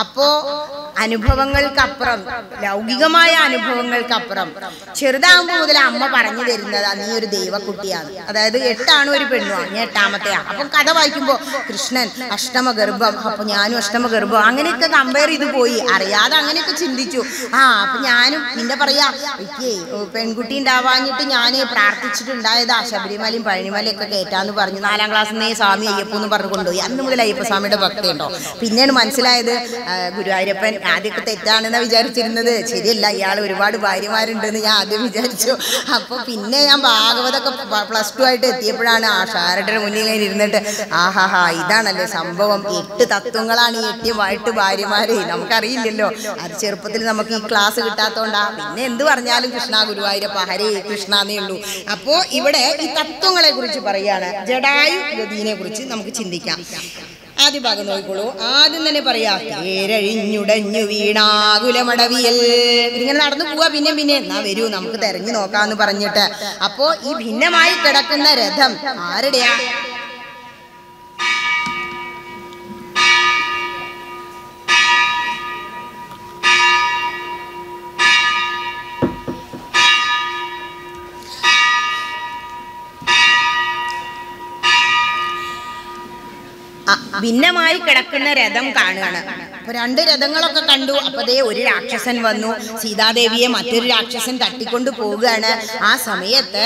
അപ്പോ അനുഭവങ്ങൾക്കപ്പുറം, ലൗകികമായ അനുഭവങ്ങൾക്കപ്പുറം ചെറുതാകുമ്പോൾ മുതൽ അമ്മ പറഞ്ഞു തരുന്നതാ, നീ ഒരു ദൈവക്കുട്ടിയാണ്. അതായത് 8 ആണും ഒരു പെണ്ണുമാണ്, ഞാൻ 8ാമത്തെയാ. അപ്പം കഥ വായിക്കുമ്പോൾ കൃഷ്ണൻ അഷ്ടമഗർഭം, അപ്പൊ ഞാനും അഷ്ടമഗർഭം, അങ്ങനെയൊക്കെ കമ്പയർ ചെയ്ത് പോയി. അറിയാതെ അങ്ങനെയൊക്കെ ചിന്തിച്ചു. അപ്പൊ ഞാനും പിന്നെ പറയാ, എനിക്ക് പെൺകുട്ടി ഉണ്ടാവാഞ്ഞിട്ട് ഞാൻ പ്രാർത്ഥിച്ചിട്ടുണ്ടായതാ ശബരിമലയും പഴനിമലയും ഒക്കെ കയറ്റാന്ന് പറഞ്ഞു. 4ാം ക്ലാസ്സിൽ നിന്ന് സ്വാമി അയ്യപ്പ എന്ന് പറഞ്ഞു കൊണ്ടുപോയി. അന്ന് മുതൽ അയ്യപ്പസ്വാമിയുടെ ഭക്തിയുണ്ടോ. പിന്നെയാണ് മനസ്സിലായത് ഗുരുവായൂരപ്പൻ ആദ്യമൊക്കെ തെറ്റാണെന്നാണ് വിചാരിച്ചിരുന്നത്. ശരിയല്ല, ഇയാൾ ഒരുപാട് ഭാര്യമാരുണ്ടെന്ന് ഞാൻ ആദ്യം വിചാരിച്ചു. അപ്പോൾ പിന്നെ ഞാൻ ഭാഗവതമൊക്കെ +2 ആയിട്ട് എത്തിയപ്പോഴാണ് ആ ഷാരയുടെ മുന്നിൽ ഇരുന്നിട്ട് ആഹാഹാ ഇതാണല്ലേ സംഭവം. 8 തത്വങ്ങളാണ് ഈ 8 ഭാര്യമാരെ. നമുക്കറിയില്ലല്ലോ, അത് ചെറുപ്പത്തിൽ നമുക്ക് ഈ ക്ലാസ് കിട്ടാത്തതുകൊണ്ടാ. പിന്നെ എന്ത് പറഞ്ഞാലും കൃഷ്ണ ഗുരുവായൂരപ്പ ഹരേ കൃഷ്ണ എന്നേ ഉള്ളൂ. അപ്പോൾ ഇവിടെ ഈ തത്വങ്ങളെ കുറിച്ച് പറയാണ്. ജടായു ഗതിയെ കുറിച്ച് നമുക്ക് ചിന്തിക്കാം. ആദ്യ ഭാഗം നോക്കിക്കോളൂ. ആദ്യം തന്നെ പറയാ, തേരഴിഞ്ഞുടഞ്ഞു വീണാകുലമടവിയൽ. ഇങ്ങനെ നടന്നു പോവാ. പിന്നെ എന്നാ വരൂ നമുക്ക് തെരഞ്ഞു നോക്കാന്ന് പറഞ്ഞിട്ട്. അപ്പോ ഈ ഭിന്നമായി കിടക്കുന്ന രഥം ആരുടെയാ? ഭിന്നമായി കിടക്കുന്ന രഥം കാണുകയാണ്. അപ്പൊ 2 രഥങ്ങളൊക്കെ കണ്ടു. അപ്പൊ ദേ ഒരു രാക്ഷസൻ വന്നു. സീതാദേവിയെ മറ്റൊരു രാക്ഷസൻ തട്ടിക്കൊണ്ട് പോവുകയാണ്. ആ സമയത്ത്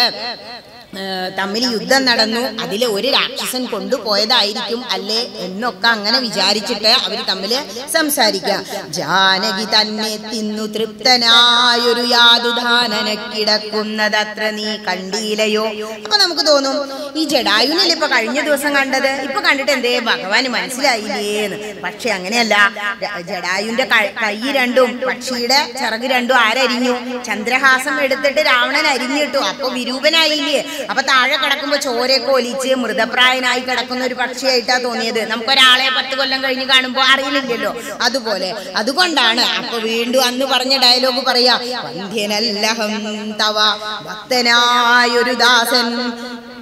തമ്മിൽ യുദ്ധം നടന്നു. അതിൽ ഒരു രാക്ഷസൻ കൊണ്ടുപോയതായിരിക്കും അല്ലേ എന്നൊക്കെ അങ്ങനെ വിചാരിച്ചിട്ട് അവർ തമ്മിൽ സംസാരിക്കുക. ജാനകി തന്നെ തിന്നു തൃപ്തനായൊരു യാതുധാനന കിടക്കുന്നതത്ര നീ കണ്ടീലയോ. അപ്പൊ നമുക്ക് തോന്നും ഈ ജടായുവിനല്ലേ ഇപ്പൊ കഴിഞ്ഞ ദിവസം കണ്ടത്, ഇപ്പൊ കണ്ടിട്ട് എന്തേ ഭഗവാന് മനസ്സിലായില്ലേന്ന്. പക്ഷെ അങ്ങനെയല്ല. ജടായുവിന്റെ കൈ രണ്ടും പക്ഷിയുടെ ചിറക് രണ്ടും ആരരിഞ്ഞു? ചന്ദ്രഹാസം എടുത്തിട്ട് രാവണൻ അരിഞ്ഞിട്ടു. അപ്പൊ വിരൂപനായില്ലേ. അപ്പൊ താഴെ കിടക്കുമ്പോ ചോരയൊക്കെ ഒലിച്ച് മൃതപ്രായനായി കിടക്കുന്ന ഒരു പക്ഷിയായിട്ടാ തോന്നിയത്. നമുക്കൊരാളെ 10 കൊല്ലം കഴിഞ്ഞ് കാണുമ്പോ അറിയില്ലല്ലോ. അതുപോലെ അതുകൊണ്ടാണ്. അപ്പൊ വീണ്ടും അന്ന് പറഞ്ഞ ഡയലോഗ് പറയാ, വന്ധ്യനല്ലഹം തവ ഭക്തനായൊരു ദാസൻ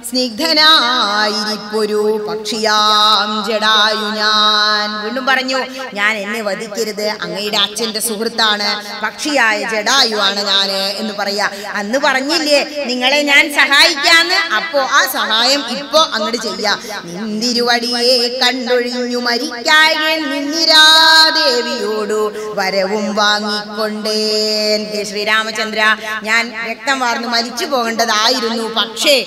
സ്നിഗ്ധനായിരിപ്പൊരു പക്ഷിയാം ജടായു ഞാൻ. വീണ്ടും പറഞ്ഞു, ഞാൻ എന്നെ വധിക്കരുത്, അങ്ങയുടെ അച്ഛന്റെ സുഹൃത്താണ്, പക്ഷിയായ ജടായു ആണ് ഞാന് എന്ന് പറയാ. അന്ന് പറഞ്ഞില്ലേ നിങ്ങളെ ഞാൻ സഹായിക്കാന്ന്. അപ്പോ ആ സഹായം ഇപ്പോ അങ്ങോട്ട് ചെയ്യാ. നിന്തിരുവടിയെ കണ്ടൊഴിഞ്ഞു മരിക്കായൻ നിന്നിരാദേവിയോടു വരവും വാങ്ങിക്കൊണ്ടേൻ. ഹേ ശ്രീരാമചന്ദ്ര, ഞാൻ രക്തം വാർന്നു മരിച്ചു പോകേണ്ടതായിരുന്നു. പക്ഷേ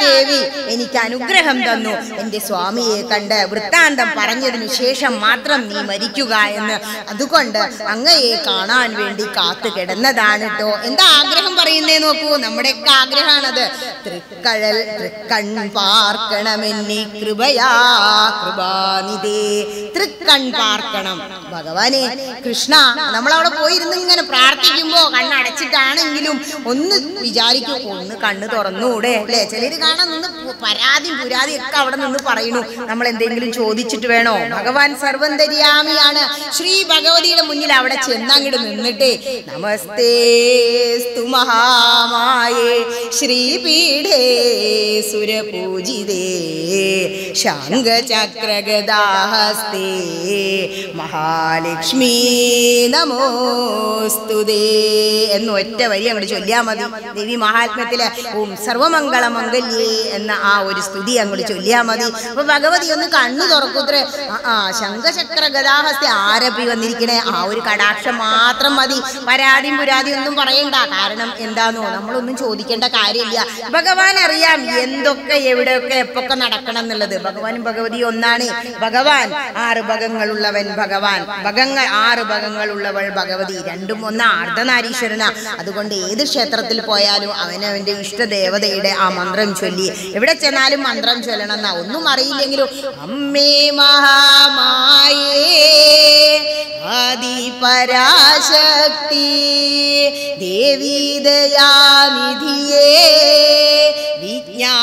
ദേവി എനിക്ക് അനുഗ്രഹം തന്നു. എന്റെ സ്വാമിയെ കണ്ട് വൃത്താന്തം പറഞ്ഞതിനു ശേഷം മാത്രം നീ മരിക്കുക എന്ന്. അതുകൊണ്ട് അങ്ങയെ കാണാൻ വേണ്ടി കാത്തു കിടന്നതാണ് കേട്ടോ. എന്താ ആഗ്രഹം പറയുന്നേ നോക്കൂ. നമ്മുടെയൊക്കെ ആഗ്രഹമാണത്. തൃക്കൺ പാർക്കണമെന്നെ കൃപയാ കൃപാനിധേ. തൃക്കൺ പാർക്കണം. ഭഗവാനെ കൃഷ്ണ, നമ്മളവിടെ പോയിരുന്ന് ഇങ്ങനെ പ്രാർത്ഥിക്കുമ്പോ കണ്ണടച്ചിട്ടാണെങ്കിലും ഒന്ന് വിചാരിക്കും, ഒന്ന് കണ്ണ് തുറന്നൂടെ അല്ലേ. ചിലര് കാണാൻ നിന്ന് പരാതി പുരാതി ഒക്കെ അവിടെ നിന്ന് പറയുന്നു. നമ്മൾ എന്തെങ്കിലും ചോദിച്ചിട്ട് വേണോ? ഭഗവാൻ സർവന്തര്യാമിയാണ്. ശ്രീ ഭഗവതിയുടെ മുന്നിൽ അവിടെ ചെന്നങ്ങോട്ട് നിന്നിട്ടേ നമസ്തേസ്തു മഹാമായേ ശ്രീപീഠേ സുരപൂജിതേ ശംഖചക്രഗദാഹസ്തേ മഹാലക്ഷ്മീ നമോസ്തുതേ എന്ന് ഒറ്റ വരി അങ്ങോട്ട് ചൊല്ലിയാൽ മതി. ദേവി മഹാത്മ്യത്തില് ഓം സർവമംഗളമംഗല്യേ എന്ന ആ ഒരു സ്തുതി അങ്ങോട്ട് ചൊല്ലിയാൽ മതി. അപ്പൊ ഭഗവതി ഒന്ന് കണ്ണു തുറക്കൂത്രേ. ശംഖചക്ര ഗദാഹസ്തി ആരപ്പി വന്നിരിക്കണേ. ആ ഒരു കടാക്ഷം മാത്രം മതി. പരാതിയും പുരാതി ഒന്നും പറയണ്ട. കാരണം എന്താന്നോ, നമ്മളൊന്നും ചോദിക്കേണ്ട കാര്യമില്ല. ഭഗവാൻ അറിയാം എന്തൊക്കെ എവിടെയൊക്കെ എപ്പൊക്കെ നടക്കണം എന്നുള്ളത്. ഭഗവാനും ഭഗവതി ഒന്നാണ്. ഭഗവാൻ 6 ഭഗങ്ങളുള്ളവൻ ഭഗവാൻ, 6 ഭഗങ്ങളുള്ളവൾ ഭഗവതി. രണ്ടും ഒന്നാ. അർദ്ധനാരീശ്വരനാ. അതുകൊണ്ട് ഏത് ക്ഷേത്രത്തിൽ പോയാലും അവനവന്റെ ഇഷ്ടദേവതയുടെ ആ മന്ത്രം മന്ത്രം ചൊല്ലി. എവിടെ ചെന്നാലും മന്ത്രം ചൊല്ലണം എന്നാ. ഒന്നും അറിയില്ലെങ്കിലും അമ്മേ മഹാമായേ ആദിപരാശക്തി ദേവി ദയാനിധിയേ വിജ്ഞാനദായിനി.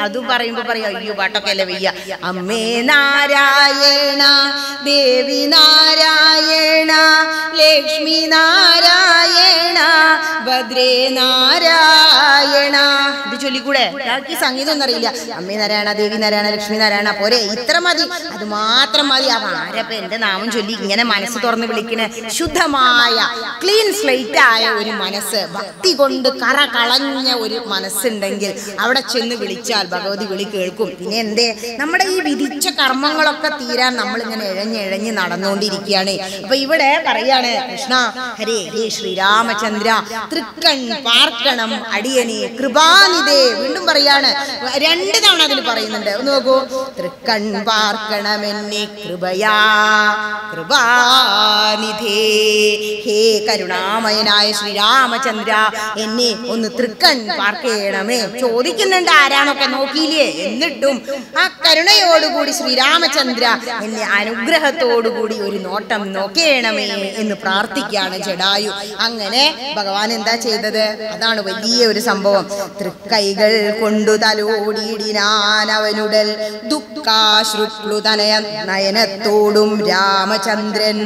അതും പറയുമ്പോ പറയാ അയ്യോ പാട്ടൊക്കെ അല്ലേ വയ്യ. അമ്മേ നാരായണ ദേവി നാരായണ ലക്ഷ്മി നാരായണ ഭദ്രേ നാരായണ. ഇത് ചൊല്ലിക്കൂടെ? ഈ സംഗീതം ഒന്നും അറിയില്ല. അമ്മേ നാരായണ ദേവി നാരായണ ലക്ഷ്മി നാരായണ പോരെ, ഇത്ര മതി, അത് മാത്രം മതി. ആ ആരപ്പ എന്റെ നാമം ചൊല്ലി ഇങ്ങനെ മനസ്സ് തുറന്ന് വിളിക്കണ? ശുദ്ധമായ ക്ലീൻ സ്ലേറ്റ് ആയ ഒരു മനസ്സ്, ഭക്തി കൊണ്ട് കറ കളഞ്ഞ ഒരു മനസ്സുണ്ടെങ്കിൽ അവിടെ ചെന്ന് വിളിച്ചാൽ ഭഗവതി വിളി കേൾക്കും. പിന്നെ എന്തേ, നമ്മുടെ ഈ വിധിച്ച കർമ്മങ്ങളൊക്കെ തീരാൻ നമ്മളിങ്ങനെ ഇഴഞ്ഞിഴഞ്ഞ് നടന്നുകൊണ്ടിരിക്കുകയാണ്. അപ്പൊ ഇവിടെ പറയാണ് കൃഷ്ണ ഹരേ ഹേ ശ്രീരാമചന്ദ്ര തൃക്കൺ പാർക്കണം അടിയനെ കൃപാനിധേ. വീണ്ടും പറയാണ്, 2 തവണ അതിൽ പറയുന്നുണ്ട്. ഒന്ന് നോക്കൂ, തൃക്കൺ പാർക്കണമെന്നെ കൃപയാ കൃപാനിധേ. ഹേ കരുണാമയനായ ശ്രീരാമചന്ദ്ര എന്നെ ഒന്ന് തൃക്കൺ പാർക്കണമേ. ചോദിക്കുന്നുണ്ട് ആരാണൊക്കെ നോക്കിയില്ലേ, എന്നിട്ടും ആ കരുണയോടുകൂടി ശ്രീരാമചന്ദ്ര എന്നെ അനുഗ്രഹത്തോടുകൂടി ഒരു നോട്ടം നോക്കേണമേ എന്ന് പ്രാർത്ഥിക്കുകയാണ് ജടായു. അങ്ങനെ ഭഗവാൻ എന്താ ചെയ്തത്? അതാണ് വലിയ ഒരു സംഭവം. തൃക്കൈകൾ കൊണ്ടു തലോടിയിടിനാൻ അവനുടൽ ദുഃഖാശ്രുക്ലുതനയ നയനത്തോടും രാമചന്ദ്രൻ.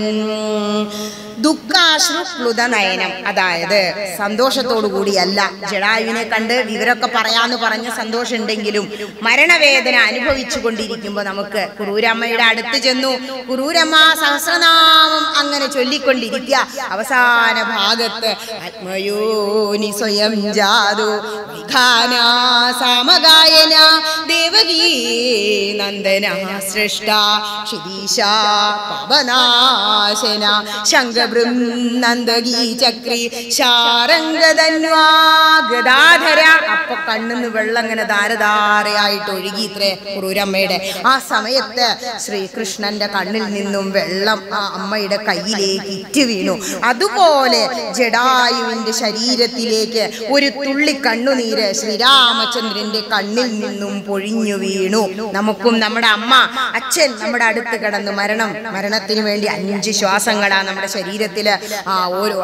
ദുഃഖാശ്രുക്ലുത നയനം, അതായത് സന്തോഷത്തോടു കൂടിയല്ല. ജടായുവിനെ കണ്ട് വിവരമൊക്കെ പറയാന്ന് പറഞ്ഞ സന്തോഷം ഉണ്ടെങ്കിലും മരണവേദന അനുഭവിച്ചു കൊണ്ടിരിക്കുമ്പോൾ നമുക്ക് കുറൂരമ്മയുടെ അടുത്ത് ചെന്നു. കുറൂരമ്മ സഹസ്രനാമം അങ്ങനെ ചൊല്ലിക്കൊണ്ടിരിക്കുക. അവസാന ഭാഗത്ത് ആത്മയോനി സ്വയം ജാതു സമഗായന ദേവകീ നന്ദന സൃഷ്ട ക്ഷിതീശ പവനാശന ശങ്കബൃന്ദഗീ ചക്രി ശാരംഗധന്വാ ഗദാധര. അപ്പൊ കണ്ണിന്ന് വെള്ളം അങ്ങനെ ധാരധാരയായിട്ട് ഒഴുകി ഇത്രേ കുറൂരമ്മയുടെ. ആ സമയത്ത് ശ്രീകൃഷ്ണന്റെ കണ്ണിൽ നിന്നും വെള്ളം ആ അമ്മയുടെ കയ്യിലേക്ക് ഇറ്റ് വീണു. അതുപോലെ ജടായുവിന്റെ ശരീരത്തിലേക്ക് ഒരു തുള്ളി കണ്ണുനീര് ശ്രീരാമചന്ദ്രന്റെ കണ്ണിൽ നിന്നും പൊഴിഞ്ഞു വീണു. നമുക്കും നമ്മുടെ അമ്മ അച്ഛൻ നമ്മുടെ അടുത്ത് കിടന്നു മരണത്തിന് വേണ്ടി 5 ശ്വാസങ്ങളാണ് നമ്മുടെ ശരീരത്തില്. ഓരോ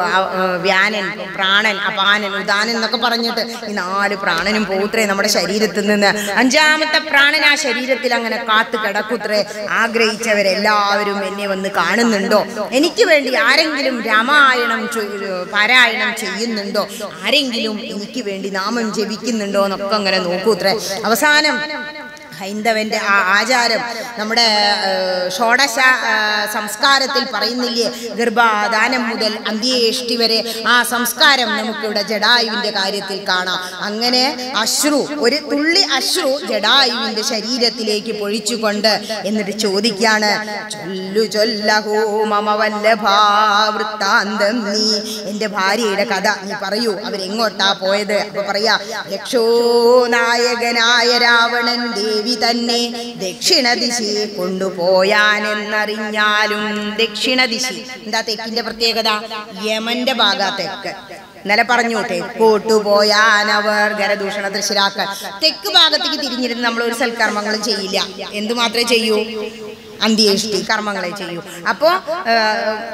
വ്യാനൻ, പ്രാണൻ, അപാനൻ, ഉദാനൻ എന്നൊക്കെ പറഞ്ഞിട്ട് ഈ 4 പ്രാണനും പോത്രേ നമ്മുടെ ശരീരത്തിൽ നിന്ന്. 5ാമത്തെ പ്രാണൻ ആ ശരീരത്തിൽ അങ്ങനെ കാത്തു കിടക്കുത്രേ. ആഗ്രഹിച്ചവരെല്ലാവരും എന്നെ വന്ന് കാണുന്നുണ്ടോ? എനിക്ക് വേണ്ടി ആരെങ്കിലും രാമായണം പാരായണം ചെയ്യുന്നുണ്ടോ? ആരെങ്കിലും എനിക്ക് വേണ്ടി നാമം ജപിക്കുന്നുണ്ടോ എന്നൊക്കെ അങ്ങനെ നോക്കൂത്രേ. അവസാനം ഹൈന്ദവന്റെ ആ ആചാരം നമ്മുടെ ഷോഡശ സംസ്കാരത്തിൽ പറയുന്നില്ലേ, ഗർഭാധാനം മുതൽ അന്ത്യേഷ്ടി വരെ ആ സംസ്കാരം നമുക്കിവിടെ ജടായുവിന്റെ കാര്യത്തിൽ കാണാം. അങ്ങനെ അശ്രു, ഒരു തുള്ളി അശ്രു ജടായുവിന്റെ ശരീരത്തിലേക്ക് പൊഴിച്ചുകൊണ്ട് എന്നിട്ട് ചോദിക്കാണ്, ചൊല്ലു ചൊല്ലഹോ മമ വല്ലഭാ വൃത്താന്തം, നീ എന്റെ ഭാര്യയുടെ കഥ നീ പറയൂ, അവരെങ്ങോട്ടാ പോയത്? അപ്പൊ പറയാ, രക്ഷോ നായകനായ രാവണൻ ദേവി തന്നെ ദക്ഷിണദിശയെ കൊണ്ടുപോയാനെന്നറിഞ്ഞാലും. ദക്ഷിണദിശി എന്താ തെക്കിന്റെ പ്രത്യേകത? യമന്റെ ഭാഗ തെക്ക്. ഇന്നലെ പറഞ്ഞു, തെക്കോട്ടു പോയാനവർ ഗരദൂഷണ ദൃശ്യരാക്കൾ. തെക്ക് ഭാഗത്തേക്ക് തിരിഞ്ഞിരുന്ന് നമ്മൾ ഒരു സൽക്കർമ്മങ്ങളും ചെയ്യില്ല. എന്തു മാത്രമേ ചെയ്യൂ? അന്ത്യേഷ്ടി കർമ്മങ്ങളെ ചെയ്യൂ. അപ്പോ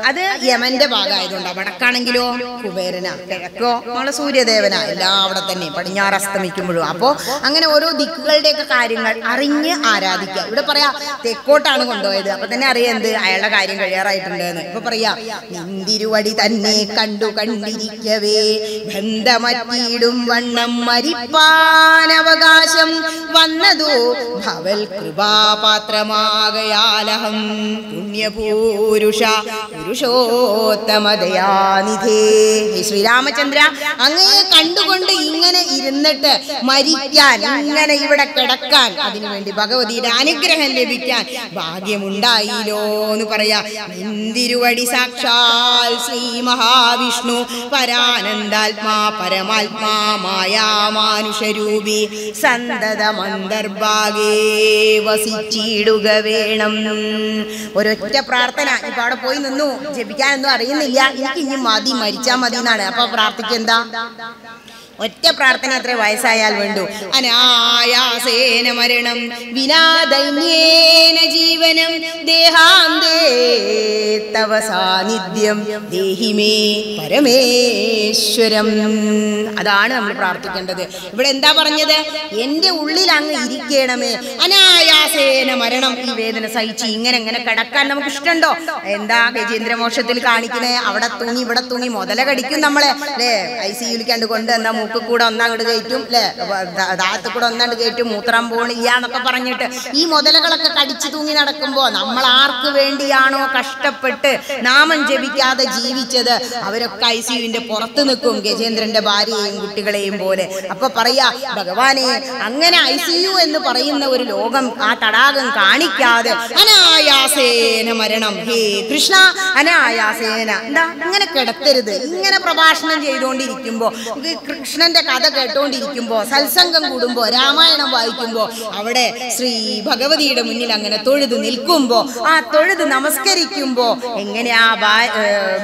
അത് യമന്റെ ഭാഗമായതുകൊണ്ടാണ്. വടക്കാണെങ്കിലോ കുബേരന, കിഴക്കോ നമ്മളെ സൂര്യദേവന, എല്ലാം അവിടെ തന്നെ പടിഞ്ഞാറ് അസ്തമിക്കുമ്പോഴും. അപ്പോൾ അങ്ങനെ ഓരോ ദിക്കുകളുടെയൊക്കെ കാര്യങ്ങൾ അറിഞ്ഞ് ആരാധിക്കുക. ഇവിടെ പറയാ തെക്കോട്ടാണ് കൊണ്ടുപോയത്, അപ്പൊ തന്നെ അറിയാം എന്ത് അയാളുടെ കാര്യം കഴിയാറായിട്ടുണ്ട് എന്ന്. ഇപ്പൊ പറയാ, നിന്തിരുവടി തന്നെ കണ്ടു കണ്ടിരിക്കവേ ബന്ധമറ്റിയിടും വണ്ണം മരിപ്പാനവകാശം വന്നതോ ഭവൽ കൃപാപാത്രമാകയാ പുണ്യപൂരുഷ പുരുഷോത്തമദയാനിധേ. ശ്രീരാമചന്ദ്ര അങ്ങയെ കണ്ടുകൊണ്ട് ഇങ്ങനെ ഇരുന്നിട്ട് മരിക്കാൻ, ഇങ്ങനെ ഇവിടെ കിടക്കാൻ, അതിനുവേണ്ടി ഭഗവതിയുടെ അനുഗ്രഹം ലഭിക്കാൻ ഭാഗ്യമുണ്ടായില്ലോ എന്ന് പറയാ. ഇന്ദിരുവടി സാക്ഷാൽ ശ്രീ മഹാവിഷ്ണു പരാനന്ദാത്മാ പരമാത്മാ മായാമാനുഷരൂപി സന്തതമന്തർഭാഗേ വസിച്ചിടുക വേണം. ഒരൊറ്റ പ്രാർത്ഥന. ഇപ്പൊ അവിടെ പോയി നിന്നു, ജപിക്കാനൊന്നും അറിയുന്നില്ല, എനിക്ക് ഇനി മതി, മരിച്ചാ മതി എന്നാണ്. അപ്പൊ പ്രാർത്ഥിക്കെന്താ? ഒറ്റ പ്രാർത്ഥന അത്ര വയസ്സായാൽ വേണ്ടു. അനായാസേന മരണം വിനാദൈന്യേന ജീവനം ദേഹാന്തേ തവ സാന്നിധ്യം ദേഹിമേ പരമേശ്വരം. അതാണ് നമ്മൾ പ്രാർത്ഥിക്കേണ്ടത്. ഇവിടെ എന്താ പറഞ്ഞത്? എൻ്റെ ഉള്ളിൽ അങ്ങ് ഇരിക്കണമേ. അനായാസേന മരണം, ഈ വേദന സഹിച്ച് ഇങ്ങനെ കിടക്കാൻ നമുക്ക് ഇഷ്ടമുണ്ടോ? എന്താ ഗജേന്ദ്രമോക്ഷത്തിൽ കാണിക്കണേ? അവിടെ തൂങ്ങി ഇവിടെ തൂങ്ങി മുതല കടിക്കും നമ്മളെ അല്ലേ? ICU കണ്ട് കൊണ്ട് എന്നാ മൂക്ക് കൂടെ ഒന്നങ്ങോട്ട് കയറ്റും അല്ലേ, ദാഹത്ത് കൂടെ ഒന്നാണ്ട് കയറ്റും, മൂത്രം പോണില്ല എന്നൊക്കെ പറഞ്ഞിട്ട് ഈ മുതലകളൊക്കെ കടിച്ചു തൂങ്ങി നടക്കുമ്പോൾ നമ്മൾ ആർക്ക് വേണ്ടിയാണോ കഷ്ടപ്പെട്ട് നാമം ജപിക്കാതെ ജീവിച്ചത് അവരൊക്കെ ICUവിന്റെ പുറത്ത് നിൽക്കും, ഗജേന്ദ്രന്റെ ഭാര്യയെയും കുട്ടികളെയും പോലെ. അപ്പൊ പറയാ, ഭഗവാനെ അങ്ങനെ ICU എന്ന് പറയുന്ന ഒരു ലോകം, ആ തടാകം കാണിക്കാതെ അനായാസേന മരണം, ഹേ കൃഷ്ണ അനായാസേന. എന്താ ഇങ്ങനെ കിടത്തരുത്. ഇങ്ങനെ പ്രഭാഷണം ചെയ്തുകൊണ്ടിരിക്കുമ്പോ, കൃഷ്ണന്റെ കഥ കേട്ടോണ്ടിരിക്കുമ്പോ, സത്സംഗം കൂടുമ്പോ, രാമായണം വായിക്കുമ്പോ, അവിടെ ശ്രീ ഭഗവതിയുടെ മുന്നിൽ അങ്ങനെ തൊഴുത് നിൽക്കുമ്പോ, ആ തൊഴുത് നമസ്കരിക്കുമ്പോ, എങ്ങനെയാ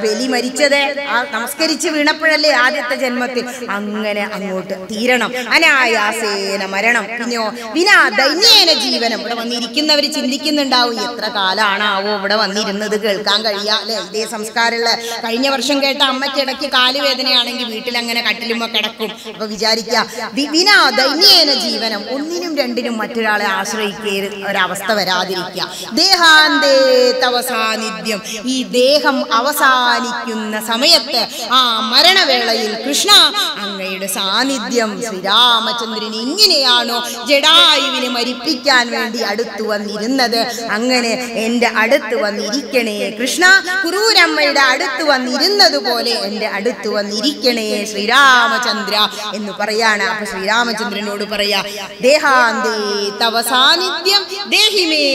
ബലി മരിച്ചത്? ആ നമസ്കരിച്ച് വീണപ്പോഴല്ലേ ആദ്യത്തെ ജന്മത്തിൽ. അങ്ങനെ അങ്ങോട്ട് തീരണം. അനായാസേന മരണം. പിന്നെയോ വിനാ ദൈന്യേന ജീവനം. ഇവിടെ വന്നിരിക്കുന്നവർ ചിന്തിക്കുന്നുണ്ടാവും, എത്ര കാലാണാവോ ഇവിടെ വന്നിരുന്നത്, കേൾക്കാൻ കഴിയാ അല്ലെ? ഇതേ സംസ്കാരമുള്ള കഴിഞ്ഞ വർഷം കേട്ട അമ്മയ്ക്ക് ഇടയ്ക്ക് കാലുവേദനയാണെങ്കിൽ വീട്ടിൽ അങ്ങനെ കട്ടിലുമ്പോ കിടക്കും. അപ്പൊ വിചാരിക്കുക, വിനാ ദൈന്യേന ജീവനം, ഒന്നിനും രണ്ടിനും മറ്റൊരാളെ ആശ്രയിക്കരുത്, ഒരവസ്ഥ വരാതിരിക്കുക. ദേഹാന്തേ തവ സാന്നിധ്യം, ഈ ദേഹം അവസാനിക്കുന്ന സമയത്ത്, ആ മരണവേളയിൽ കൃഷ്ണ അങ്ങയുടെ സാന്നിധ്യം. ശ്രീരാമചന്ദ്രൻ ഇങ്ങനെയാണോ ജടായുവിനെ മരിപ്പിക്കാൻ വേണ്ടി അടുത്തു വന്നിരുന്നത്? അങ്ങനെ എൻ്റെ അടുത്ത് വന്നിരിക്കണേ കൃഷ്ണ. കുറൂരമ്മയുടെ അടുത്ത് വന്നിരുന്നതുപോലെ എൻ്റെ അടുത്ത് വന്നിരിക്കണേ ശ്രീരാമചന്ദ്ര എന്ന് പറയാണ്. അപ്പൊ ശ്രീരാമചന്ദ്രനോട് പറയാ, ദേഹാന്തേ തവ സാന്നിധ്യം ദേഹിമേ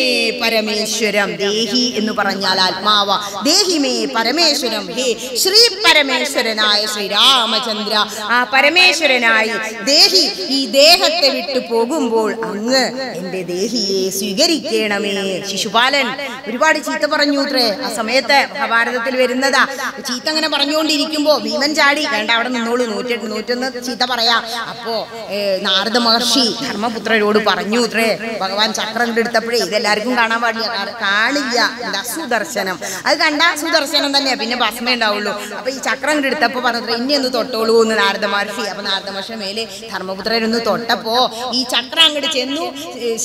പരമേശ്വരം. ദേഹി എന്ന് പറഞ്ഞാൽ ആത്മാവ, ദേഹിമേ പരമേശ്വരം. ഹേ ശ്രീ പരമേശ്വരനായ ശ്രീരാമചന്ദ്ര, ആ പരമേശ്വരനായി ദേഹി ഈ ദേഹത്തെ വിട്ടു പോകുമ്പോൾ അങ്ങ് എൻ്റെ ദേഹിയെ സ്വീകരിക്കണമേ. ശിശുപാലൻ ഒരുപാട് ചീത്ത പറഞ്ഞു അത്രേ ആ സമയത്ത്. മഹാഭാരതത്തിൽ വരുന്നതാ. ചീത്ത അങ്ങനെ പറഞ്ഞുകൊണ്ടിരിക്കുമ്പോ ഭീമൻ ചാടി, വേണ്ട അവിടെ നിന്നോളൂ, 101 ചീത്ത പറയാം. അപ്പോ നാരദ മഹർഷി ധർമ്മപുത്രരോട് പറഞ്ഞു അത്രേ, ഭഗവാൻ ചക്രം എടുത്തപ്പോഴേ ഇതെല്ലാവർക്കും കാണാൻ പാടില്ല, കാണില്ല, എന്താ സുദർശനം, അത് കണ്ട സുദർശനം തന്നെയാ, പിന്നെ ഭസ്മ ഉണ്ടാവുള്ളൂ. അപ്പൊ ഈ ചക്രം എടുത്തപ്പോ പറഞ്ഞത്ര ഇനി ഒന്ന് തൊട്ടോളൂ എന്ന് നാരദ മഹർഷി. അപ്പൊ നാരദ മഹർഷി മേലെ ധർമ്മപുത്രരൊന്ന് തൊട്ടപ്പോ ഈ ചക്രം അങ്ങോട്ട് ചെന്നു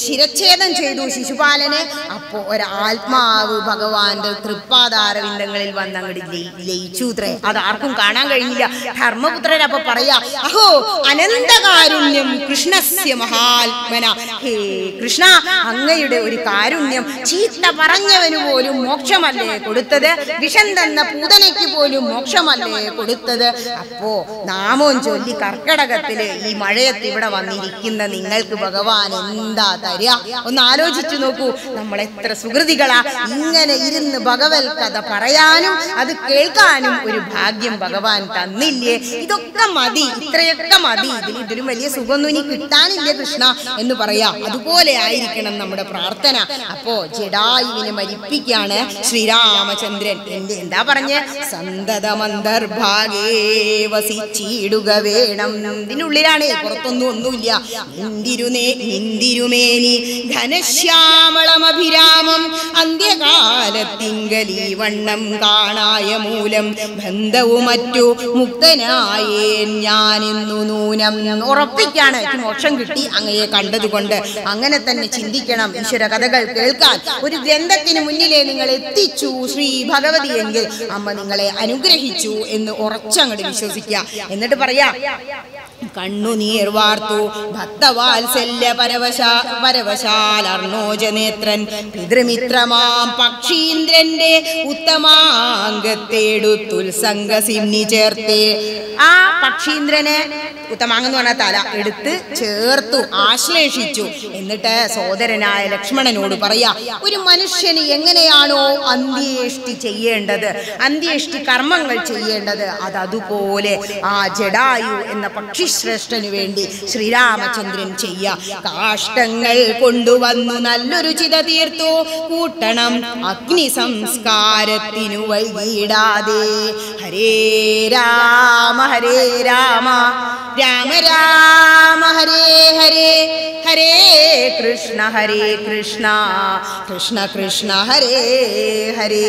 ശിരച്ഛേദം ചെയ്തു ശിശുപാലനെ. അപ്പോ ഒരാത്മാവ് ഭഗവാന്റെ തൃപ്പാദാരവിന്ദങ്ങളിൽ വന്ന് അങ്ങോട്ട് ലയിച്ചു അത്രേ. അത് ആർക്കും കാണാൻ കഴിഞ്ഞില്ല. ധർമ്മപുത്രരപ്പൊ പറയാ, അഹോ അനന്തകാരുണ്യം കൃഷ്ണസ്യ മഹാത്മന. ഹേ കൃഷ്ണ, അങ്ങയുടെ ഒരു കാരുണ്യം, ചീത്ത പറഞ്ഞവന് പോലും മോക്ഷമല്ലേ കൊടുത്തത്, വിഷം തന്ന പൂതനയ്ക്ക് പോലും മോക്ഷമല്ലേ കൊടുത്തത്. അപ്പോ നാമവും ചൊല്ലി കർക്കടകത്തില് ഈ മഴയത്ത് ഇവിടെ വന്നിരിക്കുന്ന നിങ്ങൾക്ക് ഭഗവാൻ എന്താ തരിക? ഒന്ന് ആലോചിച്ചു നോക്കൂ. നമ്മൾ എത്ര സുഹൃതികളാ. ഇങ്ങനെ ഇരുന്ന് ഭഗവത് കഥ പറയാനും അത് കേൾക്കാനും ഒരു ഭാഗ്യം ഭഗവാൻ തന്നില്ലേ? ഇതൊക്കെ മതി, ഇത്രയൊക്കെ മതി. ഇതിലും വലിയ സുഖമൊന്നും ഇനി കിട്ടാനില്ല കൃഷ്ണ എന്ന് പറയാ. അതുപോലെ ആയിരിക്കണം നമ്മുടെ പ്രാർത്ഥന. അപ്പോ ജടായുവിനെ മരിപ്പിക്കാണ് ശ്രീരാമചന്ദ്രൻ. എന്താ പറഞ്ഞ്? സന്തതമന്തർഭാഗേ വസിച്ചിടുക വേണം. ഇതിനുള്ളിലാണ്, പുറത്തൊന്നും ഒന്നുമില്ല. നിന്തിരുമേനി ഘനശ്യാമളമഭിരാമം അന്ത്യകാലത്തിങ്കലീ വണ്ണം കാണായ മൂലം ബന്ധവും മറ്റു മുക്തനായേൻ ഞാനിന്നു നൂനം. ഉറപ്പിക്കാണ്, മോക്ഷം കിട്ടി അങ്ങയെ കണ്ടതുകൊണ്ട്. അങ്ങനെ തന്നെ ചിന്തിക്കണം. ഈശ്വര കഥകൾ കേൾക്കാൻ ഒരു ഗ്രന്ഥത്തിന് മുന്നിലേ നിങ്ങൾ എത്തിച്ചു ശ്രീ ഭഗവതി എങ്കിൽ അമ്മ നിങ്ങളെ അനുഗ്രഹിച്ചു എന്ന് ഉറച്ചങ്ങോട്ട് വിശ്വസിക്കുക. എന്നിട്ട് പറയാ, കണ്ണുനീർ വാർത്തു ഭക്തവാത്സല്യ പരവശാലർണോജനേത്രൻ പിതൃമിത്രമാം പക്ഷീന്ദ്രന്റെ ഉത്തമാംഗത്തെടുത്തുത്സംഗസിംനി ചേർത്ത്. ആ പക്ഷീന്ദ്രനെ, ഉത്തമാംഗം എന്ന് പറഞ്ഞ തല, എടുത്ത് ചേർത്തു ആശ്ലേഷിച്ചു. എന്നിട്ട് സോദരനായ ലക്ഷ്മണനോട് പറയാ, ഒരു മനുഷ്യന് എങ്ങനെയാണോ അന്ത്യേഷ്ടി ചെയ്യേണ്ടത്, അന്ത്യേഷ്ടി കർമ്മങ്ങൾ ചെയ്യേണ്ടത്, അതുപോലെ ആ ജടായു എന്ന പക്ഷിശ്രേഷ്ഠന് വേണ്ടി ശ്രീരാമചന്ദ്രൻ ചെയ്യ. കാഷ്ടങ്ങൾ കൊണ്ടുവന്നു നല്ലൊരു ചിത തീർത്തു കൂട്ടണം അഗ്നി സംസ്കാരത്തിനു വൈകിടാതെ. ഹരേ രാമ രാമ രാമ ഹരേ ഹരേ ഹരേ കൃഷ്ണ കൃഷ്ണ കൃഷ്ണ ഹരേ ഹരേ.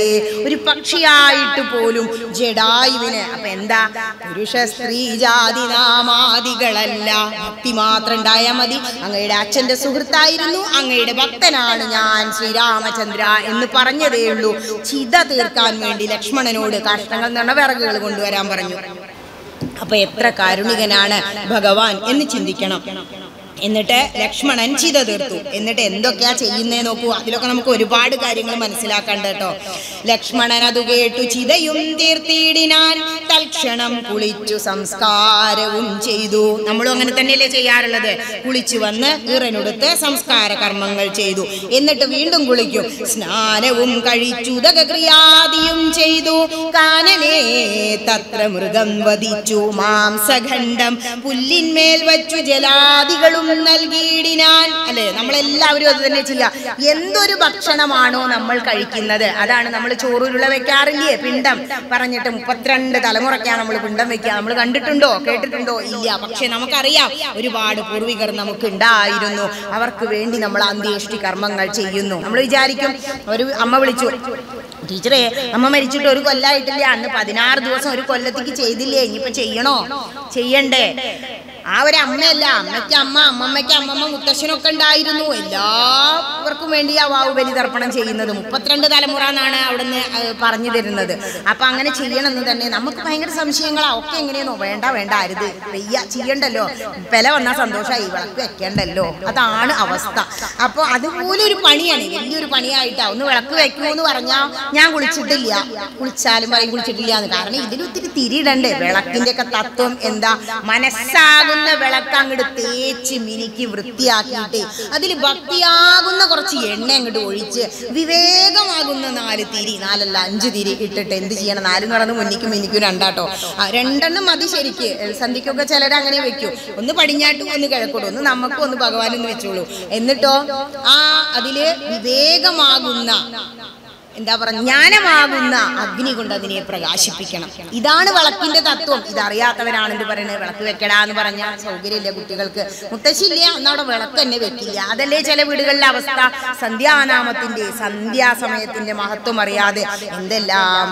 ഒരു പക്ഷിയായിട്ട് പോലും ജഡായുവിന് അപ്പൊ എന്താ, പുരുഷ സ്ത്രീ ജാതി നാമാദികളല്ല, ഭക്തി മാത്രം ഉണ്ടായാൽ മതി. അങ്ങയുടെ അച്ഛന്റെ സുഹൃത്തായിരുന്നു, അങ്ങയുടെ ഭക്തനാണ് ഞാൻ ശ്രീരാമചന്ദ്ര എന്ന് പറഞ്ഞതേ ഉള്ളൂ. ചിത തീർക്കാൻ വേണ്ടി ലക്ഷ്മണനോട് കാഷ്ടങ്ങൾ എന്ന് പറഞ്ഞ വിറകുകൾ കൊണ്ടുവരാൻ പറഞ്ഞു. അപ്പൊ എത്ര കാരുണികനാണ് ഭഗവാൻ എന്ന് ചിന്തിക്കണം. എന്നിട്ട് ലക്ഷ്മണൻ ചിത തീർത്തു. എന്നിട്ട് എന്തൊക്കെയാ ചെയ്യുന്നേ നോക്കൂ. അതിലൊക്കെ നമുക്ക് ഒരുപാട് കാര്യങ്ങൾ മനസ്സിലാക്കണ്ട കേട്ടോ. ലക്ഷ്മണൻ അത് കേട്ടു ചിതയും തീർത്തിടിനാൻ, തൽക്ഷണം കുളിച്ചു സംസ്കാരവും ചെയ്തു. നമ്മളും അങ്ങനെ തന്നെയല്ലേ ചെയ്യാറുള്ളത്. കുളിച്ചു വന്ന് ഈറനെടുത്ത് സംസ്കാര കർമ്മങ്ങൾ ചെയ്തു. എന്നിട്ട് വീണ്ടും കുളിക്കും. സ്നാനവും കഴിച്ചു ദഗക്രിയാദിയും ചെയ്തു. കാനനേ തത്ര മൃഗം വധിച്ചു, മാംസഖണ്ഡം പുല്ലിന്മേൽ വച്ചു ജലാദികളും നൽകിയിടിനാൻ. അല്ലെ, നമ്മളെല്ലാവരും അത് തന്നെ ചെയ്യാം. എന്തൊരു ഭക്ഷണമാണോ നമ്മൾ കഴിക്കുന്നത്, അതാണ് നമ്മൾ ചോറുരുള വെക്കാറില്ലേ, പിണ്ടം പറഞ്ഞിട്ട് 32 തലമുറയ്ക്കാണ് നമ്മൾ പിണ്ടം വെക്കുക. നമ്മൾ കണ്ടിട്ടുണ്ടോ, കേട്ടിട്ടുണ്ടോ? ഇല്ല. പക്ഷെ നമുക്കറിയാം ഒരുപാട് പൂർവികർ നമുക്ക് ഉണ്ടായിരുന്നു. അവർക്ക് വേണ്ടി നമ്മൾ അന്ത്യേഷ്ടി കർമ്മങ്ങൾ ചെയ്യുന്നു. നമ്മൾ വിചാരിക്കും, ഒരു അമ്മ വിളിച്ചു, ടീച്ചറെ അമ്മ മരിച്ചിട്ട് 1 കൊല്ലമായിട്ടില്ല, അന്ന് 16 ദിവസം 1 കൊല്ലത്തേക്ക് ചെയ്തില്ലേ, ഇനിയിപ്പോ ചെയ്യണോ? ചെയ്യണ്ടേ? ആ ഒരു അമ്മയല്ല, അമ്മയ്ക്ക് അമ്മ, അമ്മമ്മയ്ക്ക് അമ്മമ്മ, മുത്തശ്ശനൊക്കെ ഉണ്ടായിരുന്നു. എല്ലാവർക്കും വേണ്ടി ആ വാവ് ബലി തർപ്പണം ചെയ്യുന്നത് 32 തലമുറ എന്നാണ് അവിടുന്ന് പറഞ്ഞു തരുന്നത്. അപ്പൊ അങ്ങനെ ചെയ്യണമെന്ന് തന്നെ നമുക്ക് ഭയങ്കര സംശയങ്ങളാ. ഒക്കെ എങ്ങനെയെന്നോ, വേണ്ട അരുത്, വെയ്യ, ചെയ്യണ്ടല്ലോ, വില വന്നാൽ സന്തോഷമായി, വിളക്ക് വെക്കണ്ടല്ലോ, അതാണ് അവസ്ഥ. അപ്പൊ അതുപോലെ ഒരു പണിയാണ്, വലിയൊരു പണിയായിട്ടാ. ഒന്ന് വിളക്ക് വെക്കൂ എന്ന് പറഞ്ഞാൽ ഞാൻ കുളിച്ചിട്ടില്ല, കുളിച്ചാലും പറയും കുളിച്ചിട്ടില്ല എന്ന്. കാരണം ഇതിലൊത്തിരി തിരിയിടണ്ടേ. വിളക്കിന്റെ ഒക്കെ തത്വം എന്താ, മനസ്സാകുന്ന വിളക്ക് അങ്ങോട്ട് തേച്ച് മിനുക്കി വൃത്തിയാക്കിയിട്ട് അതിൽ ഭക്തിയാകുന്ന കുറച്ച് എണ്ണ അങ്ങോട്ട് ഒഴിച്ച് വിവേകമാകുന്ന 4 തിരി, 5 തിരി ഇട്ടിട്ട് എന്ത് ചെയ്യണം? 4 എന്ന് പറയുന്നത് മുന്നിക്കും മിനിക്കും 2 2 മതി ശരിക്ക്. സന്ധ്യക്കൊക്കെ ചിലർ അങ്ങനെ വെക്കും. ഒന്ന് പടിഞ്ഞാട്ടും ഒന്ന് കിഴക്കോട്ടും, ഒന്ന് നമുക്കും ഒന്ന് ഭഗവാനും വെച്ചോളൂ. എന്നിട്ടോ അതില് വിവേകമാകുന്ന എന്താ പറയുക, ജ്ഞാനമാകുന്ന അഗ്നി കൊണ്ട് അതിനെ പ്രകാശിപ്പിക്കണം. ഇതാണ് വിളക്കിന്റെ തത്വം. ഇതറിയാത്തവരാണ് എന്ത് പറയുന്നത്, വിളക്ക് വെക്കടാന്ന് പറഞ്ഞാൽ സൗകര്യമില്ല കുട്ടികൾക്ക്, മുത്തശ്ശില്ല എന്നവിടെ വിളക്ക് തന്നെ വെക്കില്ല. അതല്ലേ ചില വീടുകളിലെ അവസ്ഥ. സന്ധ്യാനാമത്തിന്റെ സന്ധ്യാസമയത്തിന്റെ മഹത്വം അറിയാതെ എന്തെല്ലാം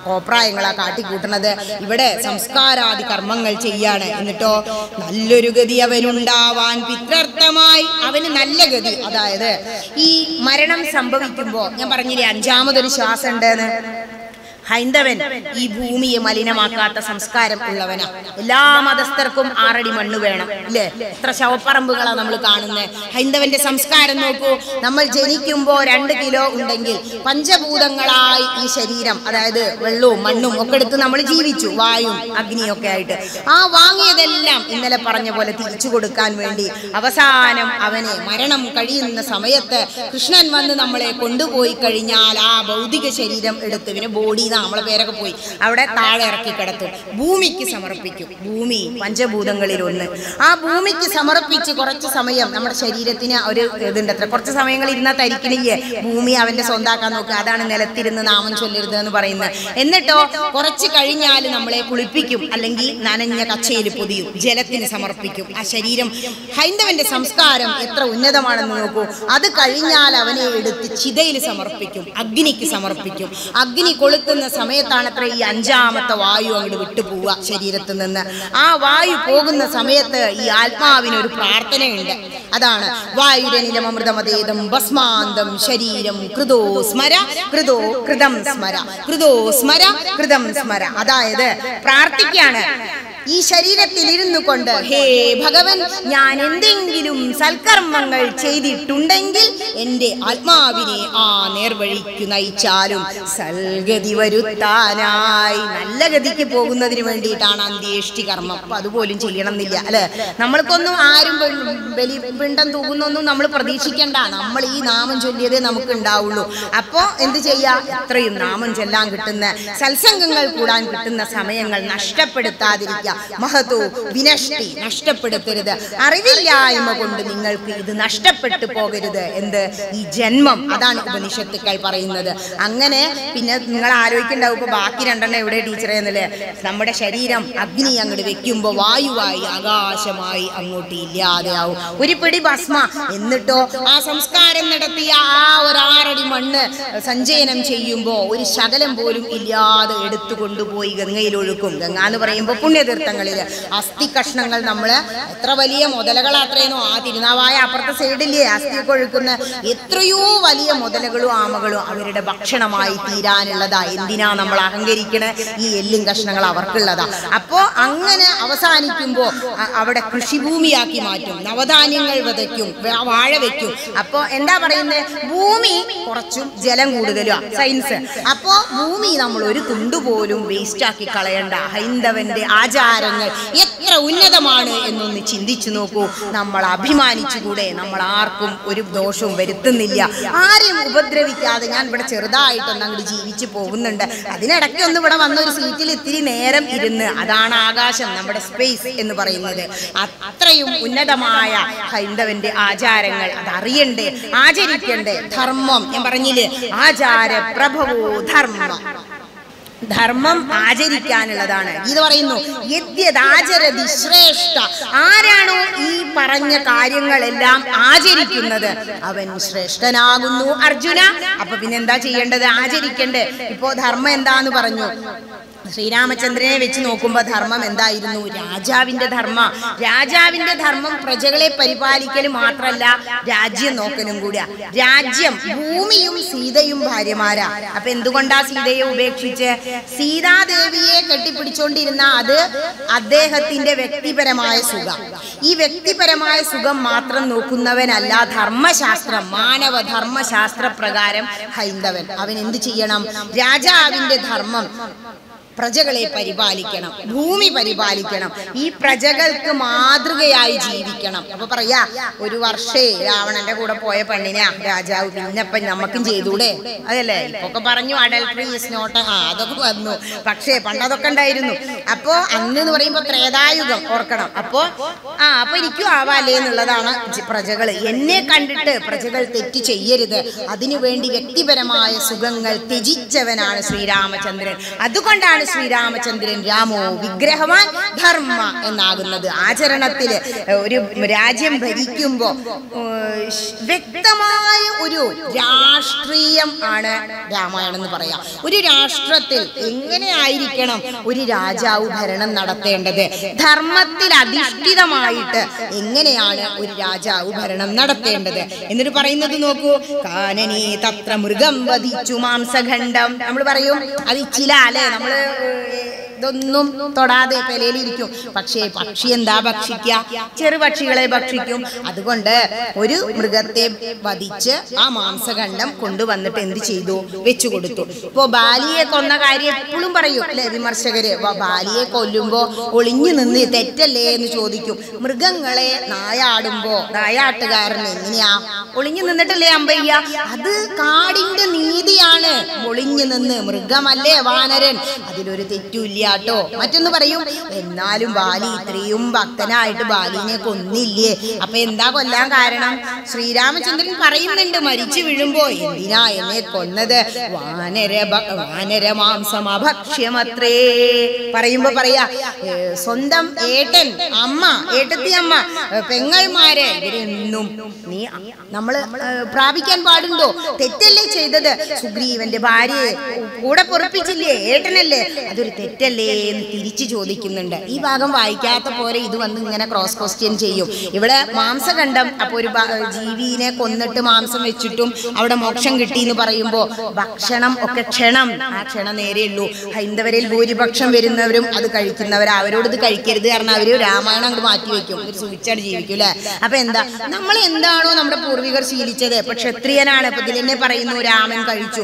കോപ്രായങ്ങളാ കാട്ടിക്കൂട്ടുന്നത്. ഇവിടെ സംസ്കാരാദി കർമ്മങ്ങൾ ചെയ്യാണ്. എന്നിട്ടോ നല്ലൊരു ഗതി അവനുണ്ടാവാൻ പിത്രർത്ഥമായി, അവന് നല്ല ഗതി. അതായത് ഈ മരണം സംഭവിക്കുമ്പോ ഞാൻ പറഞ്ഞില്ലേ 5ാമതൊരു ശ്വാസം ഉണ്ടെന്ന്. ഹൈന്ദവൻ ഈ ഭൂമിയെ മലിനമാക്കാത്ത സംസ്കാരം ഉള്ളവനാ. എല്ലാ മതസ്ഥർക്കും 6 അടി മണ്ണ് വേണം, ഇല്ലേ? എത്ര ശവപ്പറമ്പുകളാ നമ്മൾ കാണുന്നത്. ഹൈന്ദവന്റെ സംസ്കാരം നോക്കൂ. നമ്മൾ ജനിക്കുമ്പോ 2 കിലോ ഉണ്ടെങ്കിൽ പഞ്ചഭൂതങ്ങളായി ഈ ശരീരം, അതായത് വെള്ളവും മണ്ണും ഒക്കെ എടുത്ത് നമ്മൾ ജീവിച്ചു, വായും അഗ്നിയൊക്കെ ആയിട്ട്. ആ വാങ്ങിയതെല്ലാം ഇന്നലെ പറഞ്ഞ പോലെ തിരിച്ചു കൊടുക്കാൻ വേണ്ടി അവസാനം അവനെ മരണം കഴിയുന്ന സമയത്ത് കൃഷ്ണൻ വന്ന് നമ്മളെ കൊണ്ടുപോയി കഴിഞ്ഞാൽ ആ ഭൗതിക ശരീരം എടുത്ത്, പിന്നെ ബോഡി നമ്മളെ പേരൊക്കെ പോയി അവിടെ താഴെ ഇറക്കി കിടത്തും, ഭൂമിക്ക് സമർപ്പിക്കും. ഭൂമി പഞ്ചഭൂതങ്ങളിൽ ഒന്ന്. ആ ഭൂമിക്ക് സമർപ്പിച്ച് കുറച്ച് സമയം നമ്മുടെ ശരീരത്തിന് ഒരു ഇതുണ്ട്, അത്ര കുറച്ച് സമയങ്ങൾ ഇരുന്നാൽ തരിക്കണില്ലേ, ഭൂമി അവന്റെ സ്വന്താക്കാൻ നോക്കുക. അതാണ് നിലത്തിരുന്ന് നാമം ചൊല്ലരുത് എന്ന് പറയുന്നത്. എന്നിട്ടോ കുറച്ച് കഴിഞ്ഞാൽ നമ്മളെ കുളിപ്പിക്കും, അല്ലെങ്കിൽ നനഞ്ഞ കച്ചയിൽ പൊതിയും, ജലത്തിന് സമർപ്പിക്കും ആ ശരീരം. ഹൈന്ദവന്റെ സംസ്കാരം എത്ര ഉന്നതമാണെന്ന് നോക്കൂ. അത് കഴിഞ്ഞാൽ അവനെ എടുത്ത് ചിതയിൽ സമർപ്പിക്കും, അഗ്നിക്ക് സമർപ്പിക്കും. അഗ്നി കൊളുത്തുന്ന സമയത്താണ് അത്ര ഈ 5ാമത്തെ വായു അങ്ങോട്ട് വിട്ടുപോവുക ശരീരത്തിൽ നിന്ന്. ആ വായു പോകുന്ന സമയത്ത് ഈ ആത്മാവിനൊരു പ്രാർത്ഥനയുണ്ട്. അതാണ് വായുരനിലമൃതമതേദം ഭസ്മാന്തം ശരീരം കൃതോ സ്മര കൃതോ കൃതം സ്മര കൃതോ സ്മര കൃതം സ്മര. അതായത് പ്രാർത്ഥിക്കാണ് ഈ ശരീരത്തിൽ ഇരുന്നു കൊണ്ട്, ഹേ ഭഗവൻ, ഞാൻ എന്തെങ്കിലും സൽക്കർമ്മങ്ങൾ ചെയ്തിട്ടുണ്ടെങ്കിൽ എൻ്റെ ആത്മാവിനെ ആ നേർവഴിക്ക് നയിച്ചാലും സൽഗതി വരുത്താനായി, നല്ല ഗതിക്ക് പോകുന്നതിന് വേണ്ടിയിട്ടാണ് അന്ത്യേഷ്ടി കർമ്മം. അപ്പൊ അതുപോലും ചെയ്യണം എന്നില്ല, അല്ലെ? നമ്മൾക്കൊന്നും ആരും ബലിപിണ്ടം തൂകുന്നൊന്നും നമ്മൾ പ്രതീക്ഷിക്കണ്ട. നമ്മൾ ഈ നാമം ചൊല്ലിയതേ നമുക്ക് ഉണ്ടാവുള്ളൂ. അപ്പോ എന്ത് ചെയ്യാ, എത്രയും നാമം ചൊല്ലാൻ കിട്ടുന്ന, സത്സംഗങ്ങൾ കൂടാൻ കിട്ടുന്ന സമയങ്ങൾ നഷ്ടപ്പെടുത്താതിരിക്കുക. മഹതോ വിനഷ്ടി, നഷ്ടപ്പെടുത്തരുത്. അറിവില്ലായ്മ കൊണ്ട് നിങ്ങൾക്ക് ഇത് നഷ്ടപ്പെട്ടു പോകരുത്. എന്ത്? ഈ ജന്മം. അതാണ് ഉപനിഷത്തുക്കൾ പറയുന്നത്. അങ്ങനെ പിന്നെ നിങ്ങൾ ആലോചിക്കണ്ടാവും, ഇപ്പൊ ബാക്കി രണ്ടെണ്ണം എവിടെ ടീച്ചറെ എന്നല്ലേ? നമ്മുടെ ശരീരം അഗ്നി അങ്ങോട്ട് വെക്കുമ്പോ വായുവായി ആകാശമായി അങ്ങോട്ട് ഇല്ലാതെയാവും. ഒരു പിടി ഭസ്മ, എന്നിട്ടോ ആ സംസ്കാരം നടത്തിയ ആ ഒരു 6 അടി മണ്ണ് സഞ്ചയനം ചെയ്യുമ്പോ ഒരു ശകലം പോലും ഇല്ലാതെ എടുത്തു കൊണ്ടുപോയി ഗംഗയിൽ ഒഴുക്കും. ഗംഗ എന്ന് പറയുമ്പോൾ പുണ്യതീർത്ഥങ്ങളില് അസ്ഥി കഷ്ണങ്ങൾ നമ്മള് എത്ര വലിയ മുതലകളാത്രേനോ ആ തിരുനാവായ അപ്പുറത്തെ സൈഡില്ലേ അസ്ഥിയൊക്കെ ഒഴുക്കുന്ന എത്രയോ വലിയ മുതലകളും ആമകളും അവരുടെ ഭക്ഷണമായി തീരാനുള്ളതാ. എന്തിനാ നമ്മൾ അഹങ്കരിക്കണേ? ഈ എല്ലും കഷ്ണങ്ങൾ അവർക്കുള്ളതാ. അപ്പോ അങ്ങനെ അവസാനിക്കുമ്പോ അവിടെ കൃഷിഭൂമിയാക്കി മാറ്റും, നവധാന്യങ്ങൾ വിതയ്ക്കും, വാഴ വെക്കും. അപ്പോ എന്താ പറയുന്നത്? ഭൂമി കുറച്ചും ജലം കൂടുതലും സയൻസ്. അപ്പോ ഭൂമി നമ്മൾ ഒരു തുണ്ടുപോലും വേസ്റ്റ് ആക്കി കളയണ്ട. ഹൈന്ദവന്റെ ആചാരങ്ങൾ എത്ര ഉന്നതമാണ് എന്നൊന്ന് ചിന്തിച്ചു നോക്കൂ. നമ്മൾ അഭിമാനിച്ചുകൂടെ? നമ്മൾ ആർക്കും ഒരു ദോഷവും വരുത്തുന്നില്ല, ആരെയും ഉപദ്രവിക്കാതെ. ഞാൻ ഇവിടെ ചെറുതായിട്ടൊന്ന് അങ്ങോട്ട് ജീവിച്ചു പോകുന്നുണ്ട്. അതിനിടയ്ക്ക് ഒന്ന് ഇവിടെ വന്ന ഒരു സീറ്റിൽ ഇത്തിരി നേരം ഇരുന്ന്, അതാണ് ആകാശം, നമ്മുടെ സ്പേസ് എന്ന് പറയുന്നത്. അത്രയും ഉന്നതമായ ഹൈന്ദവന്റെ ആചാരങ്ങൾ അതറിയണ്ടേ, ആചരിക്കണ്ടേ. ധർമ്മം ഞാൻ പറഞ്ഞില്ലേ, ആചാര പ്രഭവോ ധർമ്മം. ധർമ്മം ആചരിക്കാനുള്ളതാണ്. ഇത് പറയുന്നു യദ്യദാചരതി ശ്രേഷ്ഠ. ആരാണോ ഈ പറഞ്ഞ കാര്യങ്ങളെല്ലാം ആചരിക്കുന്നത് അവൻ ശ്രേഷ്ഠനാകുന്നു അർജുന. അപ്പൊ പിന്നെന്താ ചെയ്യേണ്ടത്? ആചരിക്കണ്ടേ. ഇപ്പോ ധർമ്മം എന്താന്ന് പറഞ്ഞു? ശ്രീരാമചന്ദ്രനെ വെച്ച് നോക്കുമ്പോൾ ധർമ്മം എന്തായിരുന്നു? രാജാവിന്റെ ധർമ്മ. രാജാവിന്റെ ധർമ്മം പ്രജകളെ പരിപാലിക്കൽ മാത്രല്ല, രാജ്യം നോക്കലും കൂടിയാ. രാജ്യം, ഭൂമിയും സീതയും ഭാര്യമാരാ. അപ്പൊ എന്തുകൊണ്ടാ സീതയെ ഉപേക്ഷിച്ച്? സീതാദേവിയെ കെട്ടിപ്പിടിച്ചോണ്ടിരുന്ന അത് അദ്ദേഹത്തിന്റെ വ്യക്തിപരമായ സുഖം. ഈ വ്യക്തിപരമായ സുഖം മാത്രം നോക്കുന്നവനല്ല ധർമ്മശാസ്ത്രം, മാനവ ധർമ്മശാസ്ത്ര പ്രകാരം ഹൈന്ദവൻ. അവൻ എന്ത് ചെയ്യണം? രാജാവിന്റെ ധർമ്മം പ്രജകളെ പരിപാലിക്കണം, ഭൂമി പരിപാലിക്കണം, ഈ പ്രജകൾക്ക് മാതൃകയായി ജീവിക്കണം. അപ്പൊ പറയാ, ഒരു വർഷേ രാവണന്റെ കൂടെ പോയ പെണ്ണിനെ രാജാവ് പിന്നപ്പം നമുക്കും ചെയ്തൂടെ? അതല്ലേ ഇപ്പൊക്കെ പറഞ്ഞു അഡൽട്ടറി ഈസ് നോട്ട്, അതൊക്കെ വന്നു. പക്ഷേ പണ്ടതൊക്കെ ഉണ്ടായിരുന്നു. അപ്പോ അന്ന് എന്ന് പറയുമ്പോ ത്രേതായുഗം ഓർക്കണം. അപ്പോ എനിക്കും ആവാല്ലേ എന്നുള്ളതാണ് പ്രജകൾ. എന്നെ കണ്ടിട്ട് പ്രജകൾ തെറ്റ് ചെയ്യരുത്, അതിനുവേണ്ടി വ്യക്തിപരമായ സുഖങ്ങൾ ത്യജിച്ചവനാണ് ശ്രീരാമചന്ദ്രൻ. അതുകൊണ്ടാണ് ശ്രീരാമചന്ദ്രൻ രാമോ വിഗ്രഹവാൻ ധർമ്മ എന്നാകുന്നത്. ആചരണത്തില് ഒരു രാജ്യം ഭരിക്കുമ്പോ വ്യക്തമായ ഒരു രാഷ്ട്രീയം ആണ് രാമായണം എന്ന് പറയാം. ഒരു രാഷ്ട്രത്തിൽ എങ്ങനെയായിരിക്കണം ഒരു രാജാവ് ഭരണം നടത്തേണ്ടത്? ധർമ്മത്തിൽ അധിഷ്ഠിതമായിട്ട് എങ്ങനെയാണ് ഒരു രാജാവ് ഭരണം നടത്തേണ്ടത് എന്നിട്ട് പറയുന്നത് നോക്കൂ. കാനനീ തത്ര മൃഗം വധിച്ചു മാംസഖണ്ഡം. നമ്മൾ പറയും അത് ഇച്ചില അല്ലേ, നമ്മള് ഇതൊന്നും തൊടാതെ പെലയിലിരിക്കും. പക്ഷേ പക്ഷി എന്താ ഭക്ഷിക്കുക? ചെറുപക്ഷികളെ ഭക്ഷിക്കും. അതുകൊണ്ട് ഒരു മൃഗത്തെ വധിച്ച് ആ മാംസഖണ്ഡം കൊണ്ടുവന്നിട്ട് എന്ത് ചെയ്തു? വെച്ചു കൊടുത്തു. ഇപ്പോ ബാലിയെ കൊന്ന കാര്യം എപ്പോഴും പറയും അല്ലെ വിമർശകര്. ബാലിയെ കൊല്ലുമ്പോ ഒളിഞ്ഞു നിന്ന് തെറ്റല്ലേ എന്ന് ചോദിക്കും. മൃഗങ്ങളെ നായാടുമ്പോ നായാട്ടുകാരൻ എങ്ങനെയാ? ഒളിഞ്ഞു നിന്നിട്ടല്ലേ അമ്പയ്യ? അത് കാടിന്റെ നീതിയാണ്. ഒളിഞ്ഞു നിന്ന് മൃഗമല്ലേ വാനരൻ, അതിലൊരു തെറ്റുമില്ല ട്ടോ. മറ്റൊന്ന് പറയും, എന്നാലും ബാലി ഇത്രയും ഭക്തനായിട്ട് ബാലിനെ കൊന്നില്ലേ? അപ്പൊ എന്താ കൊല്ലാൻ കാരണം? ശ്രീരാമചന്ദ്രൻ പറയുന്നുണ്ട് മരിച്ചു വീഴുമ്പോ, എന്തിനാ എന്നെ കൊന്നത്? വാനരമാംസം അഭക്ഷ്യമത്രേ. പറയുമ്പോ പറയാ, സ്വന്തം ഏട്ടൻ, അമ്മ, ഏട്ടത്തി അമ്മ, പെങ്ങൾമാരെ ഇവരെന്നും നീ നമ്മള് പ്രാപിക്കാൻ പാടുണ്ടോ? തെറ്റല്ലേ ചെയ്തത്? സുഗ്രീവന്റെ ഭാര്യയെ കൂടെ പൊറപ്പിച്ചില്ലേ? ഏട്ടനല്ലേ? അതൊരു തെറ്റല്ലേ എന്ന് തിരിച്ചു ചോദിക്കുന്നുണ്ട്. ഈ ഭാഗം വായിക്കാത്ത പോലെ ഇത് വന്ന് ഇങ്ങനെ ക്രോസ് ക്വസ്റ്റ്യൻ ചെയ്യും. ഇവിടെ മാംസഖണ്ഡം, അപ്പൊ ഒരു ജീവിനെ കൊന്നിട്ട് മാംസം വെച്ചിട്ടും അവിടെ മോക്ഷം കിട്ടി എന്ന് പറയുമ്പോ ഭക്ഷണം ഒക്കെ ക്ഷണം, ആ ക്ഷണം നേരെയുള്ളൂ. ഹൈന്ദവരിൽ ഭൂരിപക്ഷം വരുന്നവരും അത് കഴിക്കുന്നവർ, അവരോട് ഇത് കഴിക്കരുത് കാരണം അവര് രാമായണം അങ്ങോട്ട് മാറ്റി വെക്കും, ഒരു സൂചിച്ചാണ് ജീവിക്കും അല്ലെ. അപ്പൊ എന്താ, നമ്മൾ എന്താണോ നമ്മുടെ പൂർവികർ ശീലിച്ചത്. ഇപ്പൊ ക്ഷത്രിയനാണ്, ഇപ്പൊ ഇതിലെന്നെ പറയുന്നു രാമൻ കഴിച്ചു,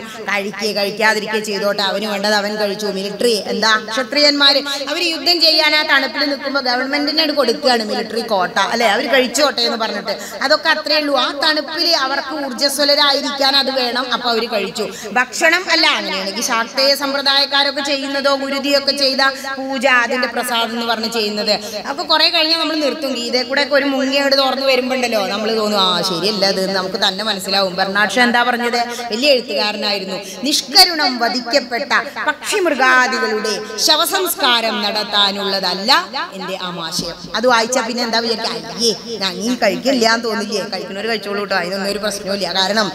കഴിക്കാതിരിക്കുക ചെയ്തോട്ടെ, അവന് വേണ്ടത് അവൻ കഴിച്ചു. മിലിറ്ററി എന്താ ക്ഷത്രിയന്മാര് അവർ യുദ്ധം ചെയ്യാൻ ആ തണുപ്പിൽ നിൽക്കുമ്പോൾ ഗവൺമെന്റിനോട് കൊടുക്കുകയാണ് മിലിറ്ററി കോട്ട അല്ലെ, അവർ കഴിച്ചോട്ടെ എന്ന് പറഞ്ഞിട്ട്. അതൊക്കെ അത്രേ ഉള്ളൂ. ആ തണുപ്പിൽ അവർക്ക് ഊർജ്ജസ്വലരായിരിക്കാൻ അത് വേണം, അപ്പൊ അവർ കഴിച്ചു. ഭക്ഷണം അല്ല. അങ്ങനെയാണെങ്കിൽ ശാക്തേയ സമ്പ്രദായക്കാരൊക്കെ ചെയ്യുന്നതോ ഗുരുതിയൊക്കെ ചെയ്ത പൂജ അതിന്റെ പ്രസാദം എന്ന് പറഞ്ഞ് ചെയ്യുന്നത് അപ്പൊ കുറെ കഴിഞ്ഞാൽ നമ്മൾ നിർത്തും. ഗീതയെ കൂടെ ഒക്കെ ഒരു മുങ്ങിയോട് തുറന്നു വരുമ്പോണ്ടല്ലോ നമ്മൾ തോന്നും ആ ശരിയല്ല അത് നമുക്ക് തന്നെ മനസ്സിലാവും. ബെർണാഡ് ഷാ എന്താ പറഞ്ഞത്? വലിയ എഴുത്തുകാരനായിരുന്നു. നിഷ്കരുണം വധിക്കപ്പെട്ട പക്ഷിമൃഗാദികളുടെ ശവസംസ്കാരം നടത്താനുള്ളതല്ല എന്റെ ആമാശയം. അത് വായിച്ചാൽ പിന്നെ എന്താ വിചാരിക്കുക? അയ്യേ നീ കഴിക്കില്ല എന്ന് തോന്നില്ലേ? കഴിക്കുന്നവർ കഴിച്ചോളൂ കേട്ടോ, അതിനൊന്നും ഒരു പ്രശ്നമില്ല. കാരണം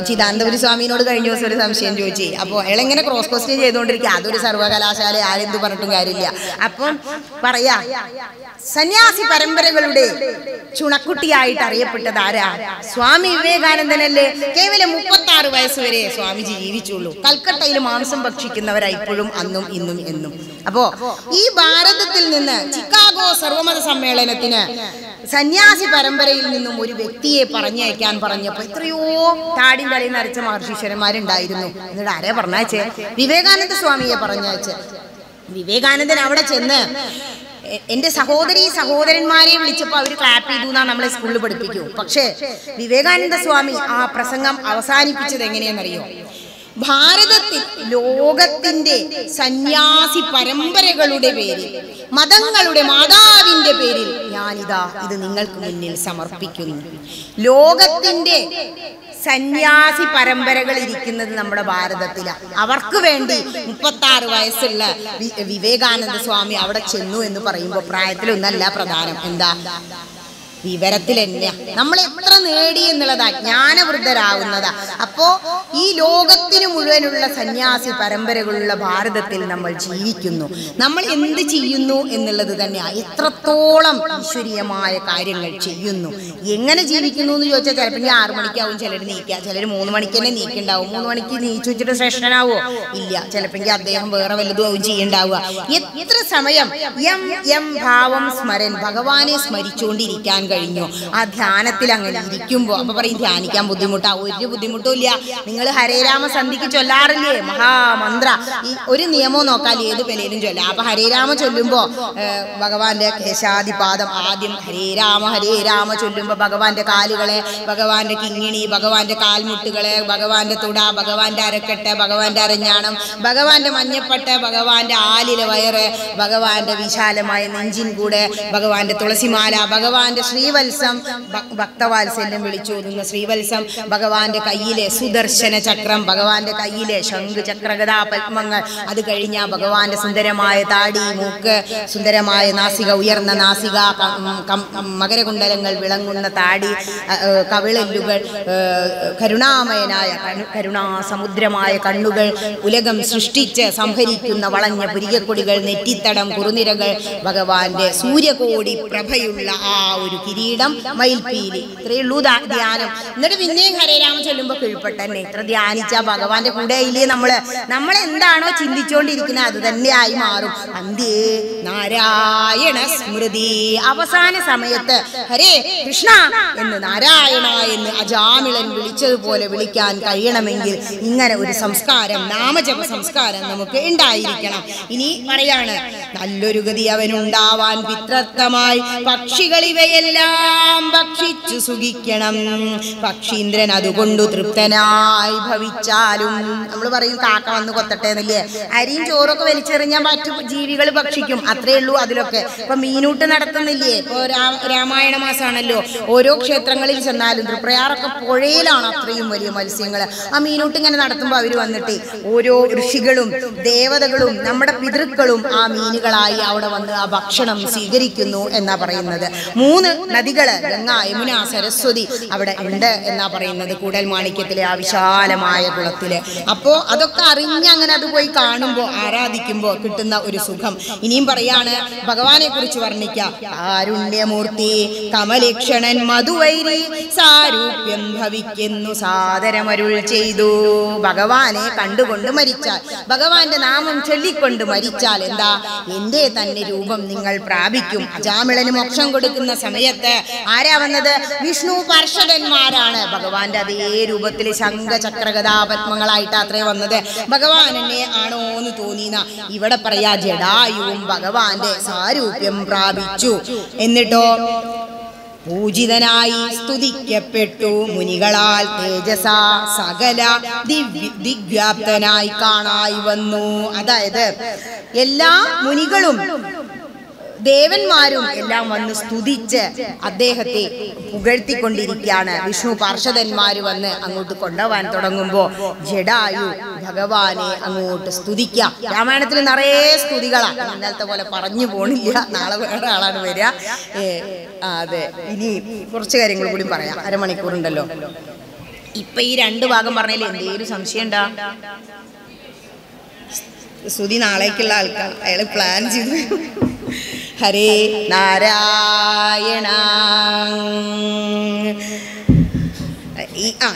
ചിദാനന്ദപുരി സ്വാമിനോട് കഴിഞ്ഞ ദിവസം ഒരു സംശയം ചോദിച്ചേ. അപ്പോൾ അയാളെങ്ങനെ ക്രോസ് ക്വസ്റ്റ്യൻ ചെയ്തുകൊണ്ടിരിക്കുക. അതൊരു സർവകലാശാല, ആരെന്ത് പറഞ്ഞിട്ടും കാര്യമില്ല. അപ്പം പറയാ സന്യാസി പരമ്പരകളുടെ ചുണക്കുട്ടിയായിട്ട് അറിയപ്പെട്ടത് ആരാ? സ്വാമി വിവേകാനന്ദനല്ലേ? കേവലം 36 വയസ്സ് വരെ സ്വാമിജി ജീവിച്ചുള്ളൂ. കൽക്കട്ടയിൽ മാംസം ഭക്ഷിക്കുന്നവരായി ഇപ്പോഴും അന്നും ഇന്നും എന്നും. അപ്പോ ഈ ഭാരതത്തിൽ നിന്ന് ചിക്കാഗോ സർവമത സമ്മേളനത്തിന് സന്യാസി പരമ്പരയിൽ നിന്നും ഒരു വ്യക്തിയെ പറഞ്ഞയക്കാൻ പറഞ്ഞപ്പോ എത്രയോ താടിൻ തലയിൽ നരച്ച മഹർഷീശ്വരന്മാരുണ്ടായിരുന്നു. എന്നിട്ട് ആരെ പറഞ്ഞയച്ചേ? വിവേകാനന്ദ സ്വാമിയെ പറഞ്ഞയച്ച്. വിവേകാനന്ദൻ അവിടെ ചെന്ന് എന്റെ സഹോദരന്മാരെ വിളിച്ചപ്പോൾ അവർ ക്ലാപ്പ് ചെയ്തു എന്നാ നമ്മളെ സ്കൂളിൽ പഠിപ്പിക്കൂ. പക്ഷേ വിവേകാനന്ദ സ്വാമി ആ പ്രസംഗം അവസാനിപ്പിച്ചത് എങ്ങനെയെന്നറിയോ? ഭാരതത്തിൽ ലോകത്തിന്റെ സന്യാസി പരമ്പരകളുടെ പേരിൽ, മതങ്ങളുടെ മാതാവിന്റെ പേരിൽ ഞാനിതാ ഇത് നിങ്ങൾക്ക് മുന്നിൽ സമർപ്പിക്കുന്നു. ലോകത്തിന്റെ സന്യാസി പരമ്പരകൾ ഇരിക്കുന്നത് നമ്മുടെ ഭാരതത്തിലാണ്. അവർക്ക് വേണ്ടി 36 വയസ്സുള്ള വിവേകാനന്ദ സ്വാമി അവിടെ ചെന്നു എന്ന് പറയുമ്പോൾ പ്രായത്തിലൊന്നല്ല പ്രധാനം, എന്താ വിവരത്തിൽ തന്നെ നമ്മൾ എത്ര നേടി എന്നുള്ളതാ, ജ്ഞാനവൃദ്ധരാകുന്നതാ. അപ്പോ ഈ ലോകത്തിന് മുഴുവനുള്ള സന്യാസി പരമ്പരകളുള്ള ഭാരതത്തിൽ നമ്മൾ ജീവിക്കുന്നു. നമ്മൾ എന്ത് ചെയ്യുന്നു എന്നുള്ളത് തന്നെയാ. എത്രത്തോളം ഈശ്വരീയമായ കാര്യങ്ങൾ ചെയ്യുന്നു, എങ്ങനെ ജീവിക്കുന്നു എന്ന് ചോദിച്ചാൽ ചിലപ്പോൾ 6 മണിക്കാവും ചിലർ നീക്കുക, ചിലർ 3 മണിക്ക് തന്നെ നീക്കുണ്ടാവും. 3 മണിക്ക് നീച്ചു വെച്ചിട്ട് ശ്രേഷ്ഠനാവോ? ഇല്ല. ചിലപ്പോൾ അദ്ദേഹം വേറെ വല്ലതും ആവും ചെയ്യണ്ടാവുക. എത്ര സമയം എം ഭാവം സ്മരൻ, ഭഗവാനെ സ്മരിച്ചുകൊണ്ടിരിക്കാൻ കഴിഞ്ഞു ആ ധ്യാനത്തിൽ. അങ്ങനെ ഇരിക്കുമ്പോൾ അപ്പൊ പറയും ധ്യാനിക്കാൻ ബുദ്ധിമുട്ടാ. ഒരു ബുദ്ധിമുട്ടും ഇല്ല. നിങ്ങൾ ഹരേ രാമ സന്ധിക്ക് ചൊല്ലാറില്ലേ മഹാമന്ത്ര? ഈ ഒരു നിയമവും നോക്കാൻ ഏത് വിലയിലും ചൊല്ലാം. അപ്പൊ ഹരേ രാമ ചൊല്ലുമ്പോ ഭഗവാന്റെ കേശാദിപാദം ആദ്യം ഹരേ രാമ ചൊല്ലുമ്പോ ഭഗവാന്റെ കാലുകളെ, ഭഗവാന്റെ കിങ്ങിണി, ഭഗവാന്റെ കാൽമുട്ടുകളെ, ഭഗവാന്റെ തുട, ഭഗവാന്റെ അരക്കെട്ട്, ഭഗവാന്റെ അരഞ്ഞാണം, ഭഗവാന്റെ മഞ്ഞപ്പട്ട്, ഭഗവാന്റെ ആലിലെ വയറ്, ഭഗവാന്റെ വിശാലമായ നെഞ്ചിൻ കൂടെ, ഭഗവാന്റെ തുളസിമാല, ഭഗവാന്റെ ശ്രീവത്സം, ഭക്തവാത്സല്യം വിളിച്ചോതുന്ന ശ്രീവത്സം, ഭഗവാന്റെ കയ്യിലെ സുദർശന ചക്രം, ഭഗവാന്റെ കയ്യിലെ ശംഖ് ചക്രഗദാ പത്മങ്ങൾ, അത് കഴിഞ്ഞാൽ ഭഗവാന്റെ സുന്ദരമായ താടി, മൂക്ക്, സുന്ദരമായ നാസിക, ഉയർന്ന നാസിക, മകരകുണ്ടലങ്ങൾ വിളങ്ങുന്ന താടി, കവിളല്ലുകൾ, കരുണാമയനായ കരുണാസമുദ്രമായ കണ്ണുകൾ, ഉലകം സൃഷ്ടിച്ച് സംഹരിക്കുന്ന വളഞ്ഞ പുരികക്കൊടികൾ, നെറ്റിത്തടം, കുറുനിരകൾ, ഭഗവാന്റെ സൂര്യകോടി പ്രഭയുള്ള ആ ഒരു കിരീടം, മയിൽപ്പീലി. ഇത്രയേ ഉള്ളൂ ധ്യാനം. എന്നിട്ട് പിന്നെയും ഹരേരാമ ചൊല്ലുമ്പോൾ കീഴ്പ്പെട്ടന്നെ. ഇത്ര ധ്യാനിച്ചാ ഭഗവാന്റെ കൂടെ ഇല്ലേ? നമ്മളെന്താണോ ചിന്തിച്ചുകൊണ്ടിരിക്കുന്നത് അത് തന്നെ ആയി മാറും. അന്ത്യേ നാരായണ സ്മൃതി. അവസാന സമയത്ത് ഹരേ കൃഷ്ണ എന്ന്, നാരായണ എന്ന് അജാമിളൻ വിളിച്ചതുപോലെ വിളിക്കാൻ കഴിയണമെങ്കിൽ ഇങ്ങനെ ഒരു സംസ്കാരം, നാമജപ സംസ്കാരം നമുക്ക് ഉണ്ടായിരിക്കണം. ഇനി പറയാണ്, നല്ലൊരു ഗതി അവനുണ്ടാവാൻ പിത്രത്തമായി പക്ഷികൾ ഇവയെല്ലാം ഭക്ഷിച്ചു സുഖിക്കണം. പക്ഷീന്ദ്രൻ അതുകൊണ്ട് തൃപ്തനായി ഭവിച്ചാലും. നമ്മൾ പറയും കാക്ക വന്ന് കൊത്തട്ടെ എന്നല്ലേ? അരിയും ചോറൊക്കെ വലിച്ചെറിഞ്ഞാൽ മറ്റു ജീവികൾ ഭക്ഷിക്കും, അത്രേ ഉള്ളൂ. അതിലൊക്കെ ഇപ്പൊ മീനൂട്ട് നടത്തുന്നില്ലേ? ഇപ്പൊ രാമായണ മാസമാണല്ലോ. ഓരോ ക്ഷേത്രങ്ങളിൽ ചെന്നാലും തൃപ്രയാറൊക്കെ പുഴയിലാണ് അത്രയും വലിയ മത്സ്യങ്ങൾ. ആ മീനൂട്ട് ഇങ്ങനെ നടത്തുമ്പോൾ അവർ വന്നിട്ട് ഓരോ ഋഷികളും ദേവതകളും നമ്മുടെ പിതൃക്കളും ആ മീനുകളായി അവിടെ വന്ന് ആ ഭക്ഷണം സ്വീകരിക്കുന്നു എന്നാ പറയുന്നത്. 3 നദികള്, ഗംഗ, യമുന, സരസ്വതി അവിടെ ഉണ്ട് എന്നാ പറയുന്നത് കൂടൽ മാണിക്യത്തിലെ ആ വിശാലമായ കുളത്തില്. അപ്പോ അതൊക്കെ അറിഞ്ഞ് അങ്ങനെ അത് പോയി കാണുമ്പോൾ ആരാധിക്കുമ്പോൾ കിട്ടുന്ന ഒരു സുഖം. ഇനിയും പറയാണ്, ഭഗവാനെ കുറിച്ച് വർണ്ണിക്കാം. കാരുണ്യമൂർത്തി കമലക്ഷണൻ മധുവൈരി സാരൂപ്യം ഭവിക്കുന്നു സാദരമരുൾ ചെയ്തു. ഭഗവാനെ കണ്ടുകൊണ്ട് മരിച്ചാൽ, ഭഗവാന്റെ നാമം ചൊല്ലിക്കൊണ്ട് മരിച്ചാൽ എന്താ? എന്റെ തന്നെ രൂപം നിങ്ങൾ പ്രാപിക്കും. അജാമിളന് മോക്ഷം കൊടുക്കുന്ന സമയത്ത് സമയത്ത് ആരാ വന്നത്? വിഷ്ണു പാർഷദന്മാരാണ്. ഭഗവാന്റെ അതേ രൂപത്തിൽ ശംഖചക്രഗദാപത്മങ്ങളായിട്ട് അത്രേ വന്നത്. ഭഗവാൻ എന്നെ ആണോ എന്ന് തോന്നിന ഇവിടെ പറയാ ജടായുവും ഭഗവാന്റെ സാരൂപ്യം പ്രാപിച്ചു. എന്നിട്ടോ പൂജിതനായി സ്തുതിക്കപ്പെട്ടു. മുനികളാൽ തേജസ സകല ദിഗ്വ്യാപ്തനായി കാണായി വന്നു. അതായത് എല്ലാ മുനികളും ദേവന്മാരും എല്ലാം വന്ന് സ്തുതിച്ച് അദ്ദേഹത്തെ പുകഴ്ത്തിക്കൊണ്ടിരിക്കുകയാണ്. വിഷ്ണു പാർഷദന്മാർ വന്ന് അങ്ങോട്ട് കൊണ്ടുപോകാൻ തുടങ്ങുമ്പോൾ ജടായു ഭഗവാനെ അങ്ങോട്ട് സ്തുതിക്കാം. രാമായണത്തിൽ നിറയെ സ്തുതികളാണ്. ഇന്നലത്തെ പോലെ പറഞ്ഞു പോണില്ല, നാളെ വേറെ ആളാണ് വരിക. അതെ, ഇനി കുറച്ച് കാര്യങ്ങൾ കൂടി പറയാം. അരമണിക്കൂറുണ്ടല്ലോ. ഇപ്പൊ ഈ 2 ഭാഗം പറഞ്ഞതിൽ എന്തെങ്കിലും സംശയം ഉണ്ടാ? സ്തുതി നാളേക്കുള്ള ആൾക്കാർ അയാൾ പ്ലാൻ ചെയ്തു. ഹരേ നാരായണ.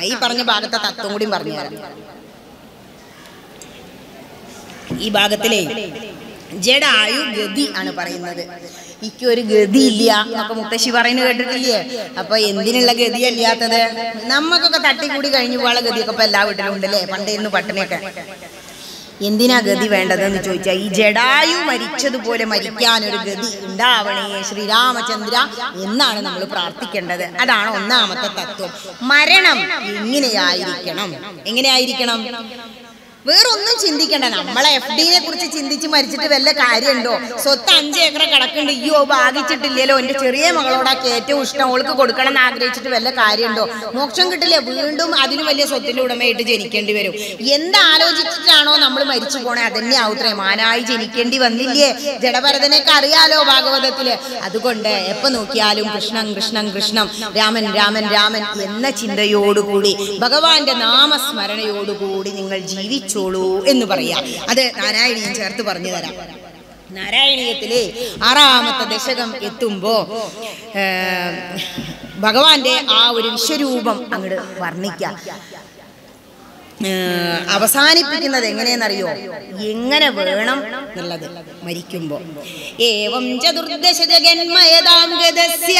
ഈ പറഞ്ഞ ഭാഗത്തെ തത്വം കൂടി പറഞ്ഞു തരാം. ഈ ഭാഗത്തിലെ ജടായു ഗതി ആണ് പറയുന്നത്. ഒരു ഗതി ഇല്ല എന്നൊക്കെ മുത്തശ്ശി പറയുന്നത് കേട്ടിട്ടില്ലേ? അപ്പൊ എന്തിനുള്ള ഗതിയല്ലാത്തത്? നമുക്കൊക്കെ തട്ടിക്കൂടി കഴിഞ്ഞു പോകാനുള്ള ഗതിയൊക്കെ ഇപ്പൊ എല്ലാ വീട്ടിലും ഉണ്ടല്ലേ. പണ്ടേന്ന് പട്ടിണിയൊക്കെ. എന്തിനാ ഗതി വേണ്ടതെന്ന് ചോദിച്ചാൽ ഈ ജടായു മരിച്ചതുപോലെ മരിക്കാൻ ഒരു ഗതി ഉണ്ടാവണേ ശ്രീരാമചന്ദ്ര എന്നാണ് നമ്മൾ പ്രാർത്ഥിക്കേണ്ടത്. അതാണ് ഒന്നാമത്തെ തത്വം. മരണം എങ്ങനെയായിരിക്കണം? വേറൊന്നും ചിന്തിക്കണ്ട. നമ്മളെ FD കുറിച്ച് ചിന്തിച്ച് മരിച്ചിട്ട് വല്ല കാര്യമുണ്ടോ? സ്വത്ത് 5 ഏക്കർ കിടക്കുന്നുണ്ട്, അയ്യോ ഭാഗിച്ചിട്ടില്ലല്ലോ, എന്റെ ചെറിയ മകളോടാക്കി ഏറ്റവും ഇഷ്ടം, അവൾക്ക് കൊടുക്കണം എന്ന് ആഗ്രഹിച്ചിട്ട് വല്ല കാര്യമുണ്ടോ? മോക്ഷം കിട്ടില്ലേ? വീണ്ടും അതിന് വലിയ സ്വത്തിന്റെ ഉടമയായിട്ട് ജനിക്കേണ്ടി വരും. എന്താലോചിച്ചിട്ടാണോ നമ്മൾ മരിച്ചു പോണേ അതന്നെ ആവുത്രേ. മാനായി ജനിക്കേണ്ടി വന്നില്ലേ? ജഡഭരതനൊക്കെ അറിയാലോ ഭാഗവതത്തില്. അതുകൊണ്ട് എപ്പോ നോക്കിയാലും കൃഷ്ണൻ കൃഷ്ണൻ കൃഷ്ണം, രാമൻ രാമൻ രാമൻ എന്ന ചിന്തയോടുകൂടി ഭഗവാന്റെ നാമസ്മരണയോടുകൂടി നിങ്ങൾ ജീവിച്ചു എന്ന് പറയാം. അത് നാരായണീയം ചേർത്ത് പറഞ്ഞു തരാം. നാരായണീയത്തിലെ 6ാമത്തെ ദശകം എത്തുമ്പോ ഭഗവാന്റെ ആ ഒരു വിശ്വരൂപം അങ്ങോട്ട് വർണ്ണിക്കാം. അവസാനിപ്പിക്കുന്നത് എങ്ങനെയെന്നറിയോ? എങ്ങനെ വേണം എന്നുള്ളത് മരിക്കുമ്പോ. ഏവം ചതുർദശ ജഗന്മയതാം ഗദസ്യ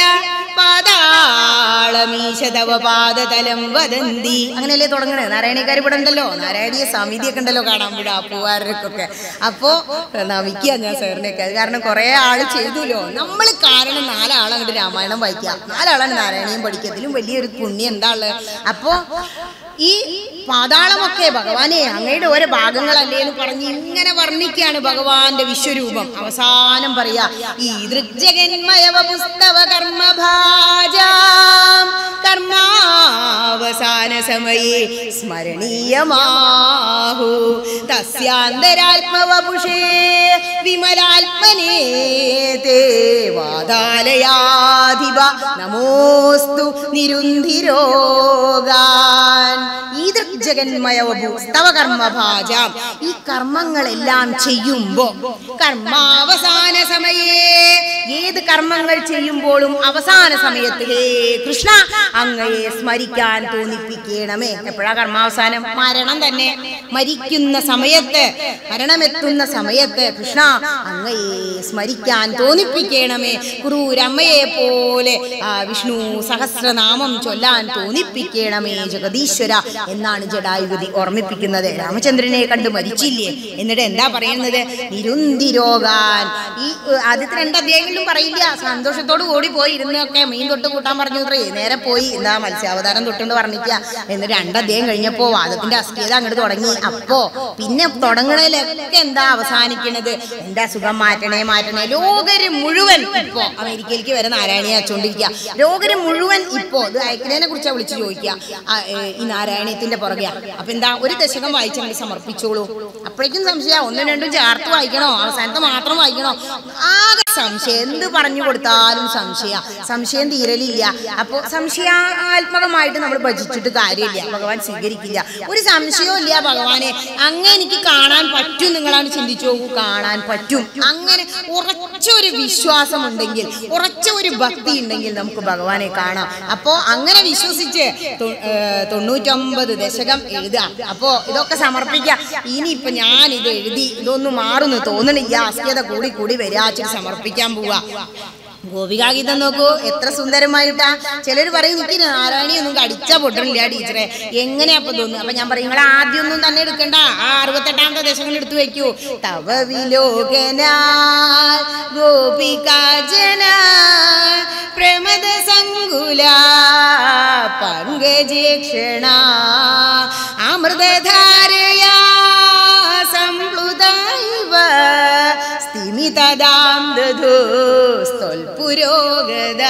പാതാളമീശതവ പാദതലം വദന്തി. അങ്ങനെയല്ലേ തുടങ്ങണേ? നാരായണീയക്കാർ ഇവിടെ ഉണ്ടല്ലോ, നാരായണീയ സമിതിയൊക്കെ ഉണ്ടല്ലോ കാണാൻ വിടാ പൂവാർക്കൊക്കെ. അപ്പോ നമിക്കുക ഞാൻ സാറിനെയൊക്കെ. അത് കാരണം കുറെ ആള് ചെയ്തുല്ലോ. നമ്മൾ കാരണം 4 ആളങ്ങോട്ട് രാമായണം വായിക്കുക, 4 ആളാണ് നാരായണീയം പഠിക്കത്തിലും വലിയൊരു പുണ്യം എന്താ ഉള്ളത്. അപ്പോ ഈ പാതാളമൊക്കെ ഭഗവാനെ അങ്ങയുടെ ഓരോ ഭാഗങ്ങളല്ലേ എന്ന് പറഞ്ഞ് ഇങ്ങനെ വർണ്ണിക്കുകയാണ് ഭഗവാന്റെ വിശ്വരൂപം. അവസാനം പറയാ ഈ ദൃജഗന്മയവ പുസ്തവ കർമ്മഭാജാം കർമാവസാന സമയേ സ്മരണീയമാഹു തസ്യാന്തരാത്മവപുഷേ വിമലാത്മനേ തേ വാതാലയാധിപ നമോസ്തു നിരുന്ധിരോഗാൻ. ഈ ജഗന്മയവഭൂസ്തവ കർമ്മഭാജാം. ഈ കർമ്മങ്ങളെല്ലാം ചെയ്യുമ്പോ കർമാവസാന സമയേ, ഏത് കർമ്മങ്ങൾ ചെയ്യുമ്പോഴും അവസാന സമയത്ത് ഹേ കൃഷ്ണ അങ്ങയെ സ്മരിക്കാൻ തോന്നിപ്പിക്കണമേ. എപ്പോഴാ കർമാവസാനം? മരണം തന്നെ. മരിക്കുന്ന സമയത്ത്, മരണമെത്തുന്ന സമയത്ത് കൃഷ്ണ അങ്ങയെ സ്മരിക്കാൻ തോന്നിപ്പിക്കണമേ. ക്രൂരമ്മയെ പോലെ വിഷ്ണു സഹസ്രനാമം ചൊല്ലാൻ തോന്നിപ്പിക്കണമേ ജഗദീശ്വര എന്നാണ് ജടായുഗതി ഓർമ്മിപ്പിക്കുന്നത്. രാമചന്ദ്രനെ കണ്ട് മരിച്ചില്ലേ, എന്നിട്ട് എന്താ പറയുന്നത്? നിരുന്തിരോഗാൻ. ഈ ആദ്യത്തെ 2 അധ്യായങ്ങളിലും പറയില്ല, സന്തോഷത്തോട് കൂടി പോയി ഇരുന്നൊക്കെ മീൻ തൊട്ട് കൂട്ടാൻ പറഞ്ഞു. നേരെ പോയി എന്താ മത്സ്യാവതാരം തൊട്ടെന്ന് പറഞ്ഞില്ല. എന്നിട്ട് 2 അധ്യായം കഴിഞ്ഞപ്പോ വാദത്തിന്റെ അസ്ഥിയത അങ്ങോട്ട് തുടങ്ങി. അപ്പോ പിന്നെ തുടങ്ങണതിലൊക്കെ എന്താ അവസാനിക്കണത്? എന്റെ അസുഖം മാറ്റണേ മാറ്റണേ. ലോകര് മുഴുവൻ ഇപ്പോ അമേരിക്കയിലേക്ക് വരെ നാരായണിയെ അയച്ചുകൊണ്ടിരിക്കുക. ലോകര് മുഴുവൻ ഇപ്പോ ഇത് അയക്കണേനെ കുറിച്ചാണ് വിളിച്ചു ചോദിക്കുക. ഈ നാരായണീയത്തിന്റെ പുറകെ. അപ്പൊ എന്താ, ഒരു ദശകം വായിച്ചങ്ങോട്ട് സമർപ്പിച്ചോളൂ. അപ്പോഴേക്കും സംശയം 1ഉം 2ഉം ചേർത്ത് വായിക്കണോ, അവസാനത്തെ മാത്രം വായിക്കണോ? ആകെ സംശയം. എന്ത് പറഞ്ഞു കൊടുത്താലും സംശയം തീരലില്ല. അപ്പൊ സംശയാത്മകമായിട്ട് നമ്മൾ ഭജിച്ചിട്ട് കാര്യമില്ല, ഭഗവാൻ സ്വീകരിക്കില്ല. ഒരു സംശയവും ഇല്ല ഭഗവാനെ. അങ്ങനെ എനിക്ക് കാണാൻ പറ്റും. നിങ്ങളാണ് ചിന്തിച്ചു നോക്കൂ, കാണാൻ പറ്റും. അങ്ങനെ ഉറച്ചൊരു വിശ്വാസം ഉണ്ടെങ്കിൽ, ഉറച്ചൊരു ഭക്തി ഉണ്ടെങ്കിൽ നമുക്ക് ഭഗവാനെ കാണാം. അപ്പോ അങ്ങനെ വിശ്വസിച്ച് 99 ദശകം എഴുതുക. അപ്പോ ഇതൊക്കെ സമർപ്പിക്കുക. ഇനിയിപ്പൊ ഞാൻ ഇത് എഴുതി ഇതൊന്നും മാറുന്നു തോന്നണില്ല, അസ്ഥ്യത കൂടി കൂടി വരാച്ചിട്ട് സമർപ്പിക്കാൻ പോവാ. ഗോപികാഗീതം നോക്കൂ, എത്ര സുന്ദരമായിട്ടാ. ചിലർ പറയും എനിക്ക് നാരായണിയൊന്നും കടിച്ചാ പൊട്ടണില്ല ടീച്ചറെ, എങ്ങനെയാപ്പൊ തോന്നുന്നു. അപ്പൊ ഞാൻ പറയും നിങ്ങൾ ആദ്യം ഒന്നും തന്നെ എടുക്കണ്ട, ആ 68ാമത്തെ ദശകം എടുത്തു വെക്കൂ. തവ വിലോകന ഗോപികാജന പ്രമദ സങ്കുല പങ്കജേക്ഷണ അമൃതധാരയാ സംപ്ലുതൈവ സ്ഥിമിതദാം ദധു പുരോഗത.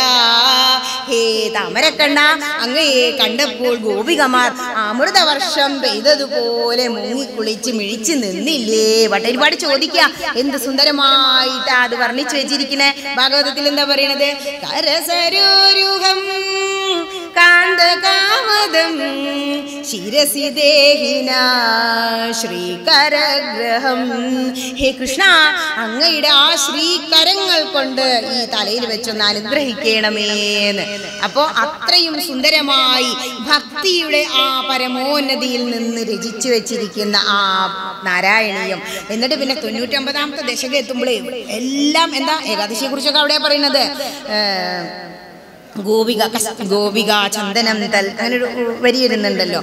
ഹേ താമരക്കണ്ണ, അങ്ങയെ കണ്ടപ്പോൾ ഗോപികമാർ അമൃതവർഷം പെയ്തതുപോലെ മുങ്ങിക്കുളിച്ച് മിഴിച്ച് നിന്നില്ലേ? വട്ടരിപാട് ചോദിക്കുക, എന്ത് സുന്ദരമായിട്ടാ അത് വർണ്ണിച്ചു വെച്ചിരിക്കണേ. ഭാഗവതത്തിൽ എന്താ പറയണത്? കരസരോരുഹം കാന്തകാമദം ശിരസി ദേഹിന ശ്രീകരഗ്രഹം. ഹേ കൃഷ്ണ, അങ്ങയുടെ ആ ശ്രീകരങ്ങൾ കൊണ്ട് ഈ തലയിൽ വെച്ചൊന്ന് അനുഗ്രഹിക്കണമേന്ന്. അപ്പോ അത്രയും സുന്ദരമായി ഭക്തിയുടെ ആ പരമോന്നതിയിൽ നിന്ന് രചിച്ചു വെച്ചിരിക്കുന്ന ആ നാരായണീയം. എന്നിട്ട് പിന്നെ 99ാമത്തെ ദശകം എത്തുമ്പോഴേ എല്ലാം എന്താ ഏകാദശിയെ കുറിച്ചൊക്കെ അവിടെ പറയുന്നത്. ഗോപിക ചന്ദനം തൽ അങ്ങനൊരു വരി വരുന്നുണ്ടല്ലോ.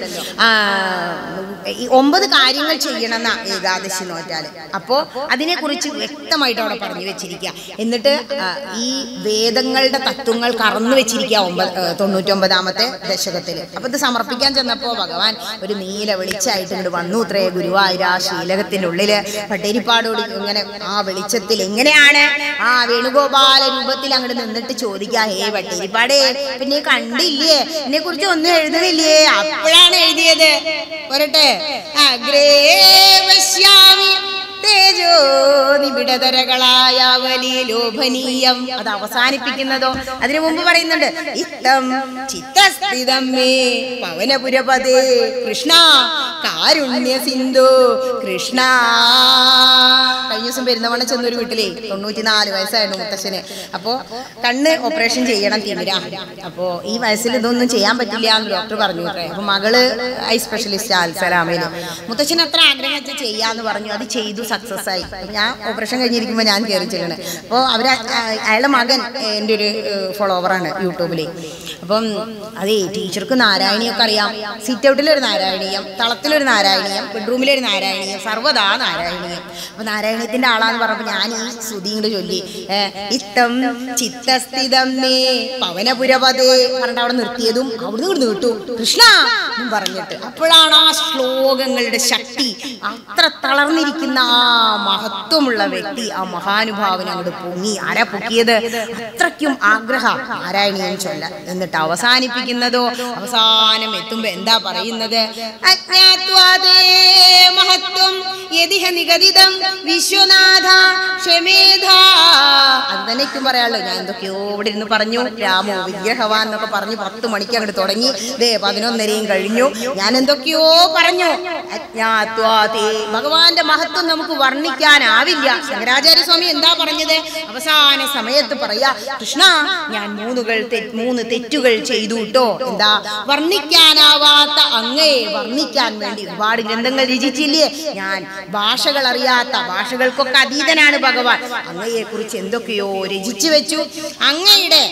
ഈ 9 കാര്യങ്ങൾ ചെയ്യണമെന്ന ഏകാദശി നോറ്റാല്. അപ്പോൾ അതിനെക്കുറിച്ച് വ്യക്തമായിട്ട് അവിടെ പറഞ്ഞു വെച്ചിരിക്കുക. എന്നിട്ട് ഈ വേദങ്ങളുടെ തത്വങ്ങൾ കറന്നു വെച്ചിരിക്കുക 99ാമത്തെ ദശകത്തിൽ. അപ്പം ഇത് സമർപ്പിക്കാൻ ചെന്നപ്പോൾ ഭഗവാൻ ഒരു നീല വെളിച്ചായിട്ട് ഇങ്ങോട്ട് വന്നു അത്രേ. ഗുരുവായൂർ ആ ശ്രീലകത്തിൻ്റെ ഉള്ളില് ഭട്ടേരിപ്പാടോട് ഇങ്ങനെ ആ വെളിച്ചത്തിൽ എങ്ങനെയാണ് ആ വേണുഗോപാല രൂപത്തിൽ അങ്ങോട്ട് നിന്നിട്ട് ചോദിക്കുക, ഹേ ഭട്ടേരിപ്പാടേ, പിന്നെ കണ്ടില്ലേ, എന്നെ കുറിച്ച് ഒന്നും എഴുതണില്ലേ? അപ്പോഴാണ് എഴുതിയത്. പോരട്ടെ, അഗ്രേ പശ്യാമി തേജോ നിബിഡതരകളായ വലിയ ലോഭനീയം. അത് അവസാനിപ്പിക്കുന്നതോ അതിനു മുമ്പ് പറയുന്നുണ്ട്, ഇത്തം ചിത്തസ്ഥിതം മേ പവനപുരപദേ കൃഷ്ണ കാരുണ്യ സിന്ധു കൃഷ്ണ. കഴിഞ്ഞ ദിവസം പെരുന്നവണ്ണ ചെന്നൊരു വീട്ടിലേ 94 വയസ്സായിരുന്നു മുത്തശ്ശന്. അപ്പോൾ കണ്ണ് ഓപ്പറേഷൻ ചെയ്യണം തിമിര. അപ്പോൾ ഈ വയസ്സിൽ ഇതൊന്നും ചെയ്യാൻ പറ്റില്ല എന്ന് ഡോക്ടർ പറഞ്ഞു. അപ്പോൾ മകള് ഐ സ്പെഷ്യലിസ്റ്റ് അൽസലാമയില്. മുത്തശ്ശന് അത്ര ആഗ്രഹം ചെയ്യാന്ന് പറഞ്ഞു. അത് ചെയ്തു, സക്സസ് ആയി. ഞാൻ ഓപ്പറേഷൻ കഴിഞ്ഞിരിക്കുമ്പോൾ ഞാൻ കയറി ചെല്ലണേ. അപ്പോൾ അയാളുടെ മകൻ എൻ്റെ ഒരു ഫോളോവറാണ് യൂട്യൂബിൽ. അപ്പം അതേ ടീച്ചർക്ക് നാരായണിയൊക്കെ അറിയാം. സിറ്റ് ഔട്ടിലൊരു നാരായണീയം, തളത്തിലൊരു നാരായണീയം, ബെഡ്റൂമിലൊരു നാരായണീയം, സർവ്വതാ നാരായണീയം. അപ്പൊ നാരായണീയത്തിന്റെ ആളാന്ന് പറഞ്ഞപ്പോൾ ഞാൻ ഈ ശ്രുതി ഇങ്ങോട്ട് ചൊല്ലി, ഇത്തം ചിത്തസ്ഥിതം മേ പവനപുരപദേ പറഞ്ഞിട്ട് അവിടെ നിർത്തിയതും അവിടുന്ന് ഇങ്ങോട്ട് നീട്ടു കൃഷ്ണ എന്നും പറഞ്ഞിട്ട്. അപ്പോഴാണ് ആ ശ്ലോകങ്ങളുടെ ശക്തി. അത്ര തളർന്നിരിക്കുന്ന ആ മഹത്വമുള്ള വ്യക്തി, ആ മഹാനുഭാവൻ അങ്ങോട്ട് പൊങ്ങി. ആരാ പൊക്കിയത്? അത്രയ്ക്കും ആഗ്രഹം നാരായണീയം ചൊല്ല. എന്നിട്ട് അവസാനിപ്പിക്കുന്നതോ, അവസാനം എത്തുമ്പോ എന്താ പറയുന്നത്? അജ്ഞാത്വാദേ മഹത്വം യദിഹ നിഗദിതം വിശ്വനാഥ ക്ഷമേധ. അത് തന്നെക്കും പറയാനുള്ളൂ. ഞാൻ എന്തൊക്കെയോ ഇവിടെ ഇരുന്ന് പറഞ്ഞു, രാമോ വിഗ്രഹവാൻ എന്നൊക്കെ പറഞ്ഞു 10 മണിക്ക് അങ്ങോട്ട് തുടങ്ങി. 11:30 കഴിഞ്ഞു. ഞാൻ എന്തൊക്കെയോ പറഞ്ഞു. അജ്ഞാത്വാദേ, ഭഗവാന്റെ മഹത്വം നമുക്ക് വർണ്ണിക്കാനാവില്ല. ശങ്കരാചാര്യസ്വാമി എന്താ പറഞ്ഞത്? അവസാന സമയത്ത് പറയാ, കൃഷ്ണ ഞാൻ 3 തെറ്റുകൾ ചെയ്തു കേട്ടോ. എന്താ? വർണ്ണിക്കാനാവാത്ത അങ്ങയെ വർണ്ണിക്കാൻ വേണ്ടി ഒരുപാട് ഗ്രന്ഥങ്ങൾ രചിച്ചില്ലേ ഞാൻ. ഭാഷകൾ അറിയാത്ത, ഭാഷകൾക്കൊക്കെ അതീതനാണ് ഭഗവാൻ. അങ്ങയെ കുറിച്ച് എന്തൊക്കെയോ രചിച്ചു വെച്ചു. അങ്ങയുടെ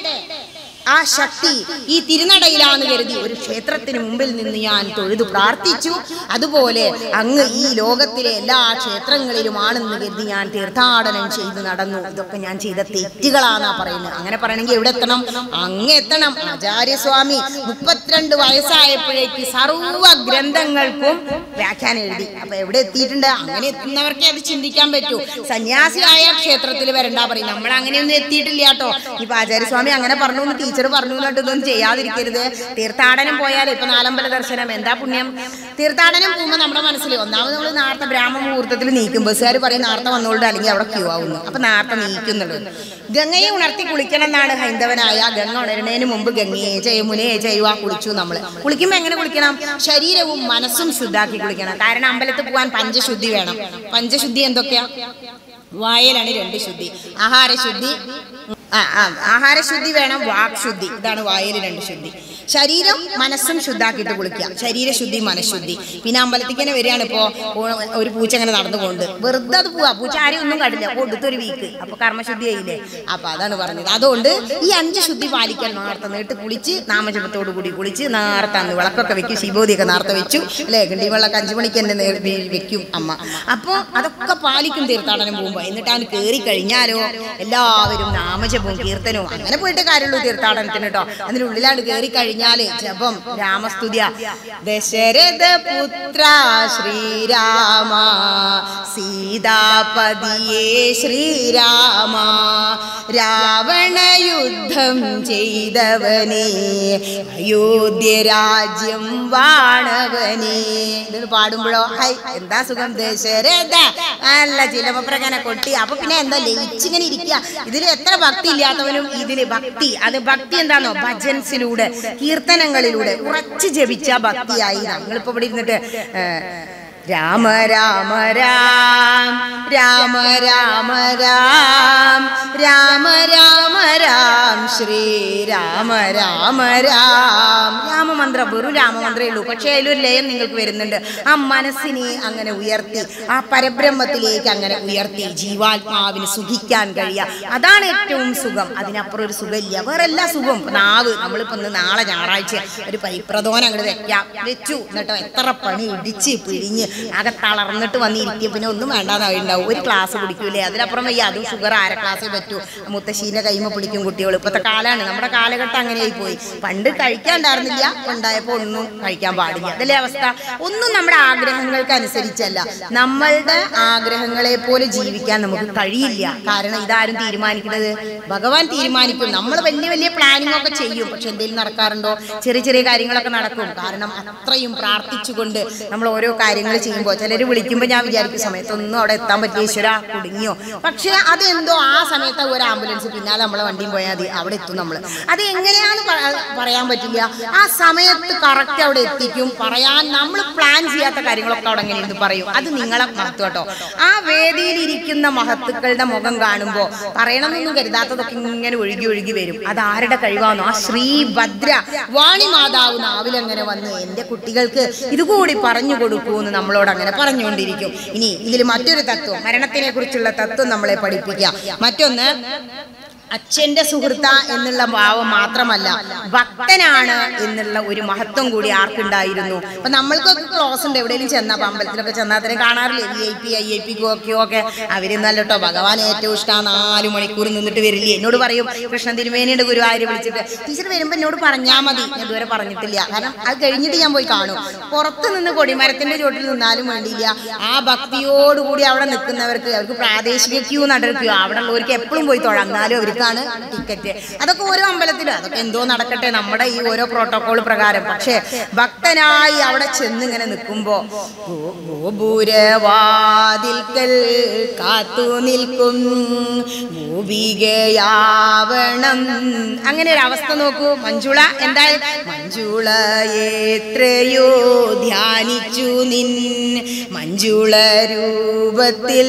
ആ ശക്തി ഈ തിരുനടയിലാന്ന് കരുതി ഒരു ക്ഷേത്രത്തിന് മുമ്പിൽ നിന്ന് ഞാൻ തൊഴുതു പ്രാർത്ഥിച്ചു. അതുപോലെ അങ്ങ് ഈ ലോകത്തിലെ എല്ലാ ക്ഷേത്രങ്ങളിലുമാണെന്ന് കരുതി ഞാൻ തീർത്ഥാടനം ചെയ്ത് നടന്നു. ഇതൊക്കെ ഞാൻ ചെയ്ത തെറ്റുകളാന്നാ പറയുന്നത്. അങ്ങനെ പറയണമെങ്കിൽ എവിടെ എത്തണം? അങ്ങ് എത്തണം. ആചാര്യസ്വാമി 32 വയസ്സായപ്പോഴേക്ക് സർവ്വ ഗ്രന്ഥങ്ങൾക്കും വ്യാഖ്യാനം എഴുതി. അപ്പൊ എവിടെ എത്തിയിട്ടുണ്ട്? അങ്ങനെ എത്തുന്നവർക്കേ അത് ചിന്തിക്കാൻ പറ്റൂ. സന്യാസിയായ ക്ഷേത്രത്തിൽ വരണ്ട പറയും. നമ്മൾ അങ്ങനെയൊന്നും എത്തിയിട്ടില്ല കേട്ടോ. ഇപ്പൊ ആചാര്യസ്വാമി അങ്ങനെ പറഞ്ഞു, ടീച്ചർ പറഞ്ഞു എന്നിട്ട് ഇതൊന്നും ചെയ്യാതിരിക്കരുത്. തീർത്ഥാടനം പോയാൽ ഇപ്പൊ 4 അമ്പല ദർശനം എന്താ പുണ്യം. തീർത്ഥാടനം പോകുമ്പോൾ നമ്മുടെ മനസ്സിൽ ഒന്നാമത് നമ്മൾ നേരത്തെ ബ്രാഹ്മണ മുഹൂർത്തത്തിൽ നീക്കും. ബസ്സുകാർ പറയും നേരത്തെ വന്നോളൂ, അല്ലെങ്കിൽ അവിടെ ക്യൂ ആവുന്നു. അപ്പൊ നേരത്തെ നീക്കുന്നുള്ളൂ. ഗംഗയെ ഉണർത്തി കുളിക്കണം എന്നാണ് ഹൈന്ദവനായ. ഗംഗ ഉണരുന്നതിന് മുമ്പ് ഗംഗയെ യമുനയെ ചെയ്യുക കുളിച്ചു. നമ്മൾ കുളിക്കുമ്പോൾ എങ്ങനെ കുളിക്കണം? ശരീരവും മനസ്സും ശുദ്ധാക്കി കുളിക്കണം. കാരണം അമ്പലത്തിൽ പോകാൻ പഞ്ചശുദ്ധി വേണം. പഞ്ചശുദ്ധി എന്തൊക്കെയാ? വായലാണ് 2 ശുദ്ധി. ആഹാരശുദ്ധി വേണം, വാക്ശുദ്ധി. ഇതാണ് വായയിൽ 2 ശുദ്ധി. ശരീരം മനസ്സും ശുദ്ധാക്കിയിട്ട് കുളിക്കുക. ശരീരശുദ്ധി മനഃശുദ്ധി. പിന്നെ അമ്പലത്തിക്ക് തന്നെ വരികയാണ്. ഇപ്പോൾ ഒരു പൂച്ച അങ്ങനെ നടന്നുകൊണ്ട് വെറുതെ അത് പോവാ. പൂച്ച ആരെയും ഒന്നും കണ്ടില്ല, കൊടുത്തൊരു വീക്ക്. അപ്പൊ കർമ്മശുദ്ധി ആയില്ലേ? അപ്പൊ അതാണ് പറഞ്ഞത്. അതുകൊണ്ട് ഈ 5 ശുദ്ധി പാലിക്കാൻ നേർത്ത നേട്ട് കുളിച്ച് നാമജപത്തോടു കൂടി കുളിച്ച് നേർത്ത അന്ന് വിളക്കൊക്കെ വെക്കും. ശിവോതിയൊക്കെ നേർത്ത വെച്ചു അല്ലേ? ഗണ്ടി വെള്ളമൊക്കെ 5 മണിക്ക് തന്നെ വെക്കും അമ്മ. അപ്പോൾ അതൊക്കെ പാലിക്കും തീർത്ഥാടനം പോകുമ്പോൾ. എന്നിട്ട് അവന് കയറി കഴിഞ്ഞാലോ എല്ലാവരും നാമജപവും കീർത്തനവും അങ്ങനെ പോയിട്ട് കാര്യമുള്ളൂ തീർത്ഥാടനത്തിന് കേട്ടോ. അതിനുള്ളിലാണ് കയറി കഴിഞ്ഞാല് ജപം രാമസ്തുതിയ. ദശരഥ പുത്ര ശ്രീരാമ സീതാപതിയേ ശ്രീരാമ രാവണ യുദ്ധം ചെയ്തവനേ അയോധ്യ രാജ്യം വാണവനേ. ഇത് പാടുമ്പോഴോ ഹൈ എന്താ സുഖം. ദശരഥ നല്ല ചിലമപ്രകനെ കൊട്ടി. അപ്പൊ പിന്നെ എന്താ ലയിച്ചിങ്ങനെ ഇരിക്കുക. ഇതിൽ എത്ര ഭക്തി ഇല്ലാത്തവനും ഇതില് ഭക്തി. അത് ഭക്തി എന്താണോ? ഭജൻസിലൂടെ കീർത്തനങ്ങളിലൂടെ ഉറച്ചു ജപിച്ച ഭക്തിയായി. ഞങ്ങളിപ്പോ ഇവിടെ ഇരുന്നിട്ട് രാമ രാമ രാം രാമ രാമ രാം രാമ രാമ രാം ശ്രീരാമ രാമ രാം. രാമമന്ത്രം വെറും രാമമന്ത്രമേ ഉള്ളൂ. പക്ഷെ അതിലൊരു ലയം നിങ്ങൾക്ക് വരുന്നുണ്ട്. ആ മനസ്സിനെ അങ്ങനെ ഉയർത്തി ആ പരബ്രഹ്മത്തിലേക്ക് അങ്ങനെ ഉയർത്തി ജീവാത്മാവിന് സുഖിക്കാൻ കഴിയുക. അതാണ് ഏറ്റവും സുഖം. അതിനപ്പുറം ഒരു സുഖമില്ല. വേറെ എല്ലാ സുഖവും. നാവ് നമ്മളിപ്പോ നാളെ ഞായറാഴ്ച ഒരു പരിപ്രദോനം അങ്ങോട്ട് വെച്ചു എന്നിട്ടോ എത്ര പണി ഇടിച്ച് പിഴിഞ്ഞ് ആകെ തളർന്നിട്ട് വന്നിരിക്കും. പിന്നെ ഒന്നും വേണ്ടാതായി ഉണ്ടാവും. ഒരു ക്ലാസ് കുടിക്കൂലേ? അതിനപ്പുറം വയ്യ. അതും ഷുഗർ അര ക്ലാസ്സേ പറ്റൂ. മുത്തശ്ശീൻ്റെ കൈമ പിടിക്കും കുട്ടികൾ. ഇപ്പോഴത്തെ കാലമാണ്. നമ്മുടെ കാലഘട്ടം അങ്ങനെയായി പോയി. പണ്ട് കഴിക്കാണ്ടായിരുന്നില്ല, ഉണ്ടായപ്പോൾ ഒന്നും കഴിക്കാൻ പാടില്ല. അതല്ലേ അവസ്ഥ. ഒന്നും നമ്മുടെ ആഗ്രഹങ്ങൾക്ക് അനുസരിച്ചല്ല. നമ്മളുടെ ആഗ്രഹങ്ങളെ പോലെ ജീവിക്കാൻ നമുക്ക് കഴിയില്ല. കാരണം ഇതാരും തീരുമാനിക്കുന്നത്? ഭഗവാൻ തീരുമാനിക്കും. നമ്മൾ വലിയ വലിയ പ്ലാനിങ് ഒക്കെ ചെയ്യും. പക്ഷെ എന്തെങ്കിലും നടക്കാറുണ്ടോ? ചെറിയ ചെറിയ കാര്യങ്ങളൊക്കെ നടക്കും. കാരണം അത്രയും പ്രാർത്ഥിച്ചുകൊണ്ട് നമ്മൾ ഓരോ കാര്യങ്ങൾ ചെയ്യുമ്പോൾ ചിലർ വിളിക്കുമ്പോൾ ഞാൻ വിചാരിക്കും സമയത്തൊന്നും അവിടെ എത്താൻ പറ്റിയ ഈശ്വര കുടുങ്ങിയോ. പക്ഷെ അതെന്തോ ആ സമയത്ത് ഒരു ആംബുലൻസ് പിന്നാലെ നമ്മളെ വണ്ടിയും പോയാൽ മതി, അവിടെ എത്തും നമ്മൾ. അത് എങ്ങനെയാന്ന് പറയാൻ പറ്റില്ല. ആ സമയത്ത് കറക്റ്റ് അവിടെ എത്തിക്കും. പറയാൻ നമ്മൾ പ്ലാൻ ചെയ്യാത്ത കാര്യങ്ങളൊക്കെ അവിടെ എങ്ങനെ ഇരുന്ന് പറയും. അത് നിങ്ങളെ മഹത്വം കേട്ടോ. ആ വേദിയിലിരിക്കുന്ന മഹത്തുക്കളുടെ മുഖം കാണുമ്പോൾ പറയണമെന്നൊന്നും കരുതാത്തതൊക്കെ ഇങ്ങനെ ഒഴുകി ഒഴുകി വരും. അത് ആരുടെ കഴിവാണോ? ആ ശ്രീഭദ്ര വാണി മാതാവ് നാവിലങ്ങനെ വന്ന് എൻ്റെ കുട്ടികൾക്ക് ഇതുകൂടി പറഞ്ഞു കൊടുക്കൂന്ന് നമ്മളോട് അങ്ങനെ പറഞ്ഞുകൊണ്ടിരിക്കും. ഇനി ഇതിൽ മറ്റൊരു തത്വം, മരണത്തിനെ കുറിച്ചുള്ള തത്വം നമ്മളെ പഠിപ്പിക്കുക. മറ്റൊന്ന്, അച്ഛൻ്റെ സുഹൃത്ത എന്നുള്ള ഭാവം മാത്രമല്ല, ഭക്തനാണ് എന്നുള്ള ഒരു മഹത്വം കൂടി ആർക്കുണ്ടായിരുന്നു. അപ്പൊ നമ്മൾക്കൊക്കെ ക്ലോസ് ഉണ്ട്. എവിടെയെങ്കിലും ചെന്നാൽ അമ്പലത്തിലൊക്കെ ചെന്നാൽ തന്നെ കാണാറില്ലേ VIP IIP ഒക്കെ അവരെന്നല്ല കേട്ടോ. ഭഗവാൻ ഏറ്റവും ഇഷ്ടം 4 മണിക്കൂർ നിന്നിട്ട് വരില്ലേ. എന്നോട് പറയും കൃഷ്ണൻ തിരുമേനിയുടെ ഗുരുവായൂർ വിളിച്ചിട്ട് ടീച്ചർ വരുമ്പോൾ എന്നോട് പറഞ്ഞാൽ മതി. ഞാൻ ഇതുവരെ പറഞ്ഞിട്ടില്ല. കാരണം അത് കഴിഞ്ഞിട്ട് ഞാൻ പോയി കാണും. പുറത്ത് നിന്ന് കൊടിമരത്തിന്റെ ചോട്ടിൽ നിന്നാലും വേണ്ടിയില്ല. ആ ഭക്തിയോടുകൂടി അവിടെ നിൽക്കുന്നവർക്ക് അവർക്ക് പ്രാദേശിക ക്യൂ നടക്കുക. അവിടെ ഉള്ളവർക്ക് എപ്പോഴും പോയി തൊഴങ്ങാലും അവർക്ക് ടിക്കറ്റ്. അതൊക്കെ ഓരോ അമ്പലത്തിലും അതൊക്കെ എന്തോ നടക്കട്ടെ നമ്മുടെ ഈ ഓരോ പ്രോട്ടോകോൾ പ്രകാരം. പക്ഷെ ഭക്തനായി അവിടെ ചെന്ന് ഇങ്ങനെ നിൽക്കുമ്പോ ഗോപുരവാതിൽക്കൽ കാത്തു നിൽക്കും ഗോപികയാവണം. അങ്ങനെ ഒരു അവസ്ഥ നോക്കൂ. മഞ്ജുള എന്താ? മഞ്ജുള എത്രയോ ധ്യാനിച്ചു നിൻ മഞ്ജുള രൂപത്തിൽ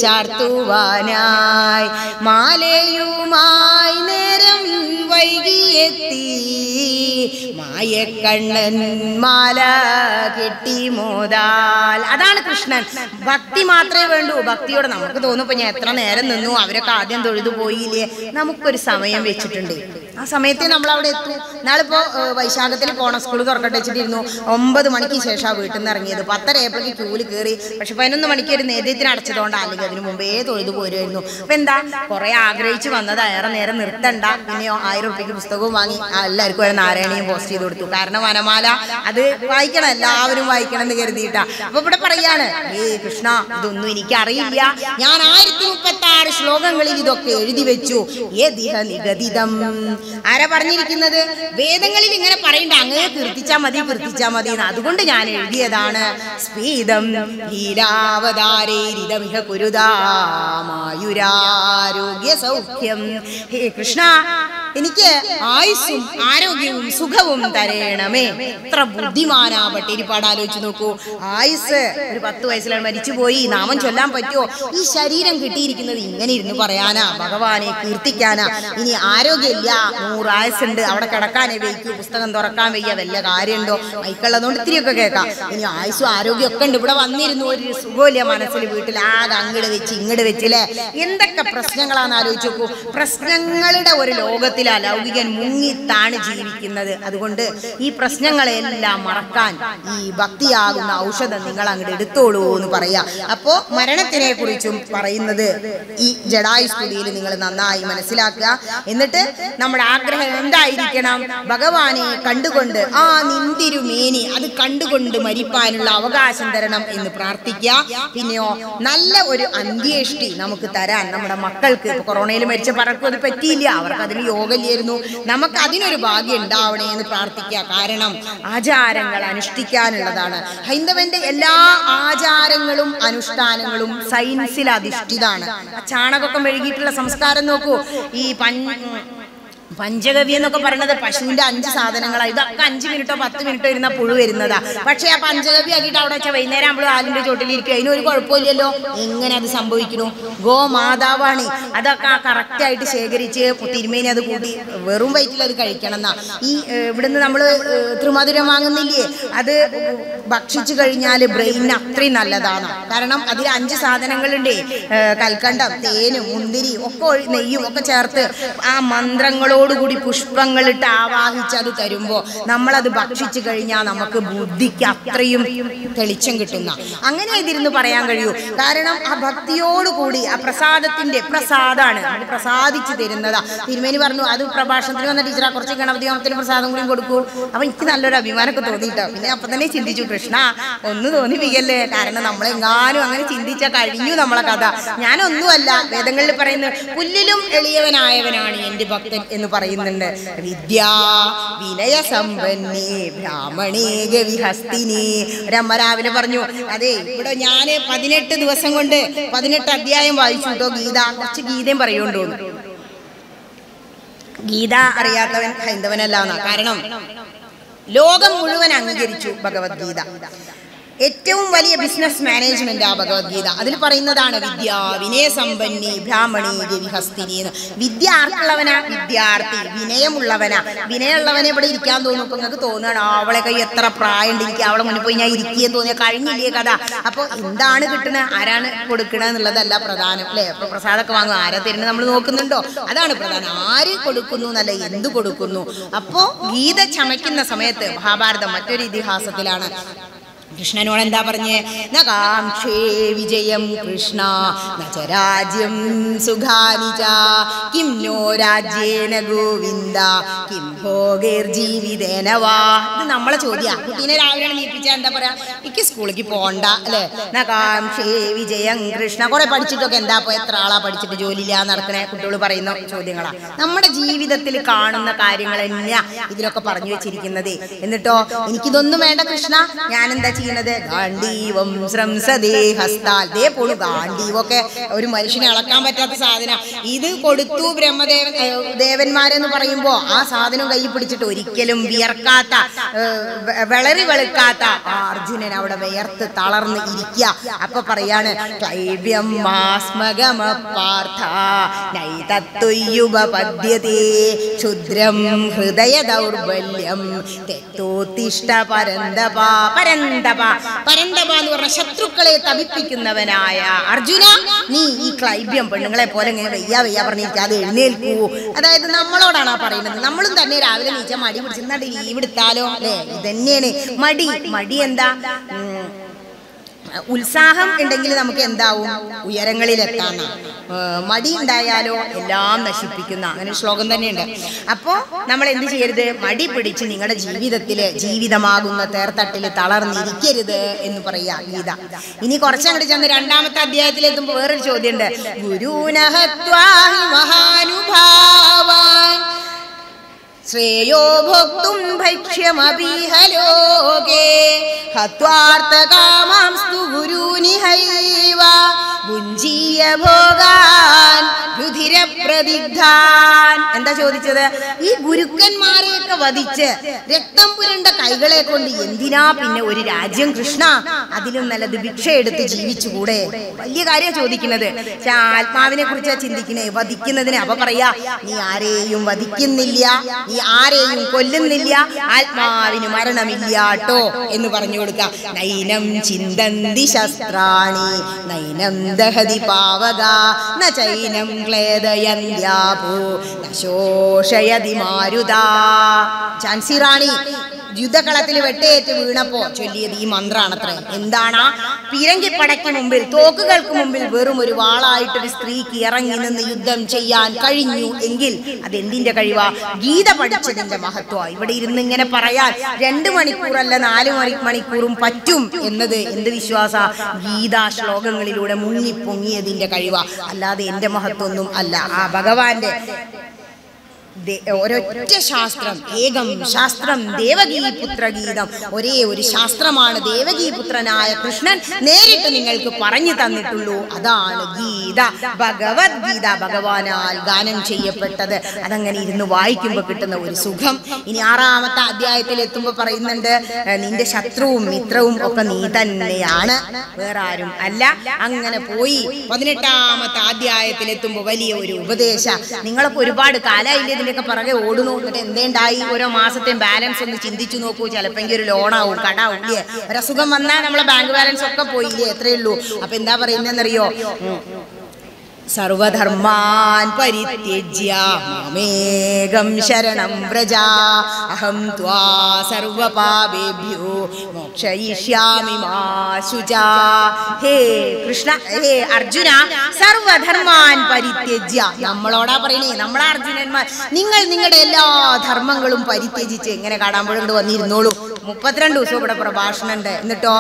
ചാർത്തുവാനായി മാലയുമായി നേരം വൈകിയെത്തി മായക്കണ്ണൻ മാല കെട്ടി മോദാൽ. അതാണ് കൃഷ്ണൻ. ഭക്തി മാത്രമേ വേണ്ടൂ. ഭക്തിയോടെ നമുക്ക് തോന്നുമ്പോൾ ഞാൻ എത്ര നേരം നിന്നു, അവരൊക്കെ ആദ്യം തൊഴുതു പോയില്ലേ. നമുക്കൊരു സമയം വെച്ചിട്ടുണ്ട്. ആ സമയത്ത് നമ്മൾ അവിടെ എത്തും. നാളിപ്പോ വൈശാഖത്തിൽ പോണ സ്കൂൾ തുറക്കട്ടെ വെച്ചിട്ടിരുന്നു. 9 മണിക്ക് ശേഷമാണ് വീട്ടിൽ നിന്ന് ഇറങ്ങിയത്. 10:30 ആയപ്പോഴേക്ക് ക്യൂല് കയറി. പക്ഷെ 11 മണിക്ക് ഒരു നേതൃത്വത്തിന് അടച്ചതുകൊണ്ടാണ്, അല്ലെങ്കിൽ അതിന് മുമ്പേ തൊഴുതു പോരുമായിരുന്നു. അപ്പൊ എന്താ, കുറെ ആഗ്രഹിച്ചു വന്നത് ഏറെ നേരം നിർത്തണ്ട. പിന്നെയോ 1000 രൂപയ്ക്ക് പുസ്തകവും വാങ്ങി എല്ലാവർക്കും ഒരു നാരായണിയും പോസ്റ്റ് ചെയ്ത് കൊടുത്തു. കാരണം വനമാല അത് വായിക്കണം, എല്ലാവരും വായിക്കണം എന്ന് കരുതിയിട്ടാ. അപ്പൊ ഇവിടെ പറയാണ്, കൃഷ്ണ ഇതൊന്നും എനിക്കറിയില്ല. ഞാൻ 1036 ശ്ലോകങ്ങളിൽ ഇതൊക്കെ എഴുതി വെച്ചു. നിഗദിതം. ആരാ പറഞ്ഞിരിക്കുന്നത്? വേദങ്ങളിൽ ഇങ്ങനെ പറയണ്ട, അങ്ങ് കീർത്തിച്ചാ മതി കീർത്തിച്ചാ മതി എന്ന്. അതുകൊണ്ട് ഞാൻ എഴുതിയതാണ്. സ്ഫീതം ലീലാവതാരേരിതമിഹ കുരുദാ മായുരാരോഗ്യ സൗഖ്യം. ഹേ കൃഷ്ണ, എനിക്ക് ആയുസ്സും ആരോഗ്യവും സുഖവും തരേണമേ. എത്ര ബുദ്ധിമാനാ ഭട്ടതിരിപ്പാട്, ആലോചിച്ച് നോക്കൂ. ആയുസ് ഒരു 10 വയസ്സിലാണ് മരിച്ചുപോയി, നാമം ചൊല്ലാൻ പറ്റുമോ? ഈ ശരീരം കിട്ടിയിരിക്കുന്നത് ഇങ്ങനെ ഇരുന്ന് പറയാനാ, ഭഗവാനെ കീർത്തിക്കാനാ. ഇനി ആരോഗ്യമില്ല, 100 ആയുസുണ്ട്, അവിടെ കിടക്കാനേ വയ്ക്കൂ, പുസ്തകം തുറക്കാൻ വയ്യ, വല്ല കാര്യമുണ്ടോ? മൈക്കുള്ളതുകൊണ്ട് ഇത്തിരിയൊക്കെ കേൾക്കാം. ഇനി ആയുസ്സും ആരോഗ്യമൊക്കെ ഉണ്ട്, ഇവിടെ വന്നിരുന്നു ഒരു സുഖമില്ല മനസ്സിൽ, വീട്ടിൽ ആകെ അങ്ങട് വെച്ച് ഇങ്ങട് വെച്ചില്ലേ. എന്തൊക്കെ പ്രശ്നങ്ങളാന്ന് ആലോചിച്ച് നോക്കൂ. പ്രശ്നങ്ങളുടെ ഒരു ലോകത്തിൽ അലൗകികൻ മുങ്ങിത്താണ് ജീവിക്കുന്നത്. അതുകൊണ്ട് ഈ പ്രശ്നങ്ങളെല്ലാം മറക്കാൻ ഈ ഭക്തിയാകുന്ന ഔഷധം നിങ്ങൾ അങ്ങോട്ട് എടുത്തോളൂ എന്ന് പറയാ. അപ്പോ മരണത്തിനെ കുറിച്ചും പറയുന്നത് ഈ ജടായുസ്തുതിയിൽ നിങ്ങൾ നന്നായി മനസ്സിലാക്കുക. എന്നിട്ട് നമ്മുടെ ആഗ്രഹം എന്തായിരിക്കണം? ഭഗവാനെ കണ്ടുകൊണ്ട് ആ നിന്തിരുമേനി അത് കണ്ടുകൊണ്ട് മരിപ്പാനുള്ള അവകാശം തരണം എന്ന് പ്രാർത്ഥിക്കുക. പിന്നെയോ നല്ല ഒരു അന്ത്യേഷ്ടി നമുക്ക് തരാൻ നമ്മുടെ മക്കൾക്ക്, ഇപ്പൊ കൊറോണയിൽ മരിച്ച പലർക്കും അത് പറ്റിയില്ല, അവർക്ക് അതിന് യോഗമില്ലായിരുന്നു, നമുക്ക് അതിനൊരു ഭാഗ്യം ഉണ്ടാവണേ എന്ന് പ്രാർത്ഥിക്കുക. കാരണം ആചാരങ്ങൾ അനുഷ്ഠിക്കാനുള്ളതാണ്. ഹൈന്ദവന്റെ എല്ലാ ആചാരങ്ങളും അനുഷ്ഠാനങ്ങളും സയൻസിൽ അധിഷ്ഠിതാണ്. ചാണകമൊക്കെ മെഴുകിയിട്ടുള്ള സംസ്കാരം നോക്കൂ. ഈ പഞ്ചഗവ്യം എന്നൊക്കെ പറയുന്നത് പശുവിന്റെ 5 സാധനങ്ങളാണ്. ഇതൊക്കെ 5 മിനിറ്റോ 10 മിനിറ്റോ ഇരുന്ന പുഴു വരുന്നതാ. പക്ഷെ ആ പഞ്ചഗവ്യം ആക്കിയിട്ട് അവിടെ വെച്ചാൽ വൈകുന്നേരം ആകുമ്പോൾ ആലിന്റെ ചോട്ടിലിരിക്കും, അതിനൊരു കുഴപ്പമില്ലല്ലോ. എങ്ങനെ അത് സംഭവിക്കുന്നു? ഗോമാതാവാണ്. അതൊക്കെ കറക്റ്റായിട്ട് ശേഖരിച്ച് തിരുമേനി അത് കൂട്ടി വെറും വയറ്റിൽ അത് കഴിക്കണം എന്നാ. ഈ ഇവിടുന്ന് നമ്മൾ ത്രിമധുരം വാങ്ങുന്നില്ലേ, അത് ഭക്ഷിച്ചു കഴിഞ്ഞാൽ ബ്രെയിനിന് അത്രയും നല്ലതാണ്. കാരണം അതിൽ 5 സാധനങ്ങളുണ്ട്. കൽക്കണ്ടം, തേനും മുന്തിരി ഒക്കെ നെയ്യും ഒക്കെ ചേർത്ത് ആ മന്ത്രങ്ങളോടുകൂടി പുഷ്പങ്ങളിട്ട് ആവാഹിച്ച് അത് തരുമ്പോൾ നമ്മളത് ഭക്ഷിച്ചു കഴിഞ്ഞാൽ നമുക്ക് ബുദ്ധിക്ക് അത്രയും തെളിച്ചം കിട്ടുന്ന, അങ്ങനെ ഇതിരുന്ന് പറയാൻ കഴിയൂ. കാരണം ആ ഭക്തിയോടുകൂടി ആ പ്രസാദത്തിന്റെ പ്രസാദാണ്, നമുക്ക് പ്രസാദിച്ചു തരുന്നതാ. തിരുമേനി പറഞ്ഞു അത് പ്രഭാഷണത്തിന് വന്ന ടീച്ചറാ, കുറച്ച് ഗണപതി ഹോമത്തിന് പ്രസാദം കൂടി കൊടുക്കൂ. അപ്പൊ എനിക്ക് നല്ലൊരു അഭിമാനമൊക്കെ തോന്നിയിട്ടോ. പിന്നെ അപ്പൊ തന്നെ ചിന്തിച്ചു, കൃഷ്ണ ഒന്ന് തോന്നിപ്പിക്കല്ലേ, കാരണം നമ്മളെങ്ങാനും അങ്ങനെ ചിന്തിച്ചാൽ കഴിഞ്ഞു നമ്മളെ കഥ. ഞാനൊന്നുമല്ല, വേദങ്ങളിൽ പറയുന്നത് പുല്ലിലും എളിയവനായവനാണ് എന്റെ ഭക്തൻ എന്ന് പറയുന്നുണ്ട്. വിദ്യാ വിനയ സമ്പന്നേ ബ്രാഹ്മണേ ഗവിഹസ്തിനി. ഒരമ്മ രാവിലെ പറഞ്ഞു, അതെ ഇവിടെ ഞാന് 18 ദിവസം കൊണ്ട് 18 അധ്യായം വായിച്ചു കേട്ടോ ഗീത. കുറച്ച് ഗീതയും പറയുണ്ടോ? ഗീത അറിയാത്തവൻ ഹൈന്ദവനല്ലാന്ന. കാരണം ലോകം മുഴുവൻ അംഗീകരിച്ചു ഭഗവത്ഗീത. ഏറ്റവും വലിയ ബിസിനസ് മാനേജ്മെന്റ് ആ ഭഗവത്ഗീത. അതിൽ പറയുന്നതാണ് വിദ്യ വിനയ സമ്പന്നി ബ്രാഹ്മണി ഗവിഹസ്തിനി എന്ന്. വിദ്യ ആർക്കുള്ളവനാ? വിദ്യാർത്ഥി. വിനയമുള്ളവനാ. വിനയമുള്ളവനെ ഇവിടെ ഇരിക്കാൻ തോന്നും. ഇപ്പൊ നിങ്ങൾക്ക് തോന്നുകയാണ് അവളെ കൈ എത്ര പ്രായമുണ്ട്, എനിക്ക് അവളെ മുന്നിൽ പോയി ഞാൻ ഇരിക്കുകയെന്ന് തോന്നിയ കഴിഞ്ഞില്ലേ കഥ. അപ്പോൾ എന്താണ് കിട്ടണത്, ആരാണ് കൊടുക്കണത് എന്നുള്ളതല്ല പ്രധാനം അല്ലേ. അപ്പൊ പ്രസാദമൊക്കെ വാങ്ങും, ആരാ തരുന്നത് നമ്മൾ നോക്കുന്നുണ്ടോ? അതാണ് പ്രധാനം. ആര് കൊടുക്കുന്നു എന്നല്ല, എന്ത് കൊടുക്കുന്നു. അപ്പോ ഗീത ചമയ്ക്കുന്ന സമയത്ത് മഹാഭാരതം മറ്റൊരു ഇതിഹാസത്തിലാണ് കൃഷ്ണനോട് എന്താ പറഞ്ഞേ? നകാംക്ഷേ വിജയം കൃഷ്ണ നചരാജ്യം സുഖാനിച കിം നോ രാജ്യേന ഗോവിന്ദ കിം ഭോഗൈർജീവിതേന വാ. ഇത് നമ്മളെ ചോദ്യാ. കുട്ടീനെ രാവിലെ നീപ്പിച്ചാൽ എന്താ പറയാ? എനിക്ക് സ്കൂളിലേക്ക് പോകണ്ട അല്ലേ. നകാംക്ഷേ വിജയം കൃഷ്ണ. കുറെ പഠിച്ചിട്ടൊക്കെ എന്താ പോയി, എത്ര ആളാ പഠിച്ചിട്ട് ജോലിയില്ലാതെ നടക്കണേ കുട്ടികൾ പറയുന്ന ചോദ്യങ്ങളാ. നമ്മുടെ ജീവിതത്തിൽ കാണുന്ന കാര്യങ്ങൾ തന്നെയാ ഇതിലൊക്കെ പറഞ്ഞു വെച്ചിരിക്കുന്നത്. എന്നിട്ടോ എനിക്കിതൊന്നും വേണ്ട കൃഷ്ണ, ഞാനെന്താ ചെയ്യുന്നത്? ഗാന്ധീവം ശ്രംസദേ ഹസ്താൽ. ദേ പോണു ഗാന്ധീവൊക്കെ ഒരു മനുഷ്യനെ അളക്കാൻ പറ്റാത്ത സാധന. ഇത് കൊടുത്തു ദേവന്മാരെന്ന് പറയുമ്പോ ആ സാധനം കൈ പിടിച്ചിട്ട് ഒരിക്കലും വിയർക്കാത്ത വിളറി വെളുക്കാത്ത അർജുനൻ അവിടെ വിയർത്ത് തളർന്ന് ഇരിക്കുക. അപ്പൊ പറയാണ് ക്ലൈവ്യം മാസ്മഗമപാർത്ഥ നൈതത്വയുപപദ്യതേ ക്ഷുദ്രം ഹൃദയ ദൗർബല്യം തെത്തോത്തിഷ്ഠ പരന്തപ. പരന്തപ പരന്തപ എന്ന് പറഞ്ഞ ശത്രുക്കളെ തപിപ്പിക്കുന്നവനായ അർജുന, നീ ഈ ക്ലൈബ്യം പെണ്ണുങ്ങളെ പോലെ ഇങ്ങനെ വയ്യ പറഞ്ഞിരിക്കുക, അത് എഴുന്നേൽക്കൂ. അതായത് നമ്മളോടാണ് പറയുന്നത്. നമ്മളും തന്നെ രാവിലെ നീച്ച മടി പിടിച്ചിരുന്നാണ്ട് ലീവ് എടുത്താലോ അല്ലേ. ഇതന്നെയാണ് മടി എന്താ? ഉത്സാഹം ഉണ്ടെങ്കിൽ നമുക്ക് എന്താവും? ഉയരങ്ങളിലെത്താന്ന. മടി ഉണ്ടായാലോ എല്ലാം നശിപ്പിക്കുന്ന, അങ്ങനെ ശ്ലോകം തന്നെയുണ്ട്. അപ്പോൾ നമ്മൾ എന്ത് ചെയ്യരുത്? മടി പിടിച്ച് നിങ്ങളുടെ ജീവിതത്തില് ജീവിതമാകുന്ന തേർത്തട്ടിൽ തളർന്നിരിക്കരുത് എന്ന് പറയാ ഗീത. ഇനി കുറച്ചങ്ങോട്ട് ചെന്ന് 2-ാമത്തെ അധ്യായത്തിലെത്തുമ്പോൾ വേറൊരു ചോദ്യമുണ്ട്. ഗുരുനഹത്വാഹി മഹാനുഭാവാൻ ശ്രേയോ ഭോക്തും ഭക്ഷ്യമപീഹ ലോകേ ഹത്വാർത്ഥകാമാംസ്തു ഗുരുനിഹൈവ ഭുഞ്ജീയ ഭോഗാൻ രുധിരപ്രദിഗ്ധാൻ എന്താ ചോദിച്ചത്? ഈ ഗുരുക്കന്മാരെയൊക്കെ വധിച്ച് രക്തം പുരണ്ട കൈകളെ കൊണ്ട് എന്തിനാ പിന്നെ ഒരു രാജ്യം കൃഷ്ണ? അതിലും നല്ലത് ഭിക്ഷ എടുത്ത് ജീവിച്ചുകൂടെ? വലിയ കാര്യം ചോദിക്കുന്നത്. ആത്മാവിനെ കുറിച്ചാ ചിന്തിക്കണേ, വധിക്കുന്നതിന്. അപ്പൊ പറയാ, നീ ആരെയും വധിക്കുന്നില്ല, നീ ആരെയും കൊല്ലുന്നില്ല, ആത്മാവിന് മരണമില്ലാട്ടോ എന്ന് പറഞ്ഞു കൊടുക്ക. നൈനം ചിന്തന്തി ശസ്ത്രാണി നൈനം ദഹതി പാവക ന ചൈനം ക്ലേദയന്ത്യാപോ ന ശോഷയതി മാരുതാ. ഝാൻസി റാണി യുദ്ധകളത്തിൽ വെട്ടേറ്റ് വീണപ്പോ ചൊല്ലിയത് ഈ മന്ത്രാണത്രേ. എന്താണ്? പീരങ്കിപ്പടയ്ക്ക് മുമ്പിൽ, തോക്കുകൾക്ക് മുമ്പിൽ വെറും ഒരു വാളായിട്ടൊരു സ്ത്രീക്ക് ഇറങ്ങി നിന്ന് യുദ്ധം ചെയ്യാൻ കഴിഞ്ഞു എങ്കിൽ അതെന്തിന്റെ കഴിവാ? ഗീത പഠിച്ചതിന്റെ മഹത്വ. ഇവിടെ ഇരുന്ന് ഇങ്ങനെ പറയാൻ 2 മണിക്കൂറല്ല 4 മണിക്കൂറും പറ്റും എന്നത് എന്ത് വിശ്വാസ? ഗീതാ ശ്ലോകങ്ങളിലൂടെ മുങ്ങിപ്പൊങ്ങിയതിന്റെ കഴിവാ, അല്ലാതെ എന്റെ മഹത്വമൊന്നും അല്ല. ആ ഭഗവാന്റെ ഒരൊറ്റ ശാസ്ത്രം, ഏകം ശാസ്ത്രം ദേവകീപുത്രഗീതം, ഒരേ ഒരു ശാസ്ത്രമാണ് ദേവകീപുത്രനായ കൃഷ്ണൻ നേരിട്ട് നിങ്ങൾക്ക് പറഞ്ഞു തന്നിട്ടുള്ളൂ. അതാണ് ഗീത, ഭഗവത്ഗീത, ഭഗവാനാൽ ഗാനം ചെയ്യപ്പെട്ടത്. അതങ്ങനെ ഇരുന്ന് വായിക്കുമ്പോൾ കിട്ടുന്ന ഒരു സുഖം. ഇനി 6-ാമത്തെ അധ്യായത്തിൽ എത്തുമ്പോൾ പറയുന്നുണ്ട്, നിന്റെ ശത്രുവും മിത്രവും ഒക്കെ നീ തന്നെയാണ്, വേറെ ആരും അല്ല. അങ്ങനെ പോയി 18-ാമത്തെ അധ്യായത്തിൽ എത്തുമ്പോൾ വലിയ ഒരു ഉപദേശ. നിങ്ങളൊക്കെ ഒരുപാട് കാലമായില്ലേ ഇതിൻ്റെയൊക്കെ പുറകെ ഓടുന്നു. എന്നിട്ട് എന്തേണ്ടായി? ഓരോ മാസത്തെയും ബാലൻസ് ഒന്ന് ചിന്തിച്ചു നോക്കൂ. ചിലപ്പോൾ ഒരു ലോണാവും, കടാവും ഇല്ലേ? ഒരസുഖം വന്നാൽ നമ്മളെ ബാങ്ക് ബാലൻസ് ഒക്കെ പോയില്ലേ? എത്രയേ ഉള്ളൂ. അപ്പൊ എന്താ പറയുന്നതെന്നറിയോ? സർവധർമാൻ പരിത്യജ്യ മാമേകം ശരണം വ്രജ അഹം ത്വാ സർവപാപേഭ്യോ മോക്ഷയിഷ്യാമി മാ ശുചാ. ഹേ കൃഷ്ണ, ഹേ അർജുന, സർവധർമാൻ പരിത്യജ്യ. നമ്മളോടാ പറയണേ, നമ്മളെ അർജുനന്മാർ. നിങ്ങൾ നിങ്ങളുടെ എല്ലാ ധർമ്മങ്ങളും പരിത്യജിച്ച് ഇങ്ങനെ കാടാമ്പുഴ വന്നിരുന്നോളൂ. 32 ദിവസം ഇവിടെ പ്രഭാഷണം ഉണ്ട്. എന്നിട്ടോ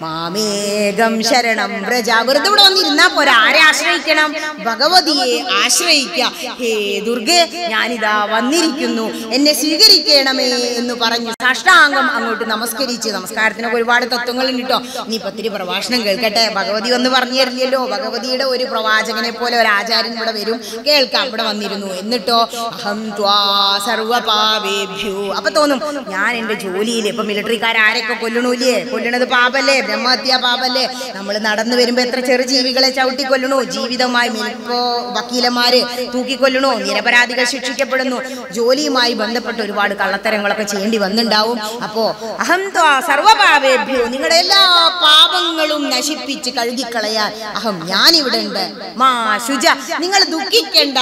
മാമേകം ശരണം വ്രജ. വെറുതെ ഇവിടെ വന്നിരുന്നാ പോരാ. ആരെ ആശ്രയിക്കണം? ഭഗവതിയെ ആശ്രയിക്കുക. ഹേ ദുർഗേ, ഞാനിതാ വന്നിരിക്കുന്നു, എന്നെ സ്വീകരിക്കണമേ എന്ന് പറഞ്ഞു സാഷ്ടാംഗം അങ്ങോട്ട് നമസ്കരിച്ച്. നമസ്കാരത്തിനൊക്കെ ഒരുപാട് തത്വങ്ങളുണ്ട് കേട്ടോ. ഇനി 10 പ്രഭാഷണം കേൾക്കട്ടെ. ഭഗവതി ഒന്ന് പറഞ്ഞു തരില്ലല്ലോ. ഭഗവതിയുടെ ഒരു പ്രവാചകനെ പോലെ ഒരു ആചാര്യൻ ഇവിടെ വരും, കേൾക്കാം. ഇവിടെ വന്നിരുന്നു. എന്നിട്ടോ അഹം ത്വാ സർവപാപേഭ്യോ. അപ്പൊ തോന്നും, ഞാൻ എന്റെ ജോലിയിൽ ഇപ്പൊ മിലിറ്ററിക്കാരൊക്കെ കൊല്ലണൂല്ലേ? കൊല്ലണത് പാപല്ലേ? ബ്രഹ്മഹത്യ പാപല്ലേ? നമ്മൾ നടന്നു വരുമ്പോ എത്ര ചെറു ജീവികളെ ചവിട്ടിക്കൊല്ലണു. ജീവിതവുമായി ഇപ്പോ വക്കീലന്മാര് തൂക്കിക്കൊല്ലണു, നിരപരാധികൾ ശിക്ഷിക്കപ്പെടുന്നു. ജോലിയുമായി ബന്ധപ്പെട്ട് ഒരുപാട് കള്ളത്തരങ്ങളൊക്കെ ചെയ്യേണ്ടി വന്നിണ്ടാവും. അപ്പോ അഹം ത്വാ സർവപാപേഭ്യോ, നിങ്ങളുടെ എല്ലാ പാപങ്ങളും നശിപ്പിച്ച് കഴുകിക്കളയാൻ അഹം ഞാനിവിടെ ഉണ്ട്. മാ ശുച, നിങ്ങൾ ദുഃഖിക്കണ്ട.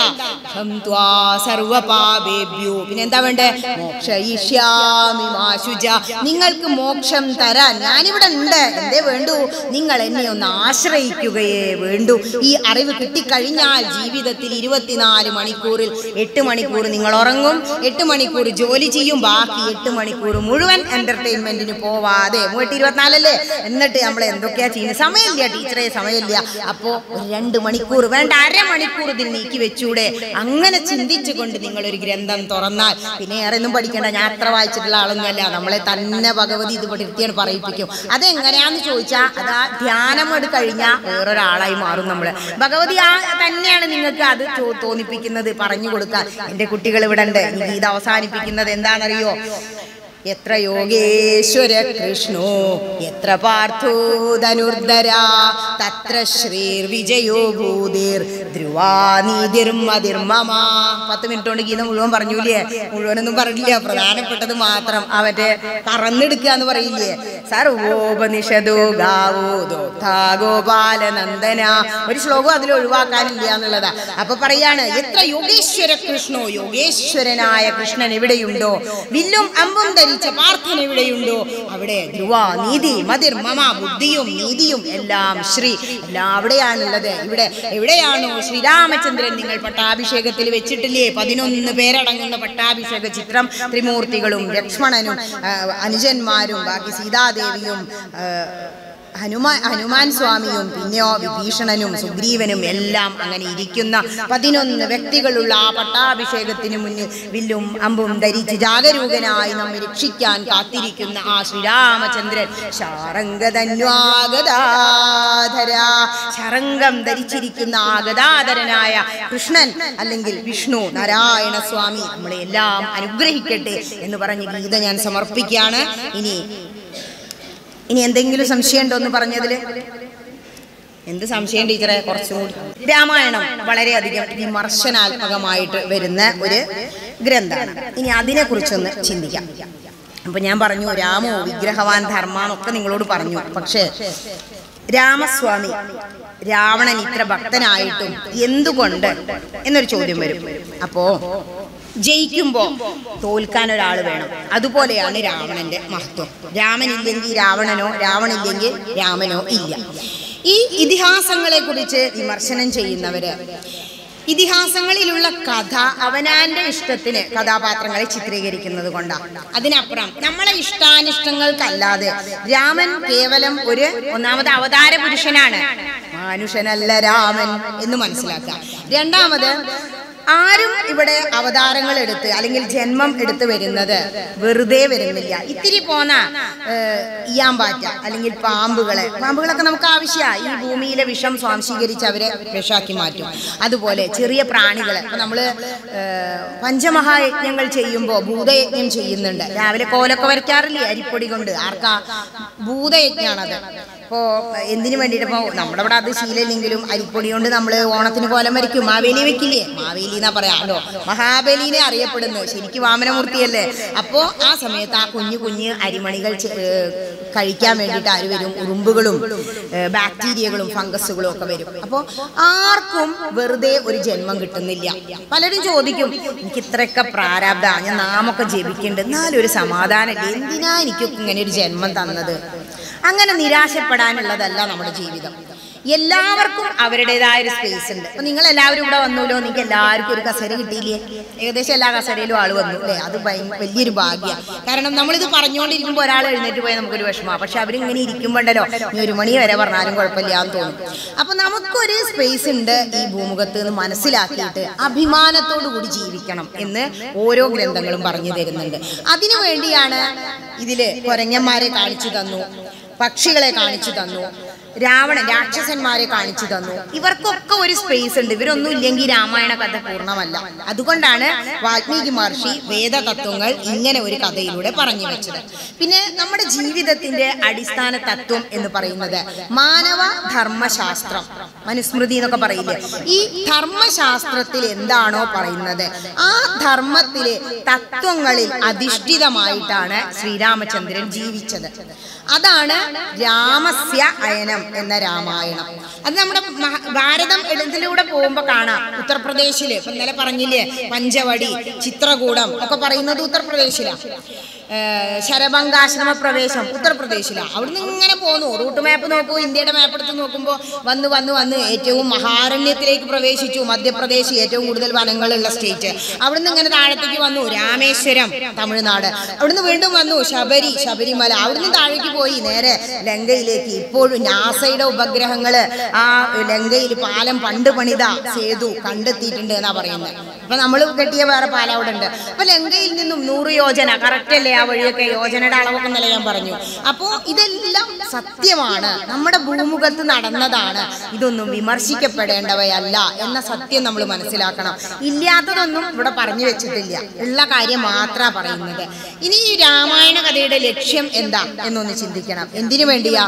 അഹം ത്വാ സർവപാപേഭ്യോ. പിന്നെ എന്താ വേണ്ടേ? മോക്ഷയിഷ്യാമി മാ ശുച, നിങ്ങൾക്ക് മോക്ഷം തരാൻ ഞാനിവിടെ ഉണ്ട്. എന്തേ വേണ്ടു? നിങ്ങൾ എന്നെ ഒന്ന് ആശ്രയിക്കുകയേ വേണ്ടു. ഈ അറിവ് കിട്ടിക്കഴിഞ്ഞാൽ ജീവിതത്തിൽ 24 മണിക്കൂറിൽ 8 മണിക്കൂർ നിങ്ങൾ ഉറങ്ങും, 8 മണിക്കൂർ ജോലി ചെയ്യും, ബാക്കി 8 മണിക്കൂർ മുഴുവൻ എന്റർടൈൻമെന്റിന് പോവാതെ. 24 അല്ലേ? എന്നിട്ട് നമ്മൾ എന്തൊക്കെയാ ചെയ്യുന്നത്? സമയമില്ല ടീച്ചറെ, സമയമില്ല. അപ്പോ 2 മണിക്കൂർ വേണ്ട, 1/2 മണിക്കൂർ ഇതിൽ നീക്കി വെച്ചൂടെ? അങ്ങനെ ചിന്തിച്ചുകൊണ്ട് നിങ്ങൾ ഒരു ഗ്രന്ഥം തുറന്നാൽ പിന്നെ ഏറെ ഒന്നും പഠിക്കേണ്ട. ഞാൻ അത്ര വായിച്ചിട്ടുള്ള ആളൊന്നുമല്ല. നമ്മളെ തന്നെ ഭഗവതി ഇത് പഠിപ്പിക്കാൻ പറയിപ്പിക്കും. അതെങ്ങനെയാന്ന് ചോദിച്ചാൽ അതാ ധ്യാനം കഴിഞ്ഞാൽ വേറൊരാളായി മാറും നമ്മള്. ഭഗവതി തന്നെയാണ് നിങ്ങൾക്ക് അത് തോന്നിപ്പിക്കുന്നത്, പറഞ്ഞു കൊടുക്കാൻ. എന്റെ കുട്ടികൾ ഇവിടെ ഉണ്ട്. ഗീത അവസാനിപ്പിക്കുന്നത് എന്താണെന്നറിയോ? എത്ര യോഗേശ്വര കൃഷ്ണോ എത്ര പാർത്ഥോ ധനുർധര തത്ര ശ്രീർ വിജയോ ഭൂതിർ ധ്രുവാനീതിർമതിർമമ. 10 മിനിറ്റ് കൊണ്ട് ഗീത മുഴുവൻ പറഞ്ഞൂലേ? മുഴുവനൊന്നും പറഞ്ഞില്ല, പ്രധാനപ്പെട്ടത് മാത്രം. അവന്റെ കറന്നെടുക്കുക എന്ന് പറയില്ലേ? സർവോപനിഷദോ ഗാവോ ദോക്താ ഗോപാലനന്ദന. ഒരു ശ്ലോകം അതിൽ ഒഴിവാക്കാനില്ല എന്നുള്ളതാ. അപ്പൊ പറയാണ്, എത്ര യോഗേശ്വര കൃഷ്ണോ, യോഗേശ്വരനായ കൃഷ്ണൻ എവിടെയുണ്ടോ, വില്ലും അമ്പും പാർത്ഥന എവിടെയുണ്ടോ അവിടെ ധ്രുവ നീതി മതിർ മമ, ബുദ്ധിയും നീതിയും എല്ലാം ശ്രീ, എല്ലാം അവിടെയാണുള്ളത്. ഇവിടെ എവിടെയാണോ ശ്രീരാമചന്ദ്രൻ നിങ്ങൾ പട്ടാഭിഷേകത്തിൽ വെച്ചിട്ടില്ലേ? 11 പേരടങ്ങുന്ന പട്ടാഭിഷേക ചിത്രം, ത്രിമൂർത്തികളും ലക്ഷ്മണനും അനുജന്മാരും ബാക്കി സീതാദേവിയും ഹനുമാൻ സ്വാമിയും പിന്നെയോ വിഭീഷണനും സുഗ്രീവനും എല്ലാം അങ്ങനെ ഇരിക്കുന്ന 11 വ്യക്തികളുള്ള ആ പട്ടാഭിഷേകത്തിന് മുന്നിൽ വില്ലും അമ്പും ധരിച്ച് ജാഗരൂകനായി നമ്മെ രക്ഷിക്കാൻ കാത്തിരിക്കുന്ന ആ ശ്രീരാമചന്ദ്രൻ ശരംഗം ധരിച്ചിരിക്കുന്ന ആ ഗദാധരനായ കൃഷ്ണൻ അല്ലെങ്കിൽ വിഷ്ണു നാരായണ സ്വാമി നമ്മളെ എല്ലാം അനുഗ്രഹിക്കട്ടെ എന്ന് പറഞ്ഞ് ഗീത ഞാൻ സമർപ്പിക്കുകയാണ്. ഇനി എന്തെങ്കിലും സംശയം ഉണ്ടോ എന്ന് പറഞ്ഞതിൽ? എന്ത് സംശയം ടീച്ചറെ? കുറച്ചുകൂടി. രാമായണം വളരെയധികം വിമർശനാത്മകമായിട്ട് വരുന്ന ഒരു ഗ്രന്ഥമാണ്. ഇനി അതിനെക്കുറിച്ചൊന്ന് ചിന്തിക്കാം. അപ്പൊ ഞാൻ പറഞ്ഞു രാമോ വിഗ്രഹവാൻ ധർമ്മന്നൊക്കെ നിങ്ങളോട് പറഞ്ഞു. പക്ഷേ രാമസ്വാമി രാവണൻ ഇത്ര ഭക്തനായിട്ടും എന്തുകൊണ്ട് എന്നൊരു ചോദ്യം വരും. അപ്പോ ജയിക്കുമ്പോ തോൽക്കാൻ ഒരാൾ വേണം. അതുപോലെയാണ് രാവണന്റെ മഹത്വം. രാമനില്ലെങ്കിൽ രാവണനോ, രാവണില്ലെങ്കിൽ രാമനോ ഇല്ല. ഈ ഇതിഹാസങ്ങളെ കുറിച്ച് വിമർശനം ചെയ്യുന്നവര് ഇതിഹാസങ്ങളിലുള്ള കഥ അവനാന്റെ ഇഷ്ടത്തിന് കഥാപാത്രങ്ങളെ ചിത്രീകരിക്കുന്നത് കൊണ്ടാണ്. അതിനപ്പുറം നമ്മളെ ഇഷ്ടാനിഷ്ടങ്ങൾക്കല്ലാതെ രാമൻ കേവലം ഒരു ഒന്നാമത് അവതാര പുരുഷനാണ്, മനുഷ്യനല്ല രാമൻ എന്ന് മനസ്സിലാക്കുക. രണ്ടാമത് ആരും ഇവിടെ അവതാരങ്ങൾ എടുത്ത് അല്ലെങ്കിൽ ജന്മം എടുത്ത് വരുന്നത് വെറുതെ വരുന്നില്ല. ഇത്തിരി പോന്ന ഈയാമ്പാറ്റ അല്ലെങ്കിൽ പാമ്പുകളൊക്കെ നമുക്ക് ആവശ്യമാണ്. ഈ ഭൂമിയിലെ വിഷം സ്വാംശീകരിച്ച് അവരെ വിഷാക്കി മാറ്റും. അതുപോലെ ചെറിയ പ്രാണികൾ, ഇപ്പൊ നമ്മള് പഞ്ചമഹായജ്ഞങ്ങൾ ചെയ്യുമ്പോൾ ഭൂതയജ്ഞം ചെയ്യുന്നുണ്ട്. രാവിലെ കോലൊക്കെ വരയ്ക്കാറില്ലേ അരിപ്പൊടി കൊണ്ട്? ആർക്കാ? ഭൂതയജ്ഞാണത്. ഇപ്പോൾ എന്തിനു വേണ്ടിയിട്ട്, ഇപ്പോൾ നമ്മുടെ ഇവിടെ അത് ശീലമില്ലെങ്കിലും അരിപ്പൊടി കൊണ്ട് നമ്മൾ ഓണത്തിന് കോലം വരയ്ക്കും. മാവേലി വെക്കില്ലേ? മാവേലി എന്നാ പറയാമല്ലോ. മഹാബലിനെ അറിയപ്പെടുന്നത് ശരിക്കും വാമനമൂർത്തിയല്ലേ. അപ്പോൾ ആ സമയത്ത് ആ കുഞ്ഞു അരിമണികൾ കഴിക്കാൻ വേണ്ടിയിട്ട് ആര് വരും? ഉറുമ്പുകളും ബാക്ടീരിയകളും ഫംഗസുകളും ഒക്കെ വരും. അപ്പോൾ ആർക്കും വെറുതെ ഒരു ജന്മം കിട്ടുന്നില്ല. പലരും ചോദിക്കും, എനിക്ക് ഇത്രയൊക്കെ പ്രാരാബ്ധമാണ്, ഞാൻ നാമൊക്കെ ജപിക്കുന്നുണ്ട്, എന്നാലും ഒരു സമാധാനമില്ല, എന്തിനാ എനിക്കൊക്കെ ഇങ്ങനെ ഒരു ജന്മം തന്നത്? അങ്ങനെ നിരാശപ്പെടാനുള്ളതല്ല നമ്മുടെ ജീവിതം. എല്ലാവർക്കും അവരുടേതായ ഒരു സ്പേസ് ഉണ്ട്. അപ്പൊ നിങ്ങൾ എല്ലാവരും ഇവിടെ വന്നല്ലോ, നിങ്ങൾക്ക് എല്ലാവർക്കും ഒരു കസേര കിട്ടിയില്ലേ? ഏകദേശം എല്ലാ കസേരയിലും ആള് വന്നു അല്ലേ? അത് വലിയൊരു ഭാഗ്യമാണ്. കാരണം നമ്മളിത് പറഞ്ഞുകൊണ്ടിരിക്കുമ്പോൾ ഒരാൾ എഴുന്നേറ്റ് പോയാൽ നമുക്കൊരു വിഷമമാണ്. പക്ഷെ അവരിങ്ങനെ ഇരിക്കുമ്പോണ്ടല്ലോ, ഇനി 1 മണി വരെ പറഞ്ഞാലും കുഴപ്പമില്ല എന്ന് തോന്നും. അപ്പൊ നമുക്കൊരു സ്പേസ് ഉണ്ട് ഈ ഭൂമുഖത്ത് എന്ന് മനസ്സിലാക്കിയിട്ട് അഭിമാനത്തോടു കൂടി ജീവിക്കണം എന്ന് ഓരോ ഗ്രന്ഥങ്ങളും പറഞ്ഞു തരുന്നുണ്ട്. അതിനു വേണ്ടിയാണ് ഇതില് കുരങ്ങന്മാരെ കാണിച്ചു തന്നു, പക്ഷികളെ കാണിച്ചു തന്നു, രാക്ഷസന്മാരെ കാണിച്ചു തന്നു. ഇവർക്കൊക്കെ ഒരു സ്പേസ് ഉണ്ട്. ഇവരൊന്നും ഇല്ലെങ്കിൽ രാമായണ കഥ പൂർണ്ണമല്ല. അതുകൊണ്ടാണ് വാൽമീകി മഹർഷി വേദതത്വങ്ങൾ ഇങ്ങനെ ഒരു കഥയിലൂടെ പറഞ്ഞു വെച്ചത്. പിന്നെ നമ്മുടെ ജീവിതത്തിന്റെ അടിസ്ഥാന തത്വം എന്ന് പറയുന്നത് മാനവ ധർമ്മശാസ്ത്രം, മനുസ്മൃതി എന്നൊക്കെ പറയില്ലേ, ഈ ധർമ്മശാസ്ത്രത്തിൽ എന്താണോ പറയുന്നത് ആ ധർമ്മത്തിലെ തത്വങ്ങളിൽ അധിഷ്ഠിതമായിട്ടാണ് ശ്രീരാമചന്ദ്രൻ ജീവിച്ചത്. അതാണ് രാമസ്യ അയനം എന്ന രാമായണം. അത് നമ്മുടെ ഭാരതം എഴുതിലൂടെ പോകുമ്പോ കാണാം. ഉത്തർപ്രദേശില് ഇപ്പൊ ഇന്നലെ പറഞ്ഞില്ലേ, പഞ്ചവടി, ചിത്രകൂടം ഒക്കെ പറയുന്നത് ഉത്തർപ്രദേശിലാണ്. ശരഭംഗാശ്രമ പ്രവേശം ഉത്തർപ്രദേശിലാണ്. അവിടുന്ന് ഇങ്ങനെ പോന്നു. റൂട്ട് മാപ്പ് നോക്കൂ, ഇന്ത്യയുടെ മാപ്പ് എടുത്ത് നോക്കുമ്പോൾ വന്ന് ഏറ്റവും മഹാരണ്യത്തിലേക്ക് പ്രവേശിച്ചു. മധ്യപ്രദേശ് ഏറ്റവും കൂടുതൽ വനങ്ങളുള്ള സ്റ്റേറ്റ്. അവിടുന്ന് ഇങ്ങനെ താഴത്തേക്ക് വന്നു രാമേശ്വരം തമിഴ്നാട്. അവിടുന്ന് വീണ്ടും വന്നു ശബരിമല. അവിടുന്ന് താഴേക്ക് പോയി നേരെ ലങ്കയിലേക്ക്. ഇപ്പോഴും നാസയുടെ ഉപഗ്രഹങ്ങള് ആ ലങ്കയിൽ പാലം പണ്ട് പണിത സേതു കണ്ടെത്തിയിട്ടുണ്ട് എന്നാ പറയുന്നത്. അപ്പൊ നമ്മൾ കെട്ടിയ വേറെ പാലം അവിടെ ഉണ്ട്. അപ്പൊ ലങ്കയിൽ നിന്നും 100 യോജന, കറക്റ്റ് അല്ലേ ആ വഴിയൊക്കെ? യോജനയുടെ അളവൊക്കെ ഇന്നലെ ഞാൻ പറഞ്ഞു. അപ്പോ ഇതെല്ലാം സത്യമാണ്, നമ്മുടെ ഭൂമുഖത്ത് നടന്നതാണ്. ഇതൊന്നും വിമർശിക്കപ്പെടേണ്ടവയല്ല എന്ന സത്യം നമ്മൾ മനസ്സിലാക്കണം. ഇല്ലാത്തതൊന്നും ഇവിടെ പറഞ്ഞു വെച്ചിട്ടില്ല, ഉള്ള കാര്യം മാത്രമാണ് പറയുന്നത്. ഇനി ഈ രാമായണ കഥയുടെ ലക്ഷ്യം എന്താ എന്നൊന്ന് ചിന്തിക്കണം. എന്തിനു വേണ്ടിയാ?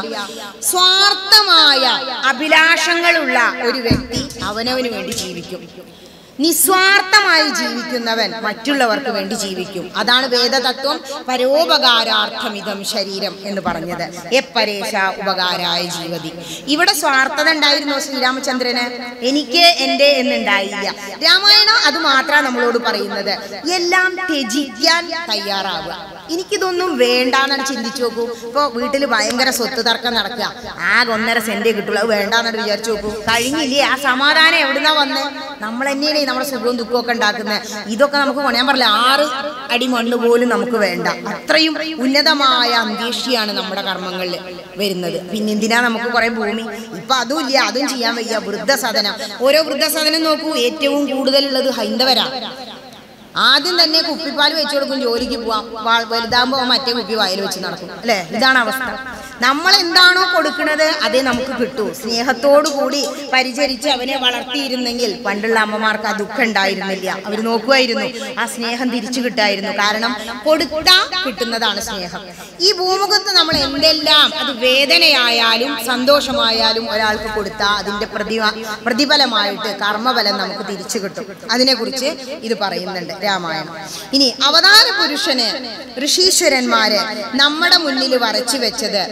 സ്വാർത്ഥമായ അഭിലാഷങ്ങളുള്ള ഒരു വ്യക്തി അവനവന് വേണ്ടി ജീവിക്കും. നിസ്വാർത്ഥമായി ജീവിക്കുന്നവൻ മറ്റുള്ളവർക്ക് വേണ്ടി ജീവിക്കും. അതാണ് വേദതത്വം. പരോപകാരാർത്ഥമിതം ശരീരം എന്ന് പറഞ്ഞത്. എപ്പരേശ ഉപകാരായ ജീവതി. ഇവിടെ സ്വാർത്ഥത ഉണ്ടായിരുന്നോ ശ്രീരാമചന്ദ്രന്? എനിക്ക് എൻ്റെ എന്നുണ്ടായില്ല. രാമായണം അത് മാത്രമാണ് നമ്മളോട് പറയുന്നത്. എല്ലാം ത്യജിക്കാൻ തയ്യാറാവുക. എനിക്കിതൊന്നും വേണ്ടാന്നാണ് ചിന്തിച്ചു നോക്കൂ. ഇപ്പോൾ വീട്ടിൽ ഭയങ്കര സ്വത്ത് തർക്കം നടക്കുക, ആകെ 1.5 സെന്റ് കിട്ടുള്ളൂ, അത് വേണ്ടാന്നാണ് വിചാരിച്ചു നോക്കൂ. കഴിഞ്ഞില്ലേ? ആ സമാധാനം എവിടുന്നാ വന്നേ? നമ്മൾ തന്നെയാണ് നമ്മുടെ സുഖവും ദുഃഖവും ഒക്കെ ഉണ്ടാക്കുന്നത്. ഇതൊക്കെ നമുക്ക് ഞാൻ പറഞ്ഞില്ല, 6 അടി മണ്ണ് പോലും നമുക്ക് വേണ്ട. അത്രയും ഉന്നതമായ അന്തരീക്ഷയാണ് നമ്മുടെ കർമ്മങ്ങളിൽ വരുന്നത്. പിന്നെ എന്തിനാ നമുക്ക് കുറെ ഭൂമി? ഇപ്പൊ അതും ഇല്ല, അതും ചെയ്യാൻ വയ്യ. വൃദ്ധസദനം, ഓരോ വൃദ്ധസദനം നോക്കൂ, ഏറ്റവും കൂടുതലുള്ളത് ഹൈന്ദവരാണ്. ആദ്യം തന്നെ കുപ്പിപ്പാൽ വെച്ചു കൊടുക്കും, ജോലിക്ക് പോവാം, വലുതാകുമ്പോൾ മറ്റേ കുപ്പി വായിൽ വെച്ച് നടക്കും, അല്ലേ? ഇതാണ് അവസ്ഥ. നമ്മൾ എന്താണോ കൊടുക്കുന്നത് അതേ നമുക്ക് കിട്ടൂ. സ്നേഹത്തോടു കൂടി പരിചരിച്ച് അവനെ വളർത്തിയിരുന്നെങ്കിൽ പണ്ടുള്ള അമ്മമാർക്ക് ആ ദുഃഖം ഉണ്ടായിരുന്നില്ല. അവർ നോക്കുമായിരുന്നു, ആ സ്നേഹം തിരിച്ചു കിട്ടായിരുന്നു. കാരണം കൊടുത്താ കിട്ടുന്നതാണ് സ്നേഹം. ഈ ഭൂമുഖത്ത് നമ്മൾ എന്തെല്ലാം, അത് വേദനയായാലും സന്തോഷമായാലും ഒരാൾക്ക് കൊടുത്താൽ അതിന്റെ പ്രതിഫലമായിട്ട് കർമ്മഫലം നമുക്ക് തിരിച്ചു കിട്ടും. അതിനെക്കുറിച്ച് ഇത് പറയുന്നുണ്ട് രാമായണം. ഇനി അവതാര പുരുഷന് ഋഷീശ്വരന്മാര് നമ്മുടെ മുന്നിൽ വരച്ചു വെച്ചത്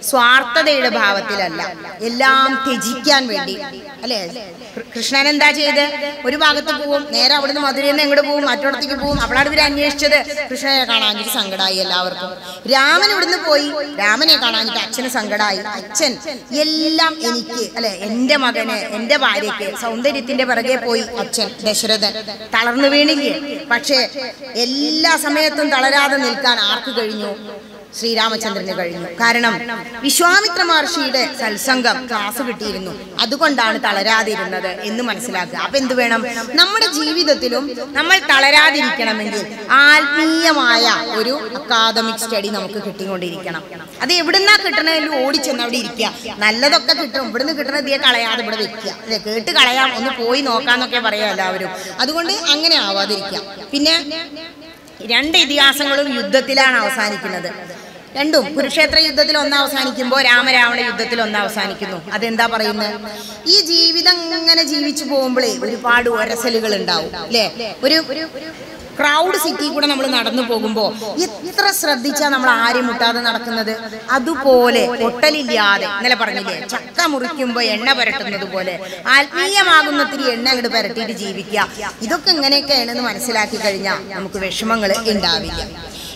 സ്വാർത്ഥതയുടെ ഭാവത്തിലല്ല, എല്ലാം ത്യജിക്കാൻ വേണ്ടി, അല്ലേ? കൃഷ്ണൻ എന്താ ചെയ്ത്? ഒരു ഭാഗത്ത് പോവും, നേരെ അവിടുന്ന് മധുരയിൽ നിന്ന് എങ്ങോട്ട് പോവും, മറ്റൊടത്തേക്ക് പോവും. അപ്പോഴാണ് ഇവർ അന്വേഷിച്ചത്. കൃഷ്ണനെ കാണാഞ്ഞിട്ട് സങ്കടമായി എല്ലാവർക്കും. രാമൻ ഇവിടുന്ന് പോയി, രാമനെ കാണാഞ്ഞിട്ട് അച്ഛന് സങ്കടമായി. അച്ഛൻ എല്ലാം എനിക്ക്, അല്ലെ, എൻ്റെ മകന്, എൻ്റെ ഭാര്യയ്ക്ക് സൗന്ദര്യത്തിന്റെ പിറകെ പോയി അച്ഛൻ ദശരഥൻ തളർന്നു വീണില്ലേ? പക്ഷേ എല്ലാ സമയത്തും തളരാതെ നിൽക്കാൻ ആർക്ക് കഴിഞ്ഞു? ശ്രീരാമചന്ദ്രന് കഴിഞ്ഞു. കാരണം വിശ്വാമിത്ര മഹർഷിയുടെ സത്സംഗം ക്ലാസ് കിട്ടിയിരുന്നു, അതുകൊണ്ടാണ് തളരാതിരുന്നത് എന്ന് മനസ്സിലാക്കുക. അപ്പൊ എന്ത് വേണം? നമ്മുടെ ജീവിതത്തിലും നമ്മൾ തളരാതിരിക്കണമെങ്കിൽ ആത്മീയമായ ഒരു അക്കാദമിക് സ്റ്റഡി നമുക്ക് കിട്ടിക്കൊണ്ടിരിക്കണം. അത് എവിടുന്നാ കിട്ടണമെങ്കിലും ഓടിച്ചെന്ന് അവിടെ ഇരിക്കുക. നല്ലതൊക്കെ കിട്ടും, ഇവിടുന്ന് കിട്ടണത് ഇതേ കളയാതെ ഇവിടെ വെക്കുക, അല്ലെ? കേട്ട് കളയാം, ഒന്ന് പോയി നോക്കാന്നൊക്കെ പറയാം എല്ലാവരും. അതുകൊണ്ട് അങ്ങനെ ആവാതിരിക്കാം. പിന്നെ 2 ഇതിഹാസങ്ങളും യുദ്ധത്തിലാണ് അവസാനിക്കുന്നത്. രണ്ടും കുരുക്ഷേത്ര യുദ്ധത്തിൽ ഒന്ന് അവസാനിക്കുമ്പോൾ രാമരാവണ യുദ്ധത്തിൽ ഒന്ന് അവസാനിക്കുന്നു. അതെന്താ പറയുന്നത്? ഈ ജീവിതം ഇങ്ങനെ ജീവിച്ചു പോകുമ്പോഴേ ഒരുപാട് ഒരസലുകൾ ഉണ്ടാവും, അല്ലേ? ഒരു ക്രൗഡ് സിറ്റി കൂടെ നമ്മൾ നടന്നു പോകുമ്പോൾ എത്ര ശ്രദ്ധിച്ചാ നമ്മൾ ആരെയും മുട്ടാതെ നടക്കുന്നത്. അതുപോലെ പൊട്ടലില്ലാതെ, ഇന്നലെ പറഞ്ഞില്ലേ, ചക്ക മുറിക്കുമ്പോൾ എണ്ണ പുരട്ടുന്നത് പോലെ ആത്മീയമാകുന്നത്തിരി എണ്ണ അങ്ങോട്ട് പുരട്ടിയിട്ട് ജീവിക്കുക. ഇതൊക്കെ എങ്ങനെയൊക്കെയാണെന്ന് മനസ്സിലാക്കി കഴിഞ്ഞാൽ നമുക്ക് വിഷമങ്ങൾ ഉണ്ടാവില്ല.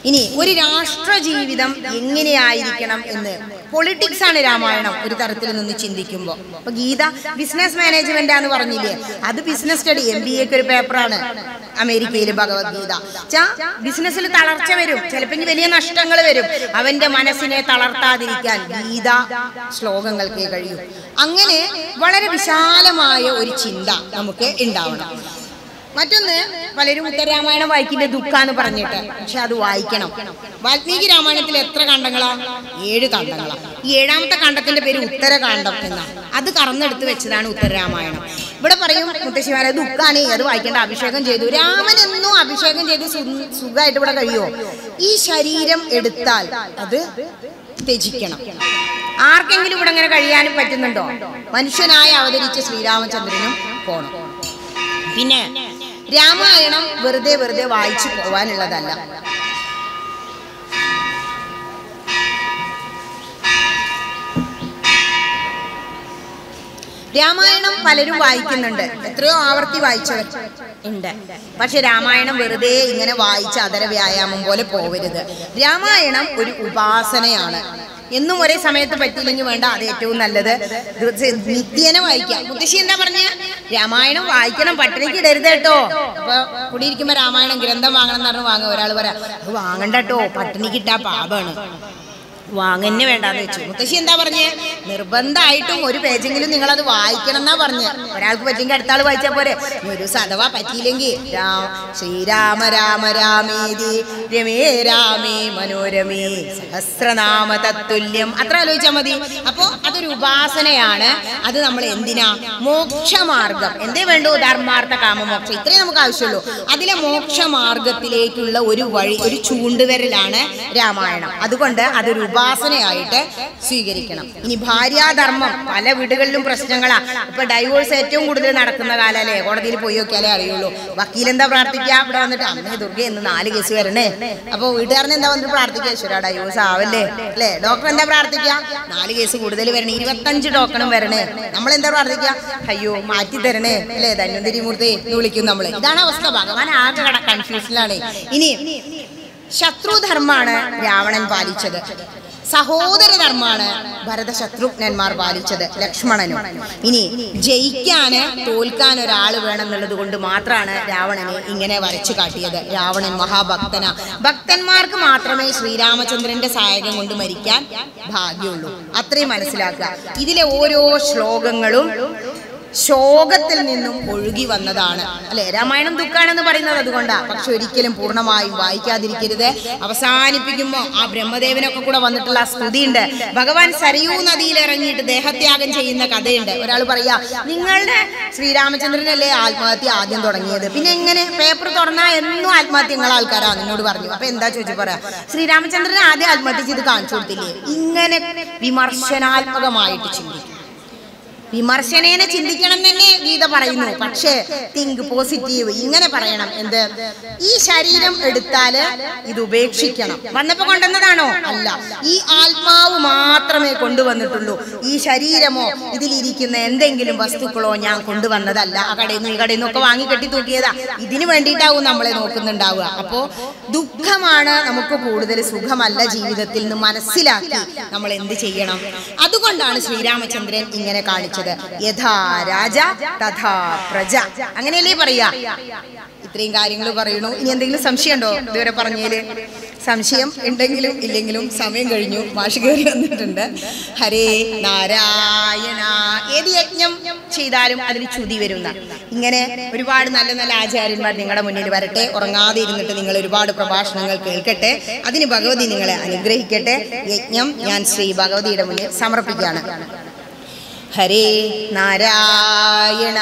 ഇനി ഒരു രാഷ്ട്ര ജീവിതം എങ്ങനെയായിരിക്കണം എന്ന് പൊളിറ്റിക്സ് ആണ് രാമായണം ഒരു തരത്തിൽ നിന്ന് ചിന്തിക്കുമ്പോൾ. അപ്പൊ ഗീത ബിസിനസ് മാനേജ്മെന്റ് ആന്ന് പറഞ്ഞില്ലേ, അത് ബിസിനസ് സ്റ്റഡി MBA ഒരു പേപ്പറാണ് അമേരിക്കയിൽ ഭഗവത്ഗീത. ബിസിനസ്സിൽ തളർച്ച വരും, ചിലപ്പോൾ വലിയ നഷ്ടങ്ങൾ വരും. അവന്റെ മനസ്സിനെ തളർത്താതിരിക്കാൻ ഗീത ശ്ലോകങ്ങൾക്കേ കഴിയും. അങ്ങനെ വളരെ വിശാലമായ ഒരു ചിന്ത നമുക്ക് ഉണ്ടാവണം. മറ്റൊന്ന്, പലരും ഉത്തരരാമായണം വായിക്കില്ല ദുഃഖാന്ന് പറഞ്ഞിട്ട്, പക്ഷെ അത് വായിക്കണം. വാൽമീകി രാമായണത്തിൽ എത്ര കാണ്ഡങ്ങളാ? 7 കാണ്ഡങ്ങളാ. ഈ 7ാമത്തെ കാണ്ഡത്തിന്റെ പേര് ഉത്തരകാണ്ഡം എന്നാണ്. അത് കറന്നെടുത്ത് വെച്ചതാണ് ഉത്തരരാമായണം. ഇവിടെ പറയും മുത്തശ്ശിമാരെ, ദുഃഖാണ്, അത് വായിക്കേണ്ട, അഭിഷേകം ചെയ്തു. രാമൻ എന്നും അഭിഷേകം ചെയ്ത് സുഖമായിട്ട് ഇവിടെ കഴിയുമോ? ഈ ശരീരം എടുത്താൽ അത് ത്യജിക്കണം. ആർക്കെങ്കിലും ഇവിടെ അങ്ങനെ കഴിയാനും പറ്റുന്നുണ്ടോ? മനുഷ്യനായി അവതരിച്ച ശ്രീരാമചന്ദ്രനും പോണം. പിന്നെ രാമായണം വെറുതെ വായിച്ചു പോവാനുള്ളതല്ല. രാമായണം പലരും വായിക്കുന്നുണ്ട്, എത്രയോ ആവർത്തി വായിച്ചവർ ഉണ്ട്. പക്ഷെ രാമായണം വെറുതെ ഇങ്ങനെ വായിച്ച് അതര വ്യായാമം പോലെ പോവരുത്. രാമായണം ഒരു ഉപാസനയാണ്. എന്നും ഒരേ സമയത്ത് പറ്റിയില്ലെങ്കിൽ വേണ്ട, അത് ഏറ്റവും നല്ലത് നിത്യേന വായിക്കാം. മുത്തശ്ശി എന്താ പറഞ്ഞ? രാമായണം വായിക്കണം, പട്ടിണിക്ക് ഇടരുത് കേട്ടോ. അപ്പൊ കുടിയിരിക്കുമ്പോ രാമായണം ഗ്രന്ഥം വാങ്ങണം എന്ന് പറഞ്ഞ് വാങ്ങുക. ഒരാൾ പറയാം, അത് വാങ്ങണ്ട കേട്ടോ, പട്ടിണിക്ക് ഇട്ടാ പാപമാണ്, വാങ്ങന്നെ വേണ്ടാന്ന് വെച്ചു. മുത്തശ്ശി എന്താ പറഞ്ഞേ? നിർബന്ധമായിട്ടും ഒരു പേജെങ്കിലും നിങ്ങളത് വായിക്കണം എന്നാ പറഞ്ഞ്. ഒരാൾക്ക് പറ്റിയെങ്കിൽ അടുത്ത ആൾ വായിച്ചാൽ പോരെ. ഒരു അഥവാ പറ്റിയില്ലെങ്കിൽ ശ്രീരാമ രാമ രാമേതി രമേ രാമേ മനോരമേ സഹസ്രനാമ തത്തുല്യം, അത്ര ആലോചിച്ചാൽ മതി. അപ്പോൾ അതൊരു ഉപാസനയാണ്. അത് നമ്മൾ എന്തിനാ? മോക്ഷമാർഗം. എന്തേ വേണ്ടു? ധർമാർത്ഥ കാമമോക്ഷം, ഇത്രയും നമുക്ക് ആവശ്യമുള്ളൂ. അതിലെ മോക്ഷമാർഗത്തിലേക്കുള്ള ഒരു വഴി, ഒരു ചൂണ്ടുവരലാണ് രാമായണം. അതുകൊണ്ട് അതൊരു ഉപാസനയായിട്ട് സ്വീകരിക്കണം. ഇനി ഭാര്യാധർമ്മം, പല വീടുകളിലും പ്രശ്നങ്ങളാ. ഇപ്പൊ ഡൈവോഴ്സ് ഏറ്റവും കൂടുതൽ നടക്കുന്ന കാലല്ലേ? കോടതിയിൽ പോയി നോക്കിയാലേ അറിയുള്ളൂ. വക്കീലെന്താ പ്രാർത്ഥിക്കുക? ഇവിടെ വന്നിട്ട് അമ്മേ ദുർഗ എന്ന് 4 കേസ് വരണേ. അപ്പൊ വീട്ടുകാരനെ എന്താ വന്നിട്ട് പ്രാർത്ഥിക്കുക? ഈശ്വരാ ഡൈവോഴ്സ് ആവല്ലേ, അല്ലേ? ഡോക്ടർ എന്താ പ്രാർത്ഥിക്കുക? 4 കേസ് കൂടുതൽ വരണേ, 25 ടോക്കണും വരണേ. നമ്മളെന്താ പ്രാർത്ഥിക്കുക? അയ്യോ മാറ്റി തരണേ, അല്ലേ? ധന്വന്തിരി മൂർത്തി എന്ന് വിളിക്കും നമ്മൾ. ഇതാണ് അവസ്ഥ. ഭഗവാൻ ആകെ കൺഫ്യൂഷനിലാണ്. ഇനി ശത്രുധർമ്മാണ് രാവണൻ പാലിച്ചത്, സഹോദരധർമ്മാണ് ഭരത ശത്രുഘ്നന്മാർ പാലിച്ചത്, ലക്ഷ്മണനും. ഇനി ജയിക്കാന് തോൽക്കാൻ ഒരാൾ വേണം എന്നുള്ളത് കൊണ്ട് മാത്രമാണ് രാവണനെ ഇങ്ങനെ വരച്ചു കാട്ടിയത്. രാവണൻ മഹാഭക്തന, ഭക്തന്മാർക്ക് മാത്രമേ ശ്രീരാമചന്ദ്രന്റെ സഹായം കൊണ്ട് മരിക്കാൻ ഭാഗ്യമുള്ളൂ. അത്രയും മനസ്സിലാക്കുക. ഇതിലെ ഓരോ ശ്ലോകങ്ങളും ശോകത്തിൽ നിന്നും ഒഴുകി വന്നതാണ് അല്ലെ. രാമായണം ദുഃഖാണെന്ന് പറയുന്നത് അതുകൊണ്ടാണ്. പക്ഷെ ഒരിക്കലും പൂർണ്ണമായും വായിക്കാതിരിക്കരുത്. അവസാനിപ്പിക്കുമ്പോൾ ആ ബ്രഹ്മദേവനൊക്കെ കൂടെ വന്നിട്ടുള്ള ആ സ്തുതിയുണ്ട്. ഭഗവാൻ സരയൂ നദിയിൽ ഇറങ്ങിയിട്ട് ദേഹത്യാഗം ചെയ്യുന്ന കഥയുണ്ട്. ഒരാൾ പറയാ, നിങ്ങളുടെ ശ്രീരാമചന്ദ്രനല്ലേ ആത്മഹത്യ ആദ്യം തുടങ്ങിയത്, പിന്നെ എങ്ങനെ പേപ്പർ തുറന്നാൽ എന്നും ആത്മഹത്യങ്ങൾ ആൾക്കാരാണ് എന്നോട് പറഞ്ഞു. അപ്പൊ എന്താ ചോദിച്ചു പറയാ, ശ്രീരാമചന്ദ്രനെ ആദ്യം ആത്മഹത്യ ചെയ്ത് കാണിച്ചു കൊടുത്തില്ലേ. ഇങ്ങനെ വിമർശനാത്മകമായിട്ട് ചിന്തിക്കും. വിമർശനേനെ ചിന്തിക്കണം തന്നെ ഗീത പറയുന്നു. പക്ഷേ തിങ്ക് പോസിറ്റീവ്, ഇങ്ങനെ പറയണം. എന്ത്, ഈ ശരീരം എടുത്താല് ഇത് ഉപേക്ഷിക്കണം. വന്നപ്പോ കൊണ്ടുവന്നതാണോ? അല്ല. ഈ ആത്മാവ് മാത്രമേ കൊണ്ടുവന്നിട്ടുള്ളൂ. ഈ ശരീരമോ ഇതിലിരിക്കുന്ന എന്തെങ്കിലും വസ്തുക്കളോ ഞാൻ കൊണ്ടുവന്നതല്ല. ആ കടയിൽ നിന്ന് ഈ കടയിൽ നിന്നൊക്കെ വാങ്ങി കെട്ടി തൂക്കിയതാ. ഇതിന് വേണ്ടിയിട്ടാവും നമ്മളെ നോക്കുന്നുണ്ടാവുക. അപ്പോ ദുഃഖമാണ് നമുക്ക് കൂടുതൽ, സുഖമല്ല ജീവിതത്തിൽ നിന്ന് മനസ്സിലാക്കി നമ്മൾ എന്ത് ചെയ്യണം. അതുകൊണ്ടാണ് ശ്രീരാമചന്ദ്രൻ ഇങ്ങനെ കാണിച്ചത്. യഥാ രാജ തഥാ പ്രജ, അങ്ങനെയല്ലേ പറയാ. ഇത്രയും കാര്യങ്ങൾ പറയണു. ഇനി എന്തെങ്കിലും സംശയം ഉണ്ടോ ഇതുവരെ പറഞ്ഞതില്? സംശയം ഉണ്ടെങ്കിലും ഇല്ലെങ്കിലും സമയം കഴിഞ്ഞു. മാഷ് കയറി വന്നിട്ടുണ്ട്. ഹരേ നാരായണ. ഏത് യജ്ഞം ചെയ്താലും അതിന് ചുതി വരുന്ന ഇങ്ങനെ ഒരുപാട് നല്ല നല്ല ആചാര്യന്മാർ നിങ്ങളുടെ മുന്നിൽ വരട്ടെ. ഉറങ്ങാതെ ഇരുന്നിട്ട് നിങ്ങൾ ഒരുപാട് പ്രഭാഷണങ്ങൾ കേൾക്കട്ടെ. അതിന് ഭഗവതി നിങ്ങളെ അനുഗ്രഹിക്കട്ടെ. യജ്ഞം ഞാൻ ശ്രീ ഭഗവതിയുടെ മുന്നിൽ സമർപ്പിക്കുകയാണ്. ഹരേ നാരായണ.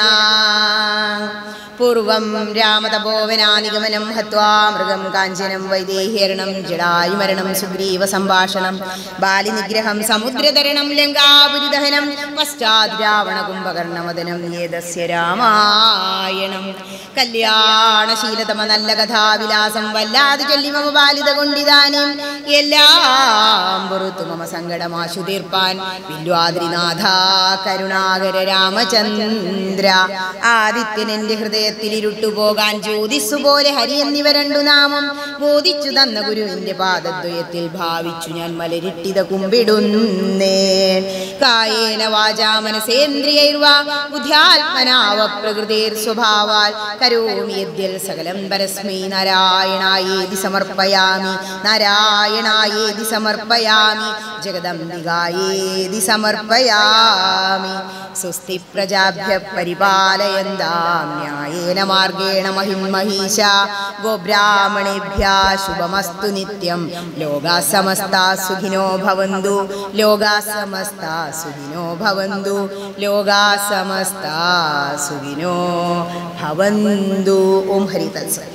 പൂർവം രാമതപോവനാനിഗമനം ഹത്വാ മൃഗം കാഞ്ചനം വൈദേഹ്യരണം ജടായുമരണം സുഗ്രീവ സംഭാഷണം ബാലിനിഗ്രഹം സമുദ്രതരണം ലങ്കാപുരിദഹനം പശ്ചാത് രാവണ കുംഭകർണമദനം ഏതസ്യ രാമായണം. കല്യാണശീലതമ നല്ല കഥാവിലാസം വല്ലാതെ ചൊല്ലി മമ ബാലിത കൊണ്ടിതാനും എല്ലാം പുറത്തു മമ സങ്കടമാശു തീർപ്പാൻ വില്വാദ്രിനാഥ കരുണാകര രാമചന്ദ്ര. ആദിത്യൻ എന്റെ ഹൃദയത്തിലിരുട്ടുപോകാൻ ജ്യോതിസ്സു പോലെ ഹരി എന്നിവ രണ്ടു നാമം ബോധിച്ചു തന്ന ഗുരുവിന്റെ പാദദ്വയത്തിൽ ഭാവിച്ചു ഞാൻ മലരിട്ടിത കുമ്പിടുന്നേ. കായേന വാചാ മനസേന്ദ്രിയൈർവാ ബുദ്ധ്യാത്മനാവ പ്രകൃതിർ സ്വഭാവാൽ കരോമി യദ്യൽ സകലം പരസ്മൈ നാരായണായേതി സമർപ്പയാമി. നാരായണായേതി സമർപ്പയാമി. ജഗദംബികായേതി സമർപ്പയാമി. സ്വസ്തി പ്രജാഭ്യഃ പരിപാലയന്താം ന്യായേന മാർഗേണ മഹിം മഹീശാ. ഗോബ്രാഹ്മണേഭ്യഃ ശുഭമസ്തു നിത്യം. ലോകാ സമസ്താ സുഖിനോ ഭവന്തു. ലോകാ സമസ്താ സുഖിനോ ഭവന്തു. ലോകാ സമസ്താ സുഖിനോ ഭവന്തു. ഓം ഹരി തത്സത്.